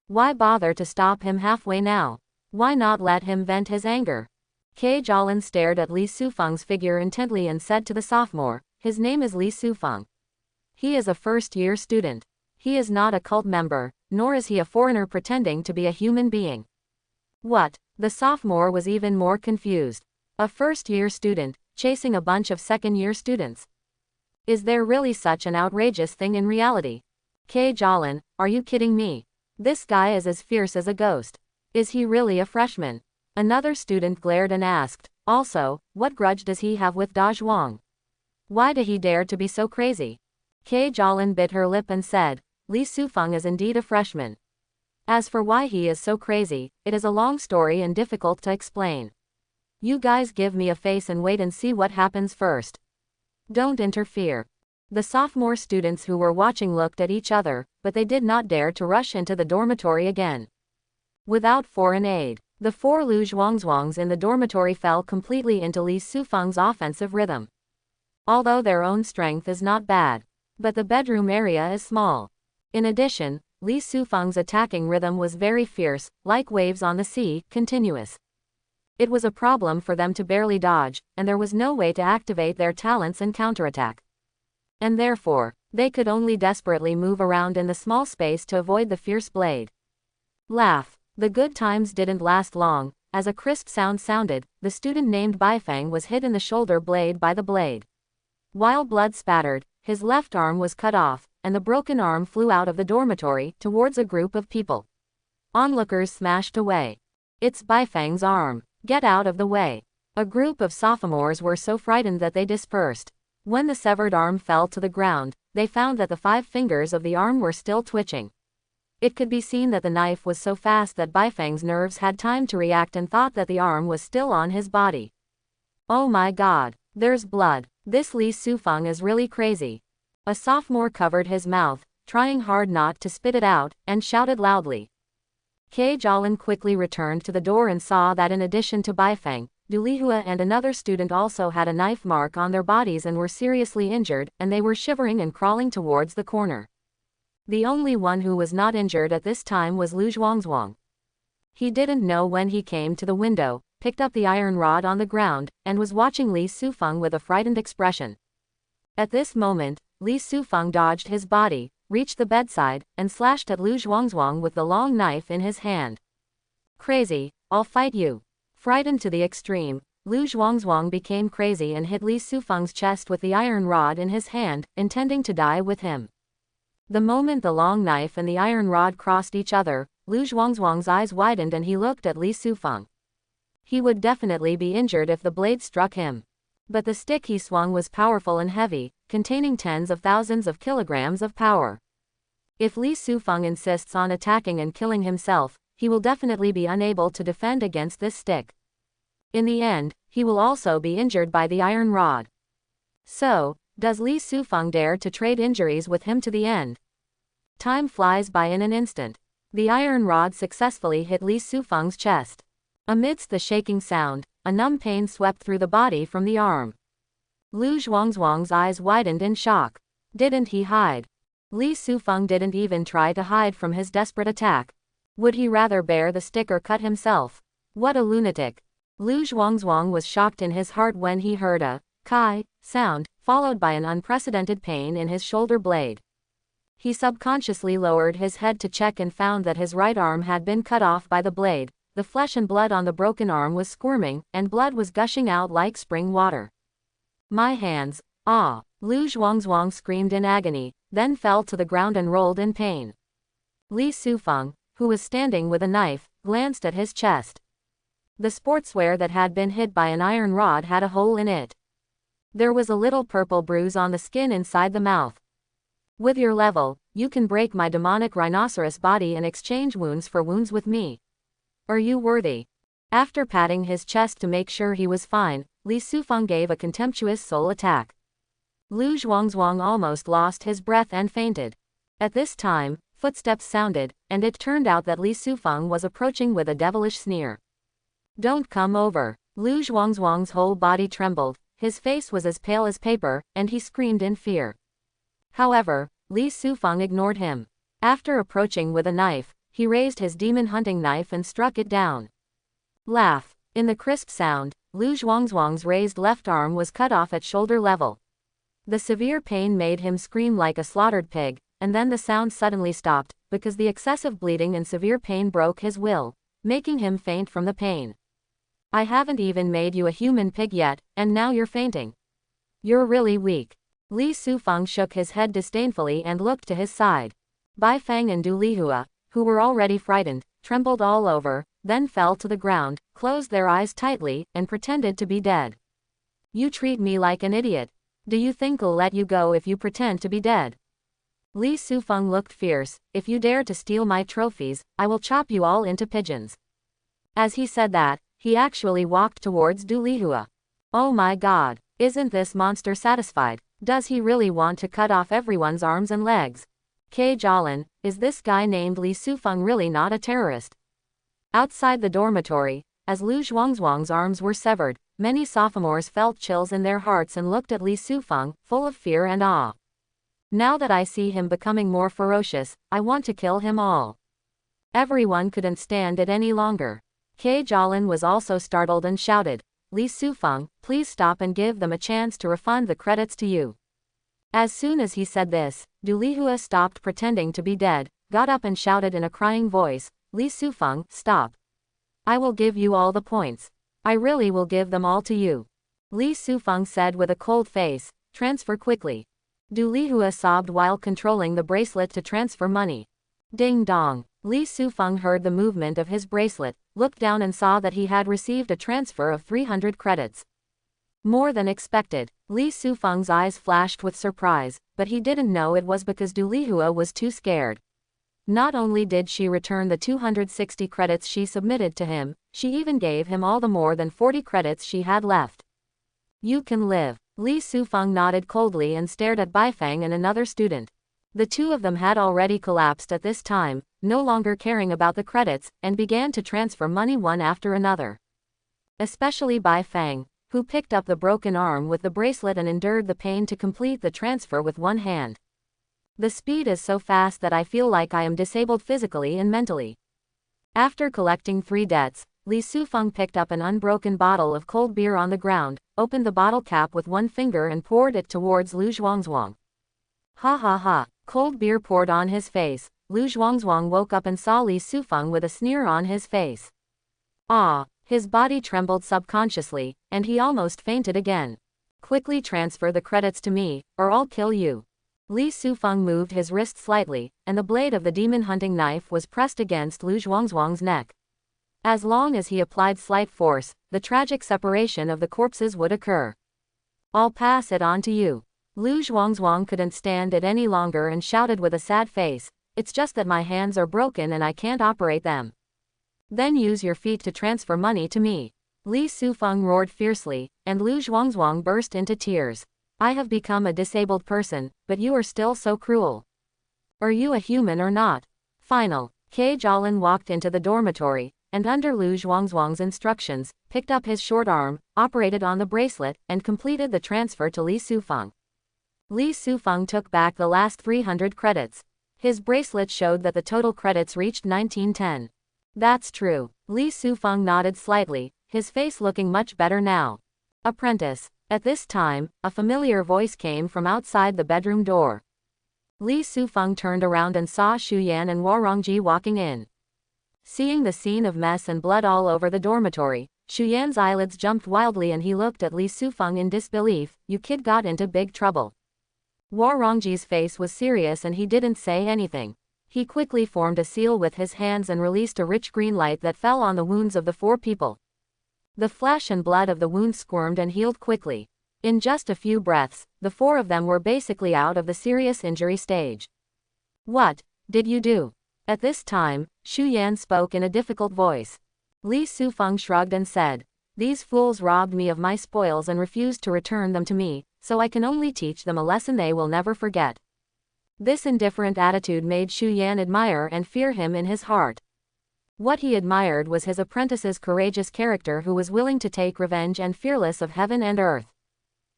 Why bother to stop him halfway now? Why not let him vent his anger? Ke Jolin stared at Li Sufeng's figure intently and said to the sophomore, his name is Li Sufeng. He is a first-year student. He is not a cult member, nor is he a foreigner pretending to be a human being. What? The sophomore was even more confused. A first-year student, chasing a bunch of second-year students. Is there really such an outrageous thing in reality? Ke Jolin, are you kidding me? This guy is as fierce as a ghost. Is he really a freshman? Another student glared and asked, also, what grudge does he have with Da Zhuang? Why did he dare to be so crazy? Ke Jolin bit her lip and said, Li Sufeng is indeed a freshman. As for why he is so crazy, it is a long story and difficult to explain. You guys give me a face and wait and see what happens first. Don't interfere. The sophomore students who were watching looked at each other, but they did not dare to rush into the dormitory again. Without foreign aid, the 4 Lu Zhuangzhuangs in the dormitory fell completely into Li Sufeng's offensive rhythm. Although their own strength is not bad, but the bedroom area is small. In addition, Li Sufeng's attacking rhythm was very fierce, like waves on the sea, continuous. It was a problem for them to barely dodge, and there was no way to activate their talents and counterattack. And therefore, They could only desperately move around in the small space to avoid the fierce blade. Laugh. The good times didn't last long. As a crisp sound sounded, the student named Baifeng was hit in the shoulder blade by the blade. While blood spattered, his left arm was cut off, and the broken arm flew out of the dormitory towards a group of people. Onlookers smashed away. It's Baifeng's arm. Get out of the way. A group of sophomores were so frightened that they dispersed. When the severed arm fell to the ground, they found that the 5 fingers of the arm were still twitching. It could be seen that the knife was so fast that Baifeng's nerves had time to react and thought that the arm was still on his body. Oh my god, there's blood. This Li Sufeng is really crazy. A sophomore covered his mouth, trying hard not to spit it out, and shouted loudly. Ke Jialin quickly returned to the door and saw that in addition to Baifeng, Du Lihua and another student also had a knife mark on their bodies and were seriously injured, and they were shivering and crawling towards the corner. The only one who was not injured at this time was Lu Zhuangzhuang. He didn't know when he came to the window, picked up the iron rod on the ground, and was watching Li Sufeng with a frightened expression. At this moment, Li Sufeng dodged his body, reached the bedside, and slashed at Lu Zhuangzhuang with the long knife in his hand. Crazy, I'll fight you. Frightened to the extreme, Lu Zhuangzhuang became crazy and hit Li Sufeng's chest with the iron rod in his hand, intending to die with him. The moment the long knife and the iron rod crossed each other, Lu Zhuangzhuang's eyes widened and he looked at Li Sufeng. He would definitely be injured if the blade struck him. But the stick he swung was powerful and heavy, containing tens of thousands of kilograms of power. If Li Sufeng insists on attacking and killing himself, he will definitely be unable to defend against this stick. In the end, he will also be injured by the iron rod. So, does Li Sufeng dare to trade injuries with him to the end? Time flies by in an instant. The iron rod successfully hit Li Sufeng's chest. Amidst the shaking sound, a numb pain swept through the body from the arm. Lu Zhuangzhuang's eyes widened in shock. Didn't he hide? Li Sufeng didn't even try to hide from his desperate attack. Would he rather bear the stick or cut himself? What a lunatic. Lu Zhuangzhuang was shocked in his heart when he heard a kai sound, followed by an unprecedented pain in his shoulder blade. He subconsciously lowered his head to check and found that his right arm had been cut off by the blade. The flesh and blood on the broken arm was squirming, and blood was gushing out like spring water. My hands, ah! Lu Zhuangzhuang screamed in agony, then fell to the ground and rolled in pain. Li Sufeng, who was standing with a knife, glanced at his chest. The sportswear that had been hit by an iron rod had a hole in it. There was a little purple bruise on the skin inside the mouth. With your level, you can break my demonic rhinoceros body and exchange wounds for wounds with me. Are you worthy? After patting his chest to make sure he was fine, Li Sufeng gave a contemptuous soul attack. Lu Zhuangzhuang almost lost his breath and fainted. At this time, footsteps sounded, and it turned out that Li Sufeng was approaching with a devilish sneer. Don't come over. Lu Zhuangzhuang's whole body trembled, his face was as pale as paper, and he screamed in fear. However, Li Sufeng ignored him. After approaching with a knife, he raised his demon hunting knife and struck it down. Laugh. In the crisp sound, Lu Zhuangzhuang's raised left arm was cut off at shoulder level. The severe pain made him scream like a slaughtered pig, and then the sound suddenly stopped, because the excessive bleeding and severe pain broke his will, making him faint from the pain. I haven't even made you a human pig yet, and now you're fainting. You're really weak. Li Sufeng shook his head disdainfully and looked to his side. Baifeng and Du Lihua, who were already frightened, trembled all over, then fell to the ground, closed their eyes tightly, and pretended to be dead. You treat me like an idiot. Do you think I'll let you go if you pretend to be dead? Li Sufeng looked fierce. If you dare to steal my trophies, I will chop you all into pigeons. As he said that, he actually walked towards Du Lihua. Oh my god, isn't this monster satisfied? Does he really want to cut off everyone's arms and legs? Ke Jialin, is this guy named Li Sufeng really not a terrorist? Outside the dormitory, as Lu Zhuangzhuang's arms were severed, many sophomores felt chills in their hearts and looked at Li Sufeng, full of fear and awe. Now that I see him becoming more ferocious, I want to kill him all. Everyone couldn't stand it any longer. Ke Jialin was also startled and shouted, Li Sufeng, please stop and give them a chance to refund the credits to you. As soon as he said this, Du Lihua stopped pretending to be dead, got up and shouted in a crying voice, Li Sufeng, stop. I will give you all the points. I really will give them all to you. Li Sufeng said with a cold face, transfer quickly. Du Lihua sobbed while controlling the bracelet to transfer money. Ding dong. Li Sufeng heard the movement of his bracelet, looked down and saw that he had received a transfer of 300 credits. More than expected. Li Sufeng's eyes flashed with surprise, but he didn't know it was because Du Lihua was too scared. Not only did she return the 260 credits she submitted to him, she even gave him all the more than 40 credits she had left. You can live. Li Sufeng nodded coldly and stared at Baifeng and another student. The two of them had already collapsed at this time, no longer caring about the credits, and began to transfer money one after another. Especially Baifeng, who picked up the broken arm with the bracelet and endured the pain to complete the transfer with one hand. The speed is so fast that I feel like I am disabled physically and mentally. After collecting 3 debts, Li Sufeng picked up an unbroken bottle of cold beer on the ground, opened the bottle cap with one finger and poured it towards Lu Zhuangzhuang. Ha ha ha, cold beer poured on his face. Lu Zhuangzhuang woke up and saw Li Sufeng with a sneer on his face. Ah, his body trembled subconsciously, and he almost fainted again. Quickly transfer the credits to me, or I'll kill you. Li Sufeng moved his wrist slightly, and the blade of the demon hunting knife was pressed against Lu Zhuangzhuang's neck. As long as he applied slight force, the tragic separation of the corpses would occur. I'll pass it on to you. Lu Zhuangzhuang couldn't stand it any longer and shouted with a sad face, it's just that my hands are broken and I can't operate them. Then use your feet to transfer money to me. Li Sufeng roared fiercely, and Lu Zhuangzhuang burst into tears. I have become a disabled person, but you are still so cruel. Are you a human or not? Final. Ke Jialin walked into the dormitory, and under Lu Zhuangzhuang's instructions, picked up his short arm, operated on the bracelet, and completed the transfer to Li Sufeng. Li Sufeng took back the last 300 credits. His bracelet showed that the total credits reached 1910. That's true. Li Sufeng nodded slightly, his face looking much better now. Apprentice. At this time, a familiar voice came from outside the bedroom door. Li Sufeng turned around and saw Xu Yan and Warongji walking in. Seeing the scene of mess and blood all over the dormitory, Xu Yan's eyelids jumped wildly and he looked at Li Sufeng in disbelief. You kid got into big trouble. Warongji's face was serious and he didn't say anything. He quickly formed a seal with his hands and released a rich green light that fell on the wounds of the 4 people. The flesh and blood of the wounds squirmed and healed quickly. In just a few breaths, the 4 of them were basically out of the serious injury stage. What did you do? At this time, Xu Yan spoke in a difficult voice. Li Sufeng shrugged and said, these fools robbed me of my spoils and refused to return them to me, so I can only teach them a lesson they will never forget. This indifferent attitude made Xu Yan admire and fear him in his heart. What he admired was his apprentice's courageous character who was willing to take revenge and fearless of heaven and earth.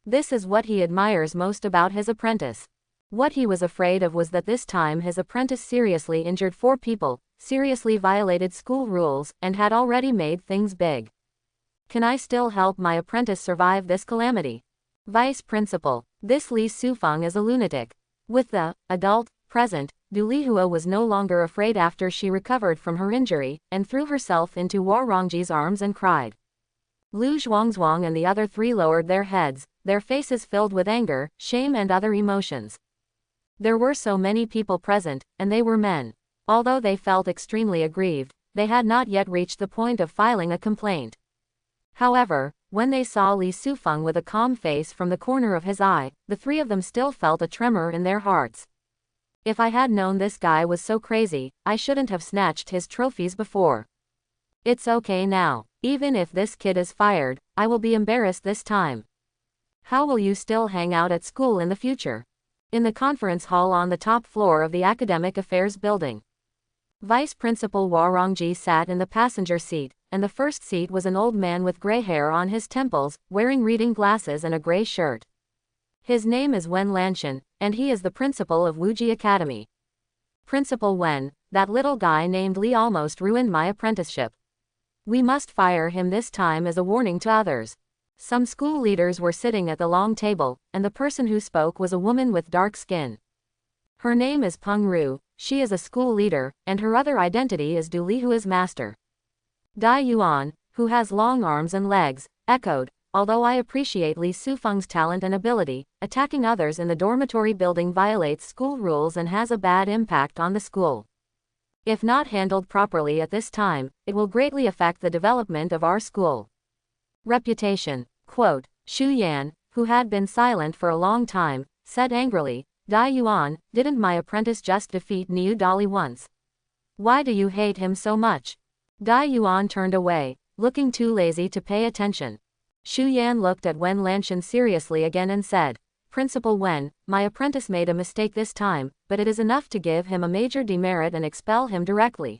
This is what he admires most about his apprentice. What he was afraid of was that this time his apprentice seriously injured 4 people, seriously violated school rules, and had already made things big. Can I still help my apprentice survive this calamity? Vice Principal. This Li Sufeng is a lunatic. With the adult present, Du Lihua was no longer afraid after she recovered from her injury, and threw herself into Warongji's arms and cried. Lu Zhuangzhuang and the other 3 lowered their heads, their faces filled with anger, shame and other emotions. There were so many people present, and they were men. Although they felt extremely aggrieved, they had not yet reached the point of filing a complaint. However, when they saw Li Sufeng with a calm face from the corner of his eye, the 3 of them still felt a tremor in their hearts. If I had known this guy was so crazy, I shouldn't have snatched his trophies before. It's okay now. Even if this kid is fired, I will be embarrassed this time. How will you still hang out at school in the future? In the conference hall on the top floor of the Academic Affairs building. Vice Principal Warongji sat in the passenger seat, and the first seat was an old man with gray hair on his temples, wearing reading glasses and a gray shirt. His name is Wen Lanshan, and he is the principal of Wuji Academy. Principal Wen, that little guy named Li almost ruined my apprenticeship. We must fire him this time as a warning to others. Some school leaders were sitting at the long table, and the person who spoke was a woman with dark skin. Her name is Peng Ru, she is a school leader, and her other identity is Du Lihua's master. Dai Yuan, who has long arms and legs, echoed, although I appreciate Li Sufeng's talent and ability, attacking others in the dormitory building violates school rules and has a bad impact on the school. If not handled properly at this time, it will greatly affect the development of our school. Reputation. Quote, Xu Yan, who had been silent for a long time, said angrily, Dai Yuan, didn't my apprentice just defeat Niu Dali once? Why do you hate him so much? Dai Yuan turned away, looking too lazy to pay attention. Xu Yan looked at Wen Lanxian seriously again and said, Principal Wen, my apprentice made a mistake this time, but it is enough to give him a major demerit and expel him directly.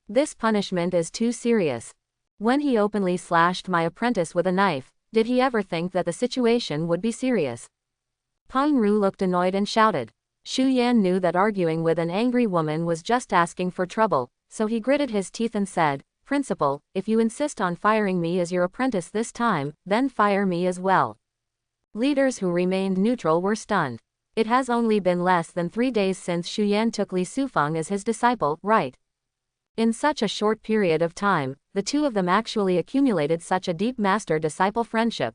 This punishment is too serious. When he openly slashed my apprentice with a knife, did he ever think that the situation would be serious? Peng Ru looked annoyed and shouted. Xu Yan knew that arguing with an angry woman was just asking for trouble, so he gritted his teeth and said, Principal, if you insist on firing me as your apprentice this time, then fire me as well. Leaders who remained neutral were stunned. It has only been less than 3 days since Xu Yan took Li Sufeng as his disciple, right? In such a short period of time, the two of them actually accumulated such a deep master-disciple friendship.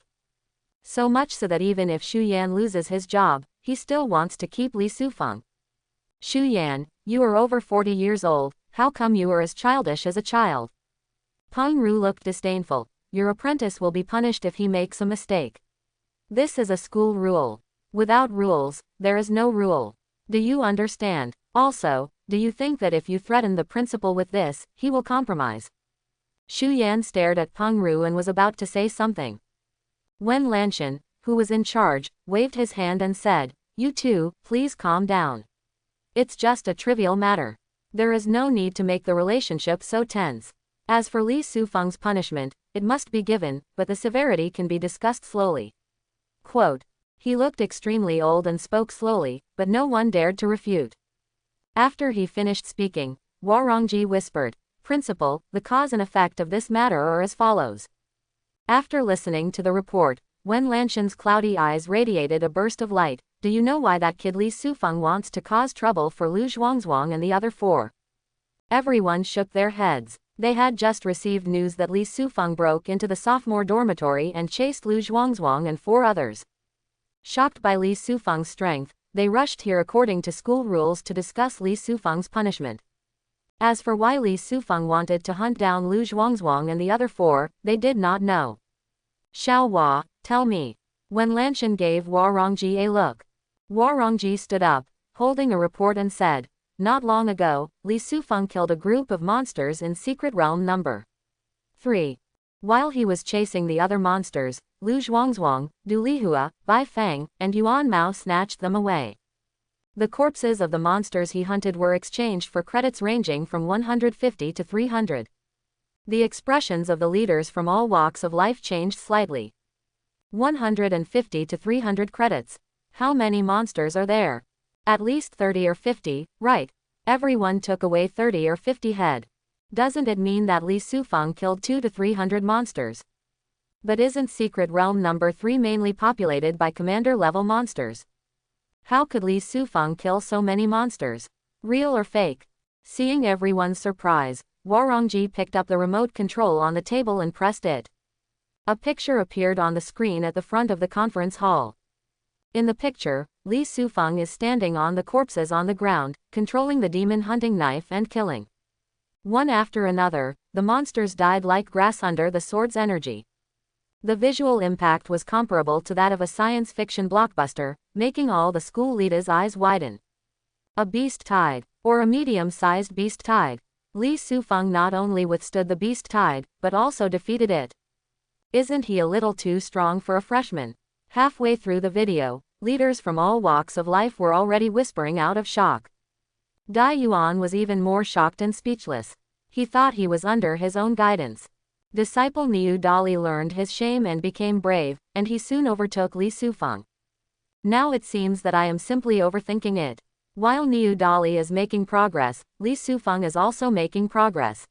So much so that even if Xu Yan loses his job, he still wants to keep Li Sufeng. Xu Yan, you are over 40 years old, how come you are as childish as a child? Peng Ru looked disdainful. Your apprentice will be punished if he makes a mistake. This is a school rule. Without rules, there is no rule. Do you understand? Also, do you think that if you threaten the principal with this, he will compromise? Xu Yan stared at Peng Ru and was about to say something. Wen Lanxian, who was in charge, waved his hand and said, You two, please calm down. It's just a trivial matter. There is no need to make the relationship so tense. As for Li Sufeng's punishment, it must be given, but the severity can be discussed slowly. Quote, he looked extremely old and spoke slowly, but no one dared to refute. After he finished speaking, Warongji whispered, Principal, the cause and effect of this matter are as follows. After listening to the report, Wen Lanxian's cloudy eyes radiated a burst of light. Do you know why that kid Li Sufeng wants to cause trouble for Lu Zhuangzhuang and the other 4? Everyone shook their heads. They had just received news that Li Sufeng broke into the sophomore dormitory and chased Lu Zhuangzhuang and 4 others. Shocked by Li Sufeng's strength, they rushed here according to school rules to discuss Li Sufeng's punishment. As for why Li Sufeng wanted to hunt down Lu Zhuangzhuang and the other 4, they did not know. Xiao Hua, tell me. Wen Lanxian gave Warongji a look. Warongji stood up, holding a report and said, Not long ago, Li Sufeng killed a group of monsters in Secret Realm number 3. While he was chasing the other monsters, Lu Zhuangzhuang, Du Lihua, Bai Feng, and Yuan Mao snatched them away. The corpses of the monsters he hunted were exchanged for credits ranging from 150 to 300. The expressions of the leaders from all walks of life changed slightly. 150 to 300 credits. How many monsters are there? At least 30 or 50, right? Everyone took away 30 or 50 head. Doesn't it mean that Li Sufeng killed 2 to 300 monsters? But isn't Secret Realm number 3 mainly populated by commander-level monsters? How could Li Sufeng kill so many monsters? Real or fake? Seeing everyone's surprise, Warongji picked up the remote control on the table and pressed it. A picture appeared on the screen at the front of the conference hall. In the picture, Li Sufeng is standing on the corpses on the ground, controlling the demon hunting knife and killing. One after another, the monsters died like grass under the sword's energy. The visual impact was comparable to that of a science fiction blockbuster, making all the school leaders' eyes widen. A beast tide, or a medium-sized beast tide. Li Sufeng not only withstood the beast tide, but also defeated it. Isn't he a little too strong for a freshman? Halfway through the video, leaders from all walks of life were already whispering out of shock. Dai Yuan was even more shocked and speechless. He thought he was under his own guidance. Disciple Niu Dali learned his shame and became brave, and he soon overtook Li Sufeng. Now it seems that I am simply overthinking it. While Niu Dali is making progress, Li Sufeng is also making progress.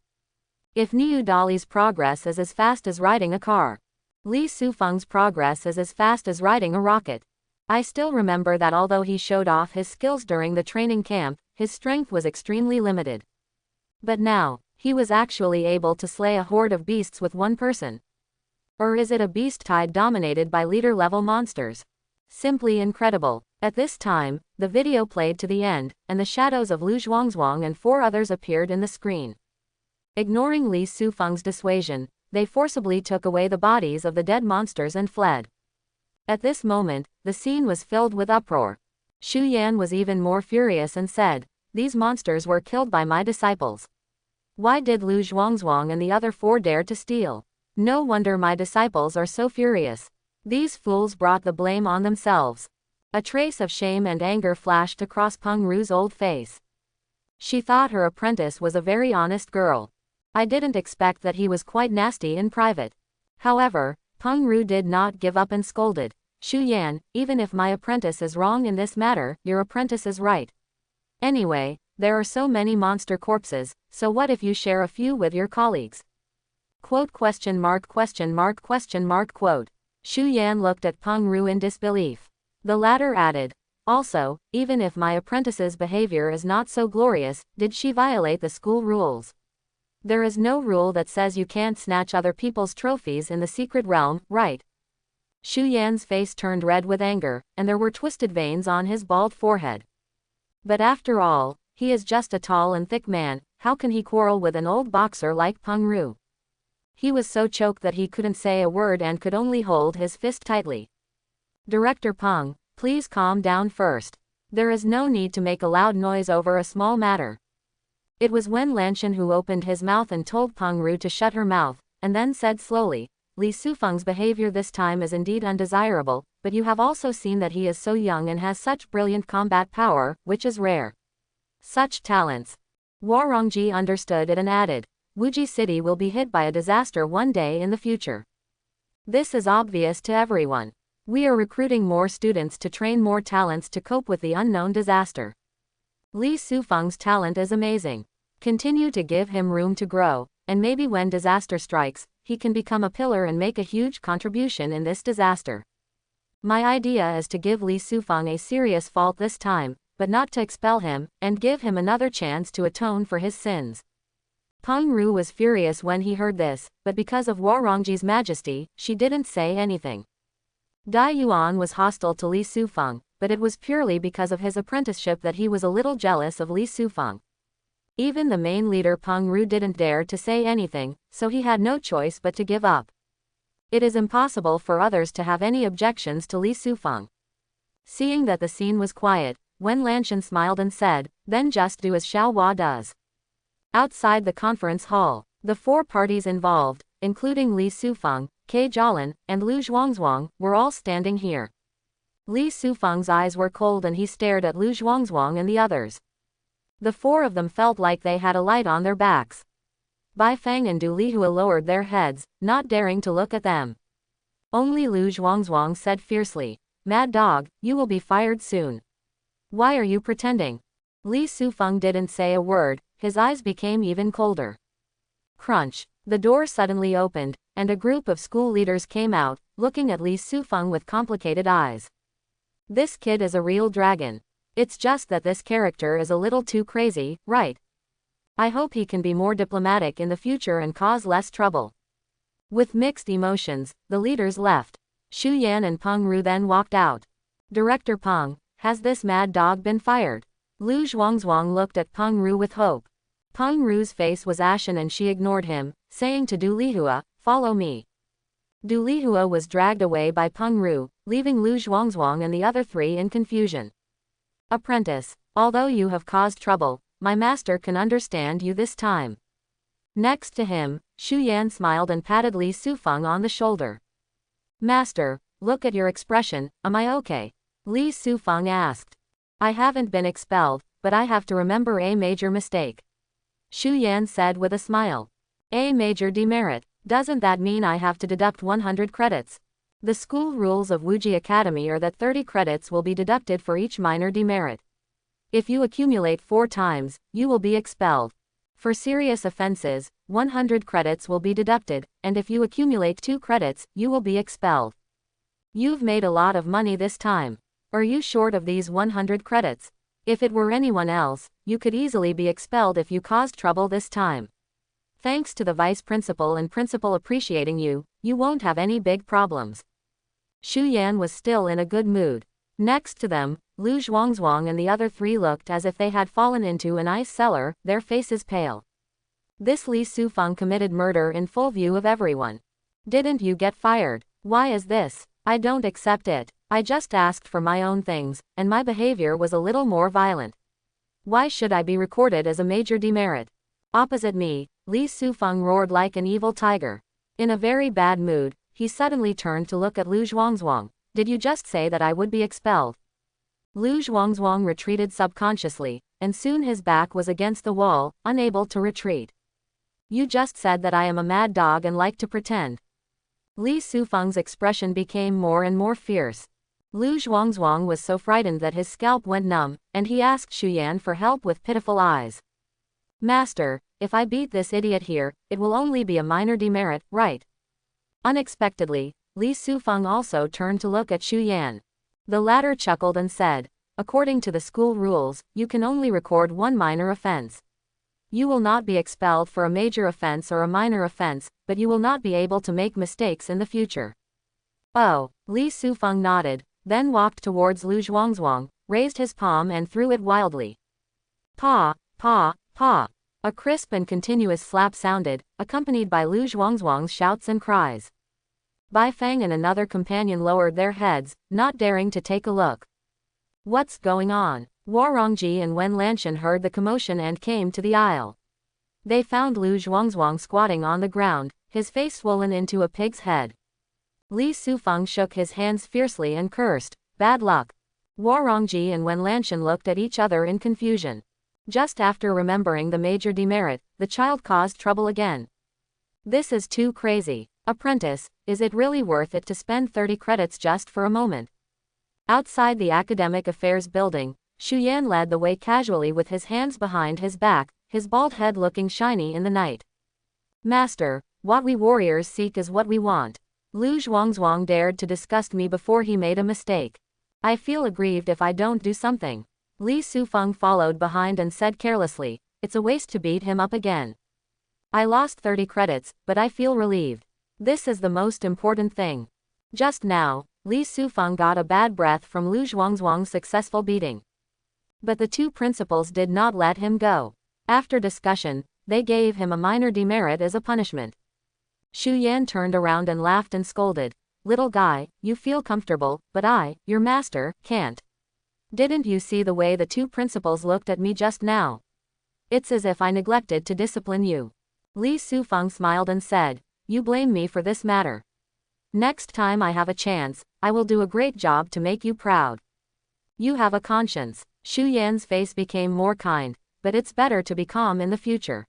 If Niu Dali's progress is as fast as riding a car, Li Sufeng's progress is as fast as riding a rocket. I still remember that although he showed off his skills during the training camp, his strength was extremely limited. But now, he was actually able to slay a horde of beasts with one person. Or is it a beast tide dominated by leader-level monsters? Simply incredible. At this time, the video played to the end, and the shadows of Lu Zhuangzhuang and 4 others appeared in the screen. Ignoring Li Sufeng's dissuasion, they forcibly took away the bodies of the dead monsters and fled. At this moment, the scene was filled with uproar. Xu Yan was even more furious and said, "These monsters were killed by my disciples. Why did Lu Zhuangzhuang and the other 4 dare to steal? No wonder my disciples are so furious. These fools brought the blame on themselves." A trace of shame and anger flashed across Peng Ru's old face. She thought her apprentice was a very honest girl. I didn't expect that he was quite nasty in private. However, Peng Ru did not give up and scolded. "Xu Yan, even if my apprentice is wrong in this matter, your apprentice is right. Anyway, there are so many monster corpses, so what if you share a few with your colleagues?" Quote question mark question mark question mark quote. Xu Yan looked at Peng Ru in disbelief. The latter added, "Also, even if my apprentice's behavior is not so glorious, did she violate the school rules? There is no rule that says you can't snatch other people's trophies in the secret realm, right?" Xu Yan's face turned red with anger, and there were twisted veins on his bald forehead. But after all, he is just a tall and thick man, how can he quarrel with an old boxer like Peng Ru? He was so choked that he couldn't say a word and could only hold his fist tightly. "Director Peng, please calm down first. There is no need to make a loud noise over a small matter." It was Wen Lanshan who opened his mouth and told Peng Ru to shut her mouth, and then said slowly, "Li Sufeng's behavior this time is indeed undesirable, but you have also seen that he is so young and has such brilliant combat power, which is rare. Such talents." Warongji understood it and added, "Wuji City will be hit by a disaster one day in the future. This is obvious to everyone. We are recruiting more students to train more talents to cope with the unknown disaster. Li Sufeng's talent is amazing. Continue to give him room to grow, and maybe when disaster strikes, he can become a pillar and make a huge contribution in this disaster. My idea is to give Li Sufeng a serious fault this time, but not to expel him, and give him another chance to atone for his sins." Peng Ru was furious when he heard this, but because of Warongji's majesty, she didn't say anything. Dai Yuan was hostile to Li Sufeng, but it was purely because of his apprenticeship that he was a little jealous of Li Sufeng. Even the main leader Peng Ru didn't dare to say anything, so he had no choice but to give up. It is impossible for others to have any objections to Li Sufeng. Seeing that the scene was quiet, Wen Lanshan smiled and said, "Then just do as Xiao Hua does." Outside the conference hall, the 4 parties involved, including Li Sufeng, Ke Jialan, and Lu Zhuangzhuang, were all standing here. Li Sufeng's eyes were cold and he stared at Lu Zhuangzhuang and the others. The 4 of them felt like they had a light on their backs. Bai Feng and Du Lihua lowered their heads, not daring to look at them. Only Lu Zhuangzhuang said fiercely, "Mad dog, you will be fired soon. Why are you pretending?" Li Sufeng didn't say a word, his eyes became even colder. Crunch. The door suddenly opened, and a group of school leaders came out, looking at Li Sufeng with complicated eyes. "This kid is a real dragon. It's just that this character is a little too crazy, right? I hope he can be more diplomatic in the future and cause less trouble." With mixed emotions, the leaders left. Xu Yan and Peng Ru then walked out. "Director Peng, has this mad dog been fired?" Lu Zhuangzhuang looked at Peng Ru with hope. Peng Ru's face was ashen and she ignored him, saying to Du Lihua, "Follow me." Du Lihua was dragged away by Peng Ru, leaving Lu Zhuangzhuang and the other 3 in confusion. "Apprentice, although you have caused trouble, my master can understand you this time." Next to him, Xu Yan smiled and patted Li Sufeng on the shoulder. "Master, look at your expression, am I okay?" Li Sufeng asked. "I haven't been expelled, but I have to remember a major mistake," Xu Yan said with a smile. "A major demerit, doesn't that mean I have to deduct 100 credits? The school rules of Wuji Academy are that 30 credits will be deducted for each minor demerit. If you accumulate 4 times, you will be expelled. For serious offenses, 100 credits will be deducted, and if you accumulate 2 credits, you will be expelled. You've made a lot of money this time. Are you short of these 100 credits? If it were anyone else, you could easily be expelled if you caused trouble this time. Thanks to the vice principal and principal appreciating you, you won't have any big problems. Shu Yan was still in a good mood. Next to them, Lu Zhuangzhuang and the other 3 looked as if they had fallen into an ice cellar, their faces pale. This Li Sufeng committed murder in full view of everyone. Didn't you get fired? Why is this? I don't accept it. I just asked for my own things, and my behavior was a little more violent. Why should I be recorded as a major demerit? Opposite me, Li Sufeng roared like an evil tiger. In a very bad mood, he suddenly turned to look at Lu Zhuangzhuang. Did you just say that I would be expelled? Lu Zhuangzhuang retreated subconsciously, and soon his back was against the wall, unable to retreat. You just said that I am a mad dog and like to pretend. Li Sufeng's expression became more and more fierce. Lu Zhuangzhuang was so frightened that his scalp went numb, and he asked Shu Yan for help with pitiful eyes. Master, if I beat this idiot here, it will only be a minor demerit, right? Unexpectedly, Li Sufeng also turned to look at Shu Yan. The latter chuckled and said, according to the school rules, you can only record 1 minor offense. You will not be expelled for a major offense or a minor offense, but you will not be able to make mistakes in the future. Oh, Li Sufeng nodded, then walked towards Lu Zhuangzhuang, raised his palm and threw it wildly. Paw, paw, paw. A crisp and continuous slap sounded, accompanied by Lu Zhuangzhuang's shouts and cries. Bai Fang and another companion lowered their heads, not daring to take a look. What's going on? Warongji and Wen Lanshan heard the commotion and came to the aisle. They found Lu Zhuangzhuang squatting on the ground, his face swollen into a pig's head. Li Sufeng shook his hands fiercely and cursed, bad luck. Warongji and Wen Lanshan looked at each other in confusion. Just after remembering the major demerit, the child caused trouble again. This is too crazy. Apprentice, is it really worth it to spend 30 credits just for a moment? Outside the Academic Affairs building, Shu Yan led the way casually with his hands behind his back, his bald head looking shiny in the night. Master, what we warriors seek is what we want. Lu Zhuangzhuang dared to disgust me before he made a mistake. I feel aggrieved if I don't do something. Li Sufeng followed behind and said carelessly, it's a waste to beat him up again. I lost 30 credits, but I feel relieved. This is the most important thing. Just now, Li Sufeng got a bad breath from Lu Zhuangzhuang's successful beating. But the 2 principals did not let him go. After discussion, they gave him a minor demerit as a punishment. Shu Yan turned around and laughed and scolded. Little guy, you feel comfortable, but I, your master, can't. Didn't you see the way the 2 principals looked at me just now? It's as if I neglected to discipline you. Li Sufeng smiled and said, you blame me for this matter. Next time I have a chance, I will do a great job to make you proud. You have a conscience. Shu Yan's face became more kind, but it's better to be calm in the future.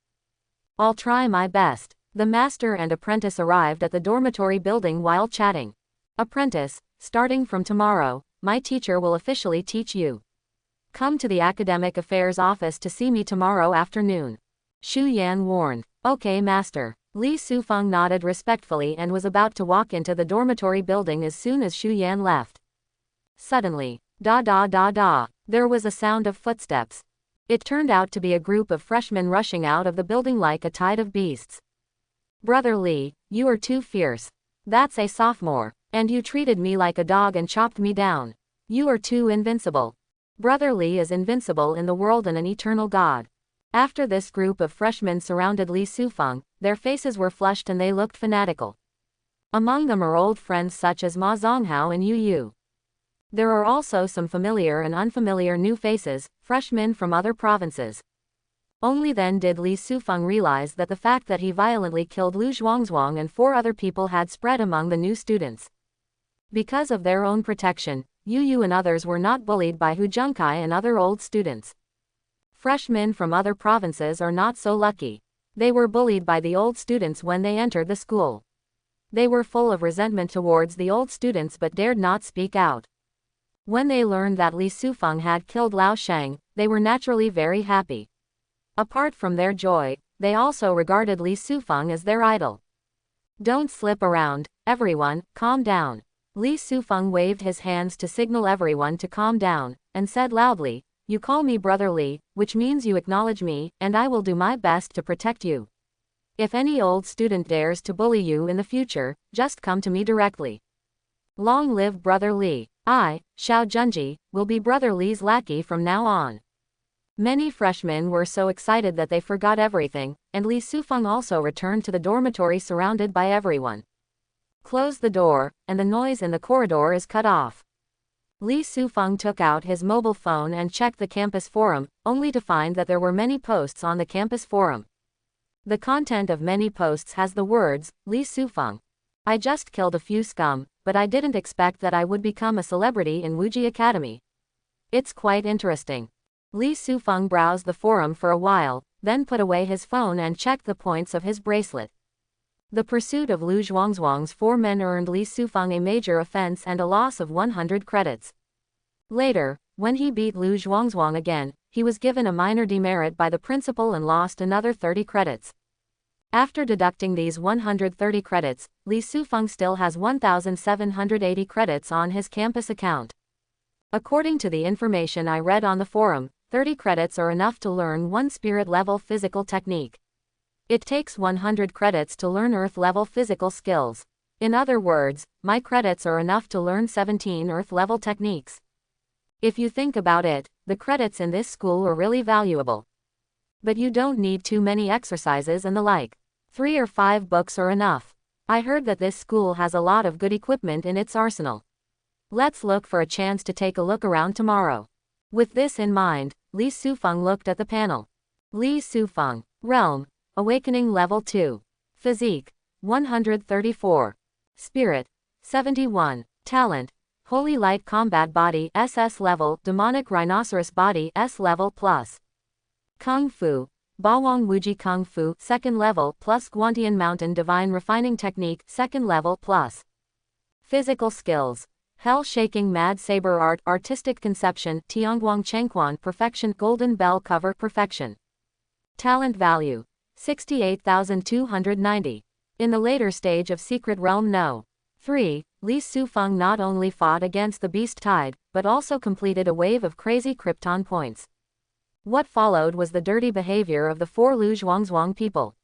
I'll try my best. The master and apprentice arrived at the dormitory building while chatting. Apprentice, starting from tomorrow, my teacher will officially teach you. Come to the Academic Affairs office to see me tomorrow afternoon. Shu Yan warned. Okay, master. Li Sufeng nodded respectfully and was about to walk into the dormitory building as soon as Shu Yan left. Suddenly, da da da da, there was a sound of footsteps. It turned out to be a group of freshmen rushing out of the building like a tide of beasts. Brother Li, you are too fierce. That's a sophomore, and you treated me like a dog and chopped me down. You are too invincible. Brother Li is invincible in the world and an eternal god. After this group of freshmen surrounded Li Sufeng, their faces were flushed and they looked fanatical. Among them are old friends such as Ma Zonghao and Yu Yu. There are also some familiar and unfamiliar new faces, freshmen from other provinces. Only then did Li Sufeng realize that the fact that he violently killed Lu Zhuangzhuang and 4 other people had spread among the new students. Because of their own protection, Yu Yu and others were not bullied by Hu Zhengkai and other old students. Freshmen from other provinces are not so lucky. They were bullied by the old students when they entered the school. They were full of resentment towards the old students but dared not speak out. When they learned that Li Sufeng had killed Lao Sheng, they were naturally very happy. Apart from their joy, they also regarded Li Sufeng as their idol. Don't slip around, everyone, calm down. Li Sufeng waved his hands to signal everyone to calm down, and said loudly, "You call me Brother Li, which means you acknowledge me, and I will do my best to protect you. If any old student dares to bully you in the future, just come to me directly. Long live Brother Li. I, Xiao Junji, will be Brother Li's lackey from now on." Many freshmen were so excited that they forgot everything, and Li Sufeng also returned to the dormitory surrounded by everyone. Close the door, and the noise in the corridor is cut off. Li Sufeng took out his mobile phone and checked the campus forum, only to find that there were many posts on the campus forum. The content of many posts has the words, "Li Sufeng. I just killed a few scum, but I didn't expect that I would become a celebrity in Wuji Academy. It's quite interesting." Li Sufeng browsed the forum for a while, then put away his phone and checked the points of his bracelet. The pursuit of Lu Zhuangzhuang's 4 men earned Li Sufeng a major offense and a loss of 100 credits. Later, when he beat Lu Zhuangzhuang again, he was given a minor demerit by the principal and lost another 30 credits. After deducting these 130 credits, Li Sufeng still has 1,780 credits on his campus account. According to the information I read on the forum, 30 credits are enough to learn one spirit-level physical technique. It takes 100 credits to learn earth-level physical skills. In other words, my credits are enough to learn 17 earth-level techniques. If you think about it, the credits in this school are really valuable. But you don't need too many exercises and the like. 3 or 5 books are enough. I heard that this school has a lot of good equipment in its arsenal. Let's look for a chance to take a look around tomorrow. With this in mind, Li Sufeng looked at the panel. Li Sufeng. Realm. Awakening Level 2. Physique. 134. Spirit. 71. Talent. Holy Light Combat Body Sss-Level. Demonic Rhinoceros Body S-Level Plus. Kung Fu. Bawang Wuji Kung Fu 2nd Level Plus. Guantian Mountain Divine Refining Technique 2nd Level Plus. Physical Skills. Hell-Shaking Mad Saber Art Artistic Conception Tianguang Chengquan Perfection Golden Bell Cover Perfection. Talent Value. 68,290. In the later stage of Secret Realm No. 3, Li Sufeng not only fought against the Beast Tide, but also completed a wave of crazy Krypton points. What followed was the dirty behavior of the 4 Lu Zhuangzhuang people.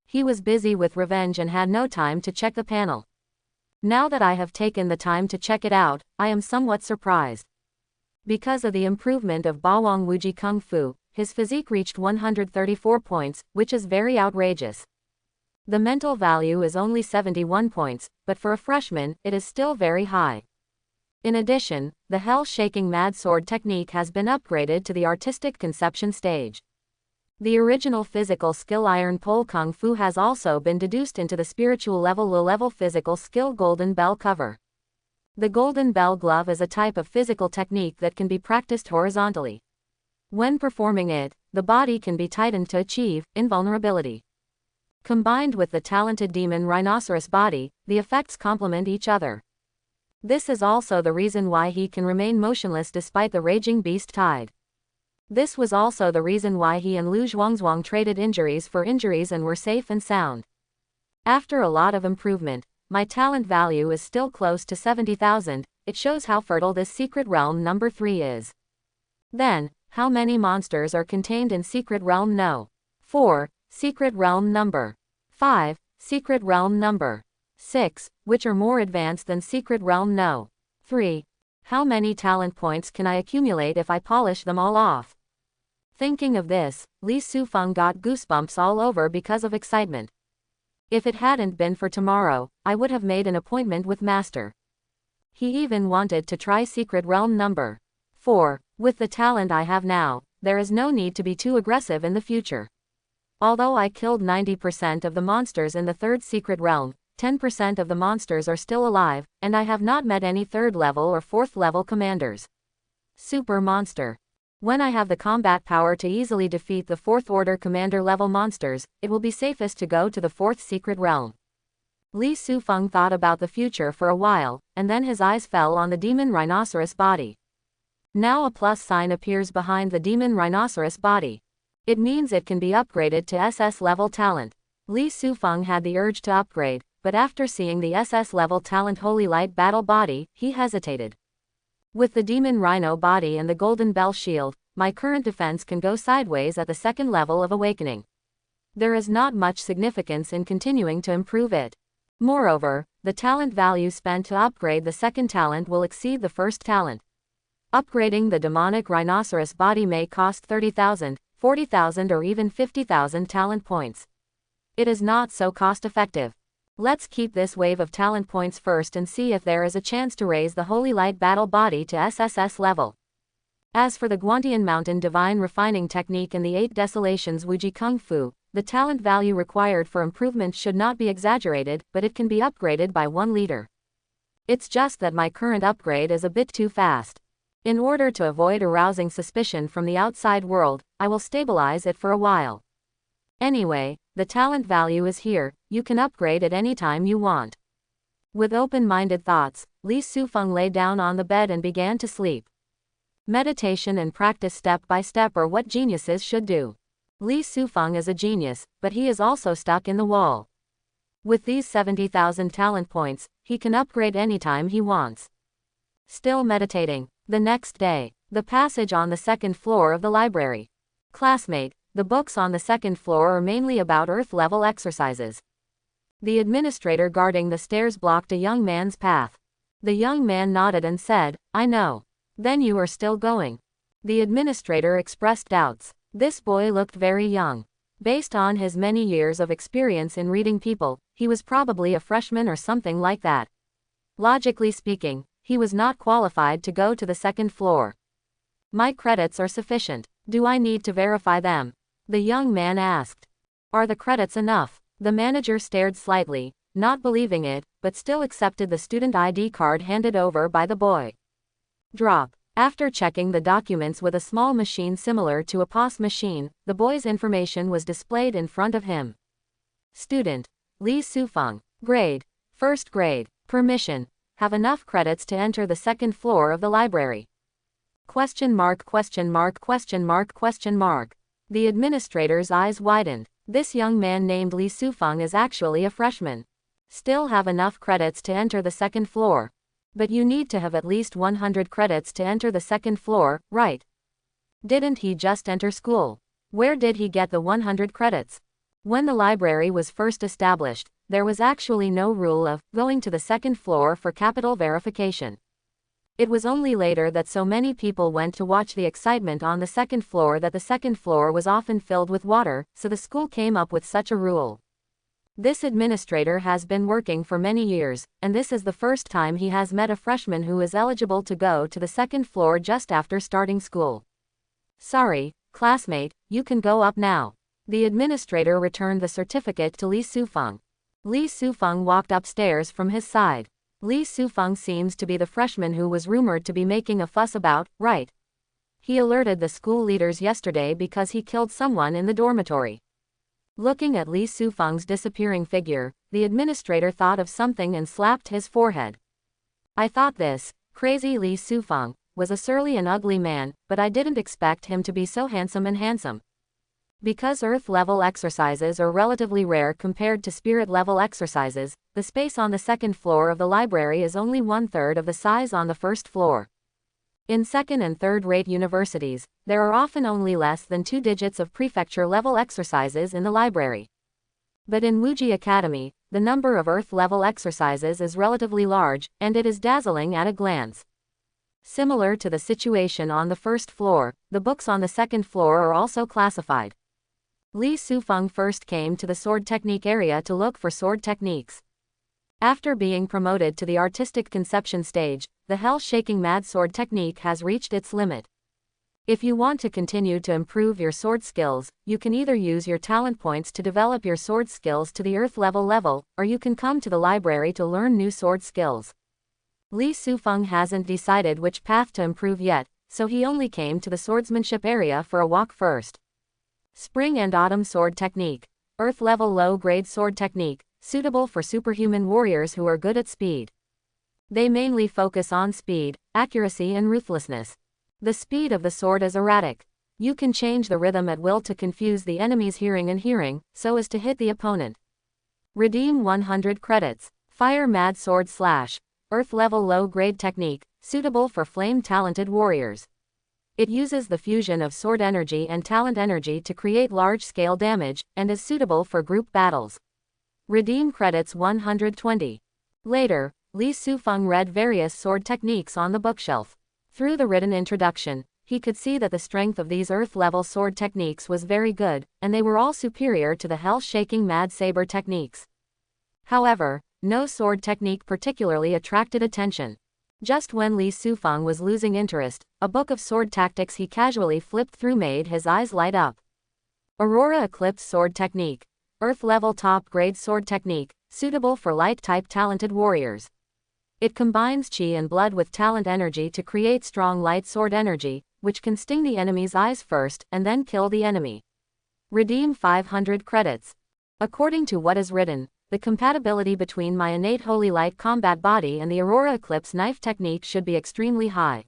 He was busy with revenge and had no time to check the panel. Now that I have taken the time to check it out, I am somewhat surprised. Because of the improvement of Bawang Wuji Kung Fu, his physique reached 134 points, which is very outrageous. The mental value is only 71 points, but for a freshman, it is still very high. In addition, the hell-shaking mad sword technique has been upgraded to the artistic conception stage. The original physical skill iron pole kung fu has also been deduced into the spiritual level low-level physical skill golden bell cover. The golden bell glove is a type of physical technique that can be practiced horizontally. When performing it, the body can be tightened to achieve invulnerability. Combined with the talented demon rhinoceros body, the effects complement each other. This is also the reason why he can remain motionless despite the raging beast tide. This was also the reason why he and Lu Zhuangzhuang traded injuries for injuries and were safe and sound. After a lot of improvement, my talent value is still close to 70,000, it shows how fertile this secret realm number 3 is. Then, how many monsters are contained in Secret Realm No. 4, Secret Realm Number 5, Secret Realm Number 6, which are more advanced than Secret Realm No. 3. How many talent points can I accumulate if I polish them all off? Thinking of this, Li Sufeng got goosebumps all over because of excitement. If it hadn't been for tomorrow, I would have made an appointment with Master. He even wanted to try Secret Realm Number 4. With the talent I have now, there is no need to be too aggressive in the future. Although I killed 90% of the monsters in the 3rd Secret Realm, 10% of the monsters are still alive, and I have not met any 3rd level or 4th level commanders. Super Monster. When I have the combat power to easily defeat the 4th order commander level monsters, it will be safest to go to the 4th Secret Realm. Li Sufeng thought about the future for a while, and then his eyes fell on the demon rhinoceros body. Now a plus sign appears behind the demon rhinoceros body. It means it can be upgraded to SS-level talent. Li Sufeng had the urge to upgrade, but after seeing the SS-level talent Holy Light Battle body, he hesitated. With the Demon Rhino body and the Golden Bell shield, my current defense can go sideways at the second level of awakening. There is not much significance in continuing to improve it. Moreover, the talent value spent to upgrade the second talent will exceed the first talent. Upgrading the demonic rhinoceros body may cost 30,000, 40,000 or even 50,000 talent points. It is not so cost-effective. Let's keep this wave of talent points first and see if there is a chance to raise the Holy Light Battle body to SSS level. As for the Guantian Mountain Divine Refining Technique and the 8 Desolations Wuji Kung Fu, the talent value required for improvement should not be exaggerated, but it can be upgraded by 1 liter. It's just that my current upgrade is a bit too fast. In order to avoid arousing suspicion from the outside world, I will stabilize it for a while. Anyway, the talent value is here, you can upgrade it any time you want. With open-minded thoughts, Li Sufeng lay down on the bed and began to sleep. Meditation and practice step by step are what geniuses should do. Li Sufeng is a genius, but he is also stuck in the wall. With these 70,000 talent points, he can upgrade anytime he wants. Still meditating. The next day, the passage on the second floor of the library. Classmate, the books on the second floor are mainly about Earth-level exercises. The administrator guarding the stairs blocked a young man's path. The young man nodded and said, "I know. Then you are still going." The administrator expressed doubts. This boy looked very young. Based on his many years of experience in reading people, he was probably a freshman or something like that. Logically speaking, he was not qualified to go to the second floor. My credits are sufficient. Do I need to verify them? The young man asked. Are the credits enough? The manager stared slightly, not believing it, but still accepted the student ID card handed over by the boy. Drop. After checking the documents with a small machine similar to a POS machine, the boy's information was displayed in front of him. Student. Li Sufeng. Grade. First grade. Permission. Have enough credits to enter the second floor of the library. Question mark, question mark, question mark, question mark. The administrator's eyes widened. This young man named Li Sufeng is actually a freshman. Still have enough credits to enter the second floor. But you need to have at least 100 credits to enter the second floor, right? Didn't he just enter school? Where did he get the 100 credits? When the library was first established, there was actually no rule of going to the second floor for capital verification. It was only later that so many people went to watch the excitement on the second floor that the second floor was often filled with water, so the school came up with such a rule. This administrator has been working for many years, and this is the first time he has met a freshman who is eligible to go to the second floor just after starting school. Sorry, classmate, you can go up now. The administrator returned the certificate to Li Sufeng. Li Sufeng walked upstairs from his side. Li Sufeng seems to be the freshman who was rumored to be making a fuss about, right? He alerted the school leaders yesterday because he killed someone in the dormitory. Looking at Li Sufeng's disappearing figure, the administrator thought of something and slapped his forehead. I thought this crazy Li Sufeng was a surly and ugly man, but I didn't expect him to be so handsome and handsome. Because Earth-level exercises are relatively rare compared to Spirit-level exercises, the space on the second floor of the library is only 1/3 of the size on the first floor. In second- and third-rate universities, there are often only less than 2 digits of prefecture-level exercises in the library. But in Wuji Academy, the number of Earth-level exercises is relatively large, and it is dazzling at a glance. Similar to the situation on the first floor, the books on the second floor are also classified. Li Sufeng first came to the sword technique area to look for sword techniques. After being promoted to the artistic conception stage, the hell-shaking mad sword technique has reached its limit. If you want to continue to improve your sword skills, you can either use your talent points to develop your sword skills to the Earth level, or you can come to the library to learn new sword skills. Li Sufeng hasn't decided which path to improve yet, so he only came to the swordsmanship area for a walk first. Spring and Autumn Sword Technique. Earth-level low-grade sword technique, suitable for superhuman warriors who are good at speed. They mainly focus on speed, accuracy and ruthlessness. The speed of the sword is erratic. You can change the rhythm at will to confuse the enemy's hearing and hearing, so as to hit the opponent. Redeem 100 credits. Fire Mad Sword Slash. Earth level low grade technique, suitable for flame talented warriors. It uses the fusion of sword energy and talent energy to create large scale damage, and is suitable for group battles. Redeem credits 120. Later, Li Sufeng read various sword techniques on the bookshelf. Through the written introduction, he could see that the strength of these earth-level sword techniques was very good, and they were all superior to the hell-shaking Mad Saber techniques. However, no sword technique particularly attracted attention. Just when Li Sufeng was losing interest, a book of sword tactics he casually flipped through made his eyes light up. Aurora Eclipse Sword Technique. Earth-level top-grade sword technique, suitable for light-type talented warriors. It combines chi and blood with talent energy to create strong light sword energy, which can sting the enemy's eyes first and then kill the enemy. Redeem 500 credits. According to what is written, the compatibility between my innate holy light combat body and the Aurora Eclipse knife technique should be extremely high.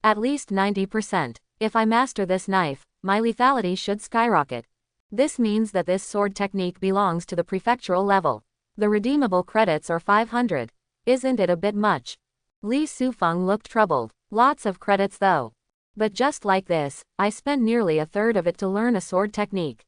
At least 90%. If I master this knife, my lethality should skyrocket. This means that this sword technique belongs to the prefectural level. The redeemable credits are 500. Isn't it a bit much? Li Sufeng looked troubled. Lots of credits though. But just like this, I spent nearly a third of it to learn a sword technique.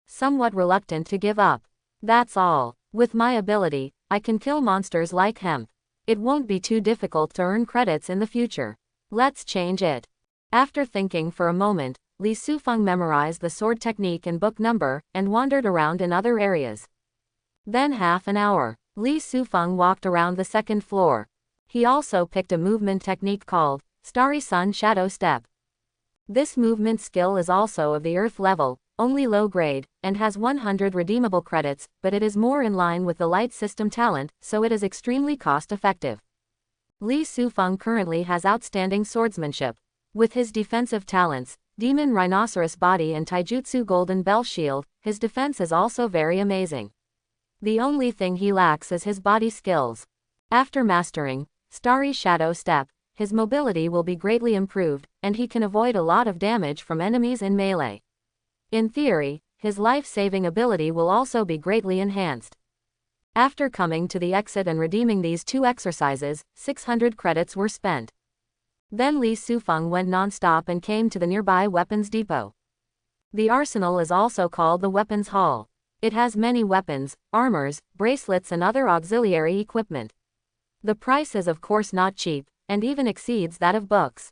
Somewhat reluctant to give up. That's all. With my ability, I can kill monsters like hemp. It won't be too difficult to earn credits in the future. Let's change it. After thinking for a moment, Li Sufeng memorized the sword technique and book number, and wandered around in other areas. Then half an hour, Li Sufeng walked around the second floor. He also picked a movement technique called Starry Sun Shadow Step. This movement skill is also of the earth level, only low grade, and has 100 redeemable credits, but it is more in line with the light system talent, so it is extremely cost effective. Li Sufeng currently has outstanding swordsmanship. With his defensive talents, Demon Rhinoceros Body and Taijutsu Golden Bell Shield, his defense is also very amazing. The only thing he lacks is his body skills. After mastering Starry Shadow Step, his mobility will be greatly improved, and he can avoid a lot of damage from enemies in melee. In theory, his life-saving ability will also be greatly enhanced. After coming to the exit and redeeming these two exercises, 600 credits were spent. Then Li Sufeng went non-stop and came to the nearby weapons depot. The arsenal is also called the weapons hall. It has many weapons, armors, bracelets and other auxiliary equipment. The price is of course not cheap, and even exceeds that of books.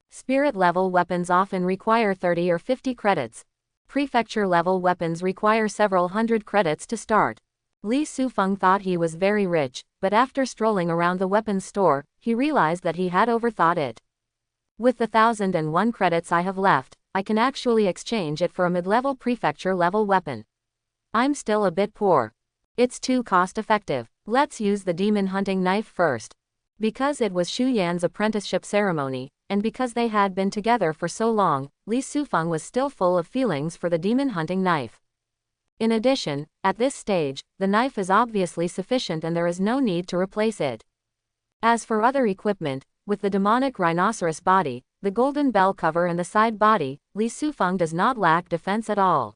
Spirit-level weapons often require 30 or 50 credits. Prefecture-level weapons require several hundred credits to start. Li Sufeng thought he was very rich, but after strolling around the weapons store, he realized that he had overthought it. With the 1001 credits I have left, I can actually exchange it for a mid-level prefecture-level weapon. I'm still a bit poor. It's too cost-effective. Let's use the demon hunting knife first. Because it was Xu Yan's apprenticeship ceremony, and because they had been together for so long, Li Sufeng was still full of feelings for the demon hunting knife. In addition, at this stage, the knife is obviously sufficient and there is no need to replace it. As for other equipment, with the demonic rhinoceros body, the golden bell cover and the side body, Li Sufeng does not lack defense at all.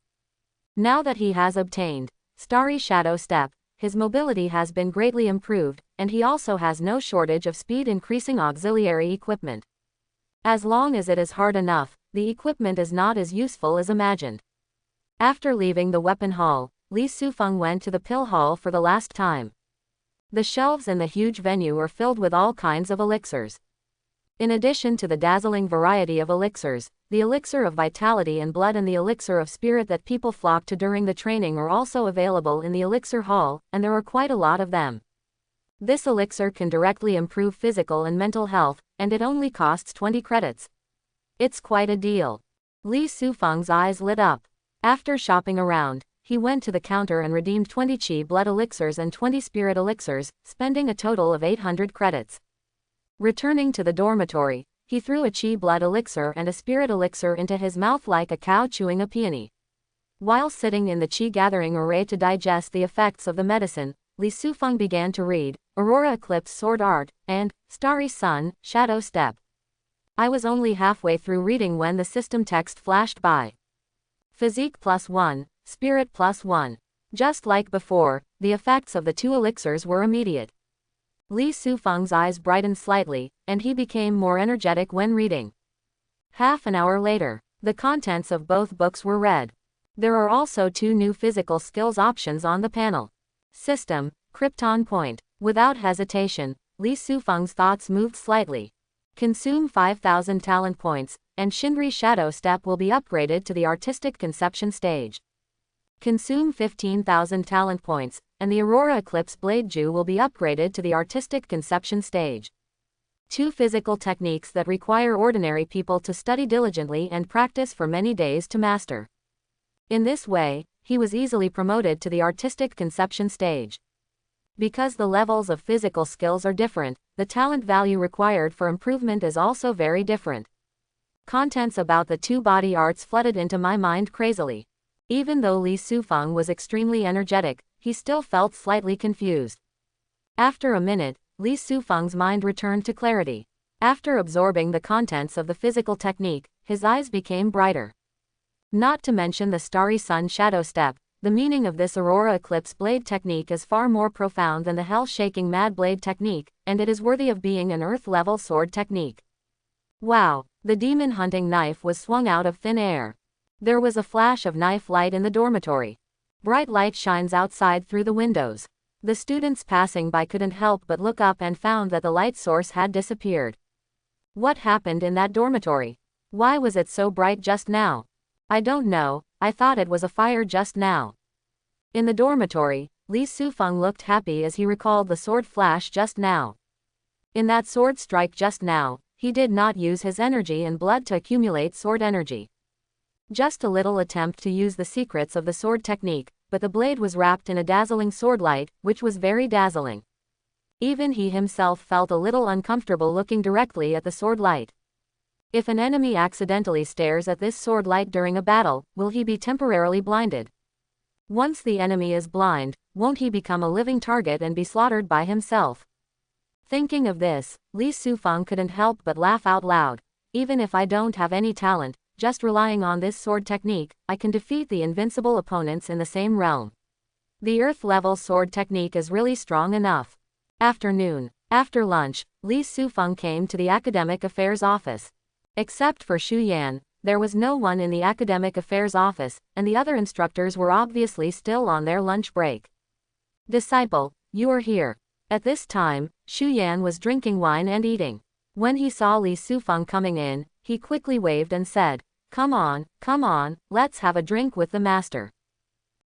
Now that he has obtained Starry Shadow Step, his mobility has been greatly improved, and he also has no shortage of speed-increasing auxiliary equipment. As long as it is hard enough, the equipment is not as useful as imagined. After leaving the weapon hall, Li Sufeng went to the pill hall for the last time. The shelves in the huge venue were filled with all kinds of elixirs. In addition to the dazzling variety of elixirs, the elixir of vitality and blood and the elixir of spirit that people flock to during the training are also available in the elixir hall, and there are quite a lot of them. This elixir can directly improve physical and mental health, and it only costs 20 credits. It's quite a deal. Li Sufeng's eyes lit up. After shopping around, he went to the counter and redeemed 20 chi blood elixirs and 20 spirit elixirs, spending a total of 800 credits. Returning to the dormitory, he threw a chi blood elixir and a spirit elixir into his mouth like a cow chewing a peony. While sitting in the chi gathering array to digest the effects of the medicine, Li Sufeng began to read Aurora Eclipse Sword Art and Starry Sun Shadow Step. I was only halfway through reading when the system text flashed by. Physique +1, Spirit +1. Just like before, the effects of the 2 elixirs were immediate. Li Sufeng's eyes brightened slightly, and he became more energetic when reading. Half an hour later, the contents of both books were read. There are also 2 new physical skills options on the panel. System, Krypton Point. Without hesitation, Li Sufeng's thoughts moved slightly. Consume 5,000 talent points, and Shinri Shadow Step will be upgraded to the artistic conception stage. Consume 15,000 talent points, and the Aurora Eclipse Blade Ju will be upgraded to the artistic conception stage. 2 physical techniques that require ordinary people to study diligently and practice for many days to master. In this way, he was easily promoted to the artistic conception stage. Because the levels of physical skills are different, the talent value required for improvement is also very different. Contents about the 2 body arts flooded into my mind crazily. Even though Li Sufeng was extremely energetic, he still felt slightly confused. After a minute, Li Sufeng's mind returned to clarity. After absorbing the contents of the physical technique, his eyes became brighter. Not to mention the Starry Sun Shadow Step, the meaning of this Aurora Eclipse Blade technique is far more profound than the hell-shaking Mad Blade technique, and it is worthy of being an Earth-level sword technique. Wow! The demon hunting knife was swung out of thin air. There was a flash of knife light in the dormitory. Bright light shines outside through the windows. The students passing by couldn't help but look up and found that the light source had disappeared. What happened in that dormitory? Why was it so bright just now? I don't know, I thought it was a fire just now. In the dormitory, Li Sufeng looked happy as he recalled the sword flash just now. In that sword strike just now, he did not use his energy and blood to accumulate sword energy. Just a little attempt to use the secrets of the sword technique, but the blade was wrapped in a dazzling sword light, which was very dazzling. Even he himself felt a little uncomfortable looking directly at the sword light. If an enemy accidentally stares at this sword light during a battle, will he be temporarily blinded? Once the enemy is blind, won't he become a living target and be slaughtered by himself? Thinking of this, Li Sufeng couldn't help but laugh out loud. Even if I don't have any talent, just relying on this sword technique, I can defeat the invincible opponents in the same realm. The Earth-level sword technique is really strong enough. Afternoon. After lunch, Li Sufeng came to the Academic Affairs office. Except for Xu Yan, there was no one in the Academic Affairs office, and the other instructors were obviously still on their lunch break. Disciple, you are here. At this time, Xu Yan was drinking wine and eating. When he saw Li Sufeng coming in, he quickly waved and said, come on, let's have a drink with the master.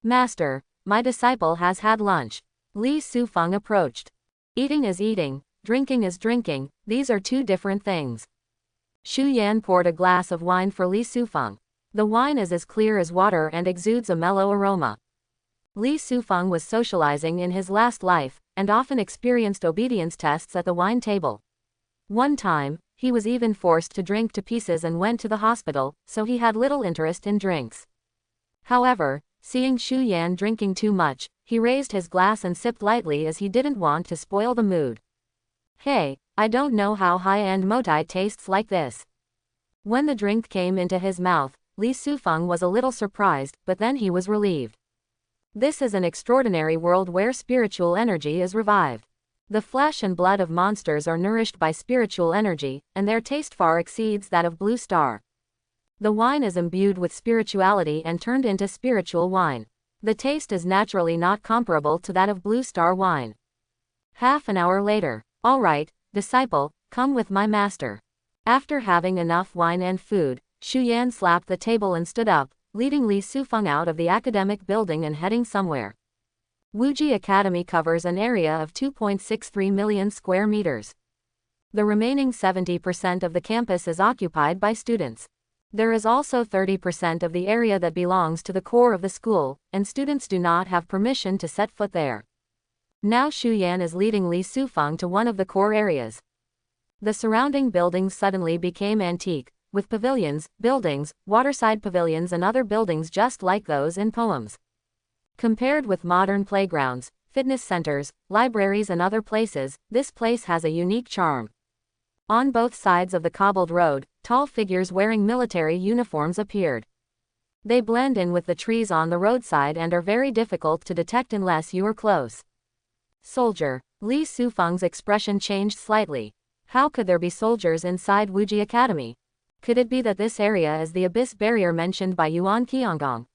Master, my disciple has had lunch. Li Sufeng approached. Eating is eating, drinking is drinking, these are 2 different things. Xu Yan poured a glass of wine for Li Sufeng. The wine is as clear as water and exudes a mellow aroma. Li Sufeng was socializing in his last life, and often experienced obedience tests at the wine table. One time, he was even forced to drink to pieces and went to the hospital, so he had little interest in drinks. However, seeing Xu Yan drinking too much, he raised his glass and sipped lightly as he didn't want to spoil the mood. Hey, I don't know how high-end motai tastes like this. When the drink came into his mouth, Li Sufeng was a little surprised, but then he was relieved. This is an extraordinary world where spiritual energy is revived. The flesh and blood of monsters are nourished by spiritual energy, and their taste far exceeds that of Blue Star. The wine is imbued with spirituality and turned into spiritual wine. The taste is naturally not comparable to that of Blue Star wine. Half an hour later. All right, disciple, come with my master. After having enough wine and food, Xu Yan slapped the table and stood up, leading Li Sufeng out of the academic building and heading somewhere. Wuji Academy covers an area of 2.63 million square meters. The remaining 70% of the campus is occupied by students. There is also 30% of the area that belongs to the core of the school, and students do not have permission to set foot there. Now Xu Yan is leading Li Sufeng to one of the core areas. The surrounding buildings suddenly became antique, with pavilions, buildings, waterside pavilions and other buildings just like those in poems. Compared with modern playgrounds, fitness centers, libraries and other places, this place has a unique charm. On both sides of the cobbled road, tall figures wearing military uniforms appeared. They blend in with the trees on the roadside and are very difficult to detect unless you are close. Soldier. Li Sufeng's expression changed slightly. How could there be soldiers inside Wuji Academy? Could it be that this area is the abyss barrier mentioned by Yuan Qianggong?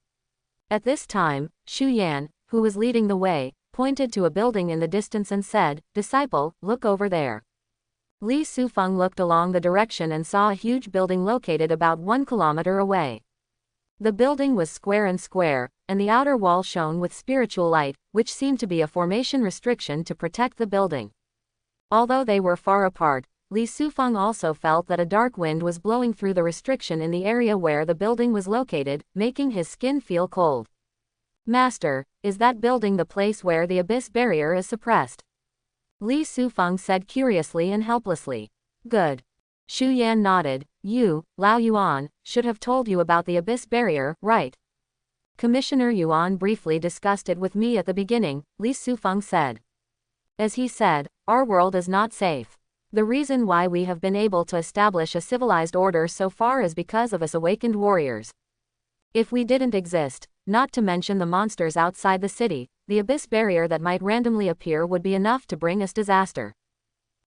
At this time, Xu Yan, who was leading the way, pointed to a building in the distance and said, "Disciple, look over there." Li Sufeng looked along the direction and saw a huge building located about 1 kilometer away. The building was square, and the outer wall shone with spiritual light, which seemed to be a formation restriction to protect the building. Although they were far apart, Li Sufeng also felt that a dark wind was blowing through the restriction in the area where the building was located, making his skin feel cold. "Master, is that building the place where the abyss barrier is suppressed?" Li Sufeng said curiously and helplessly. "Good." Xu Yan nodded. "You, Lao Yuan, should have told you about the abyss barrier, right?" "Commissioner Yuan briefly discussed it with me at the beginning," Li Sufeng said. "As he said, our world is not safe. The reason why we have been able to establish a civilized order so far is because of us awakened warriors. If we didn't exist, not to mention the monsters outside the city, the abyss barrier that might randomly appear would be enough to bring us disaster."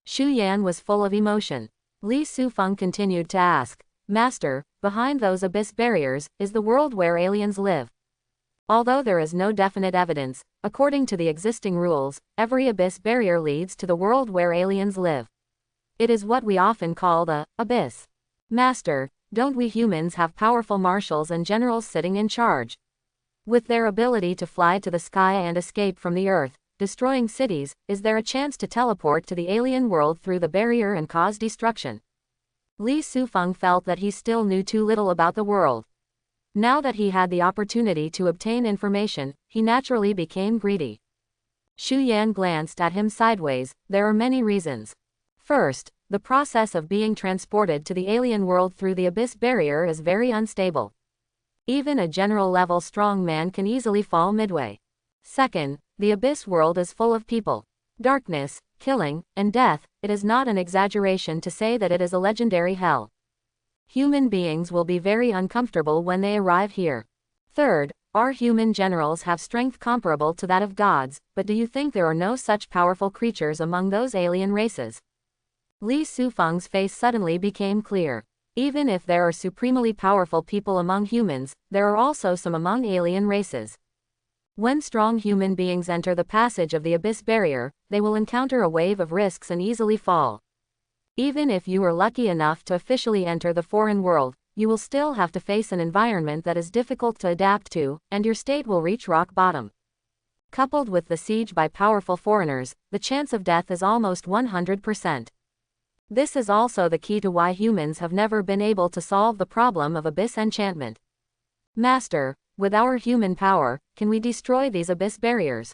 Xu Yan was full of emotion. Li Sufeng continued to ask, "Master, behind those abyss barriers, is the world where aliens live. Although there is no definite evidence, according to the existing rules, every abyss barrier leads to the world where aliens live. It is what we often call the abyss. Master, don't we humans have powerful marshals and generals sitting in charge? With their ability to fly to the sky and escape from the earth, destroying cities, is there a chance to teleport to the alien world through the barrier and cause destruction?" Li Sufeng felt that he still knew too little about the world. Now that he had the opportunity to obtain information, he naturally became greedy. Xu Yan glanced at him sideways. "There are many reasons. First, the process of being transported to the alien world through the abyss barrier is very unstable. Even a general-level strong man can easily fall midway. Second, the abyss world is full of people, darkness, killing, and death. It is not an exaggeration to say that it is a legendary hell. Human beings will be very uncomfortable when they arrive here. Third, our human generals have strength comparable to that of gods, but do you think there are no such powerful creatures among those alien races?" Li Sufeng's face suddenly became clear. Even if there are supremely powerful people among humans, there are also some among alien races. When strong human beings enter the passage of the abyss barrier, they will encounter a wave of risks and easily fall. Even if you are lucky enough to officially enter the foreign world, you will still have to face an environment that is difficult to adapt to, and your state will reach rock bottom. Coupled with the siege by powerful foreigners, the chance of death is almost 100%. This is also the key to why humans have never been able to solve the problem of abyss enchantment. Master, with our human power, can we destroy these abyss barriers?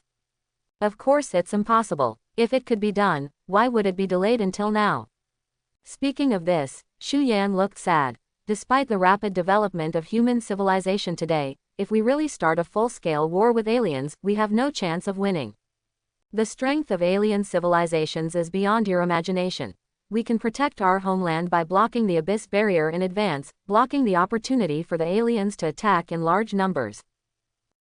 Of course it's impossible. If it could be done, why would it be delayed until now? Speaking of this, Xu Yan looked sad. Despite the rapid development of human civilization today, if we really start a full-scale war with aliens, we have no chance of winning. The strength of alien civilizations is beyond your imagination. We can protect our homeland by blocking the abyss barrier in advance, blocking the opportunity for the aliens to attack in large numbers.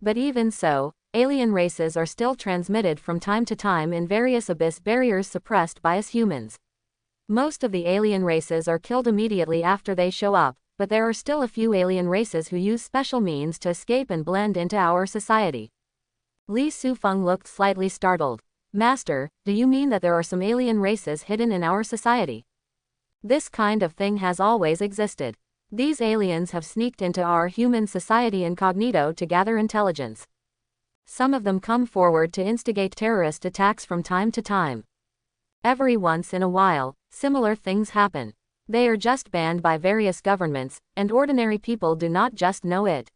But even so, alien races are still transmitted from time to time in various abyss barriers suppressed by us humans. Most of the alien races are killed immediately after they show up, but there are still a few alien races who use special means to escape and blend into our society. Li Sufeng looked slightly startled. Master, do you mean that there are some alien races hidden in our society? This kind of thing has always existed. These aliens have sneaked into our human society incognito to gather intelligence. Some of them come forward to instigate terrorist attacks from time to time. Every once in a while, similar things happen. They are just banned by various governments, and ordinary people do not just know it.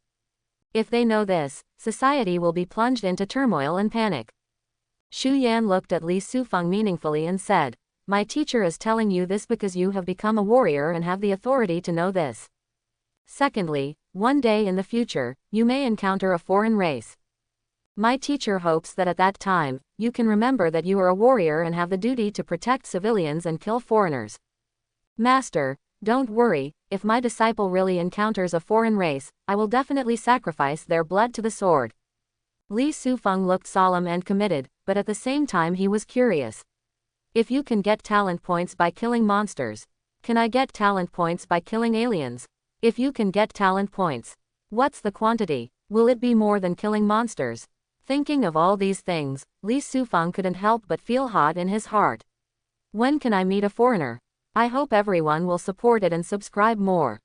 If they know this, society will be plunged into turmoil and panic. Xu Yan looked at Li Sufeng meaningfully and said, "My teacher is telling you this because you have become a warrior and have the authority to know this. Secondly, one day in the future, you may encounter a foreign race. My teacher hopes that at that time, you can remember that you are a warrior and have the duty to protect civilians and kill foreigners. Master, don't worry, if my disciple really encounters a foreign race, I will definitely sacrifice their blood to the sword. Li Sufeng looked solemn and committed, but at the same time he was curious. If you can get talent points by killing monsters, can I get talent points by killing aliens? If you can get talent points, what's the quantity? Will it be more than killing monsters? Thinking of all these things, Li Sufeng couldn't help but feel hot in his heart. When can I meet a foreigner? I hope everyone will support it and subscribe more.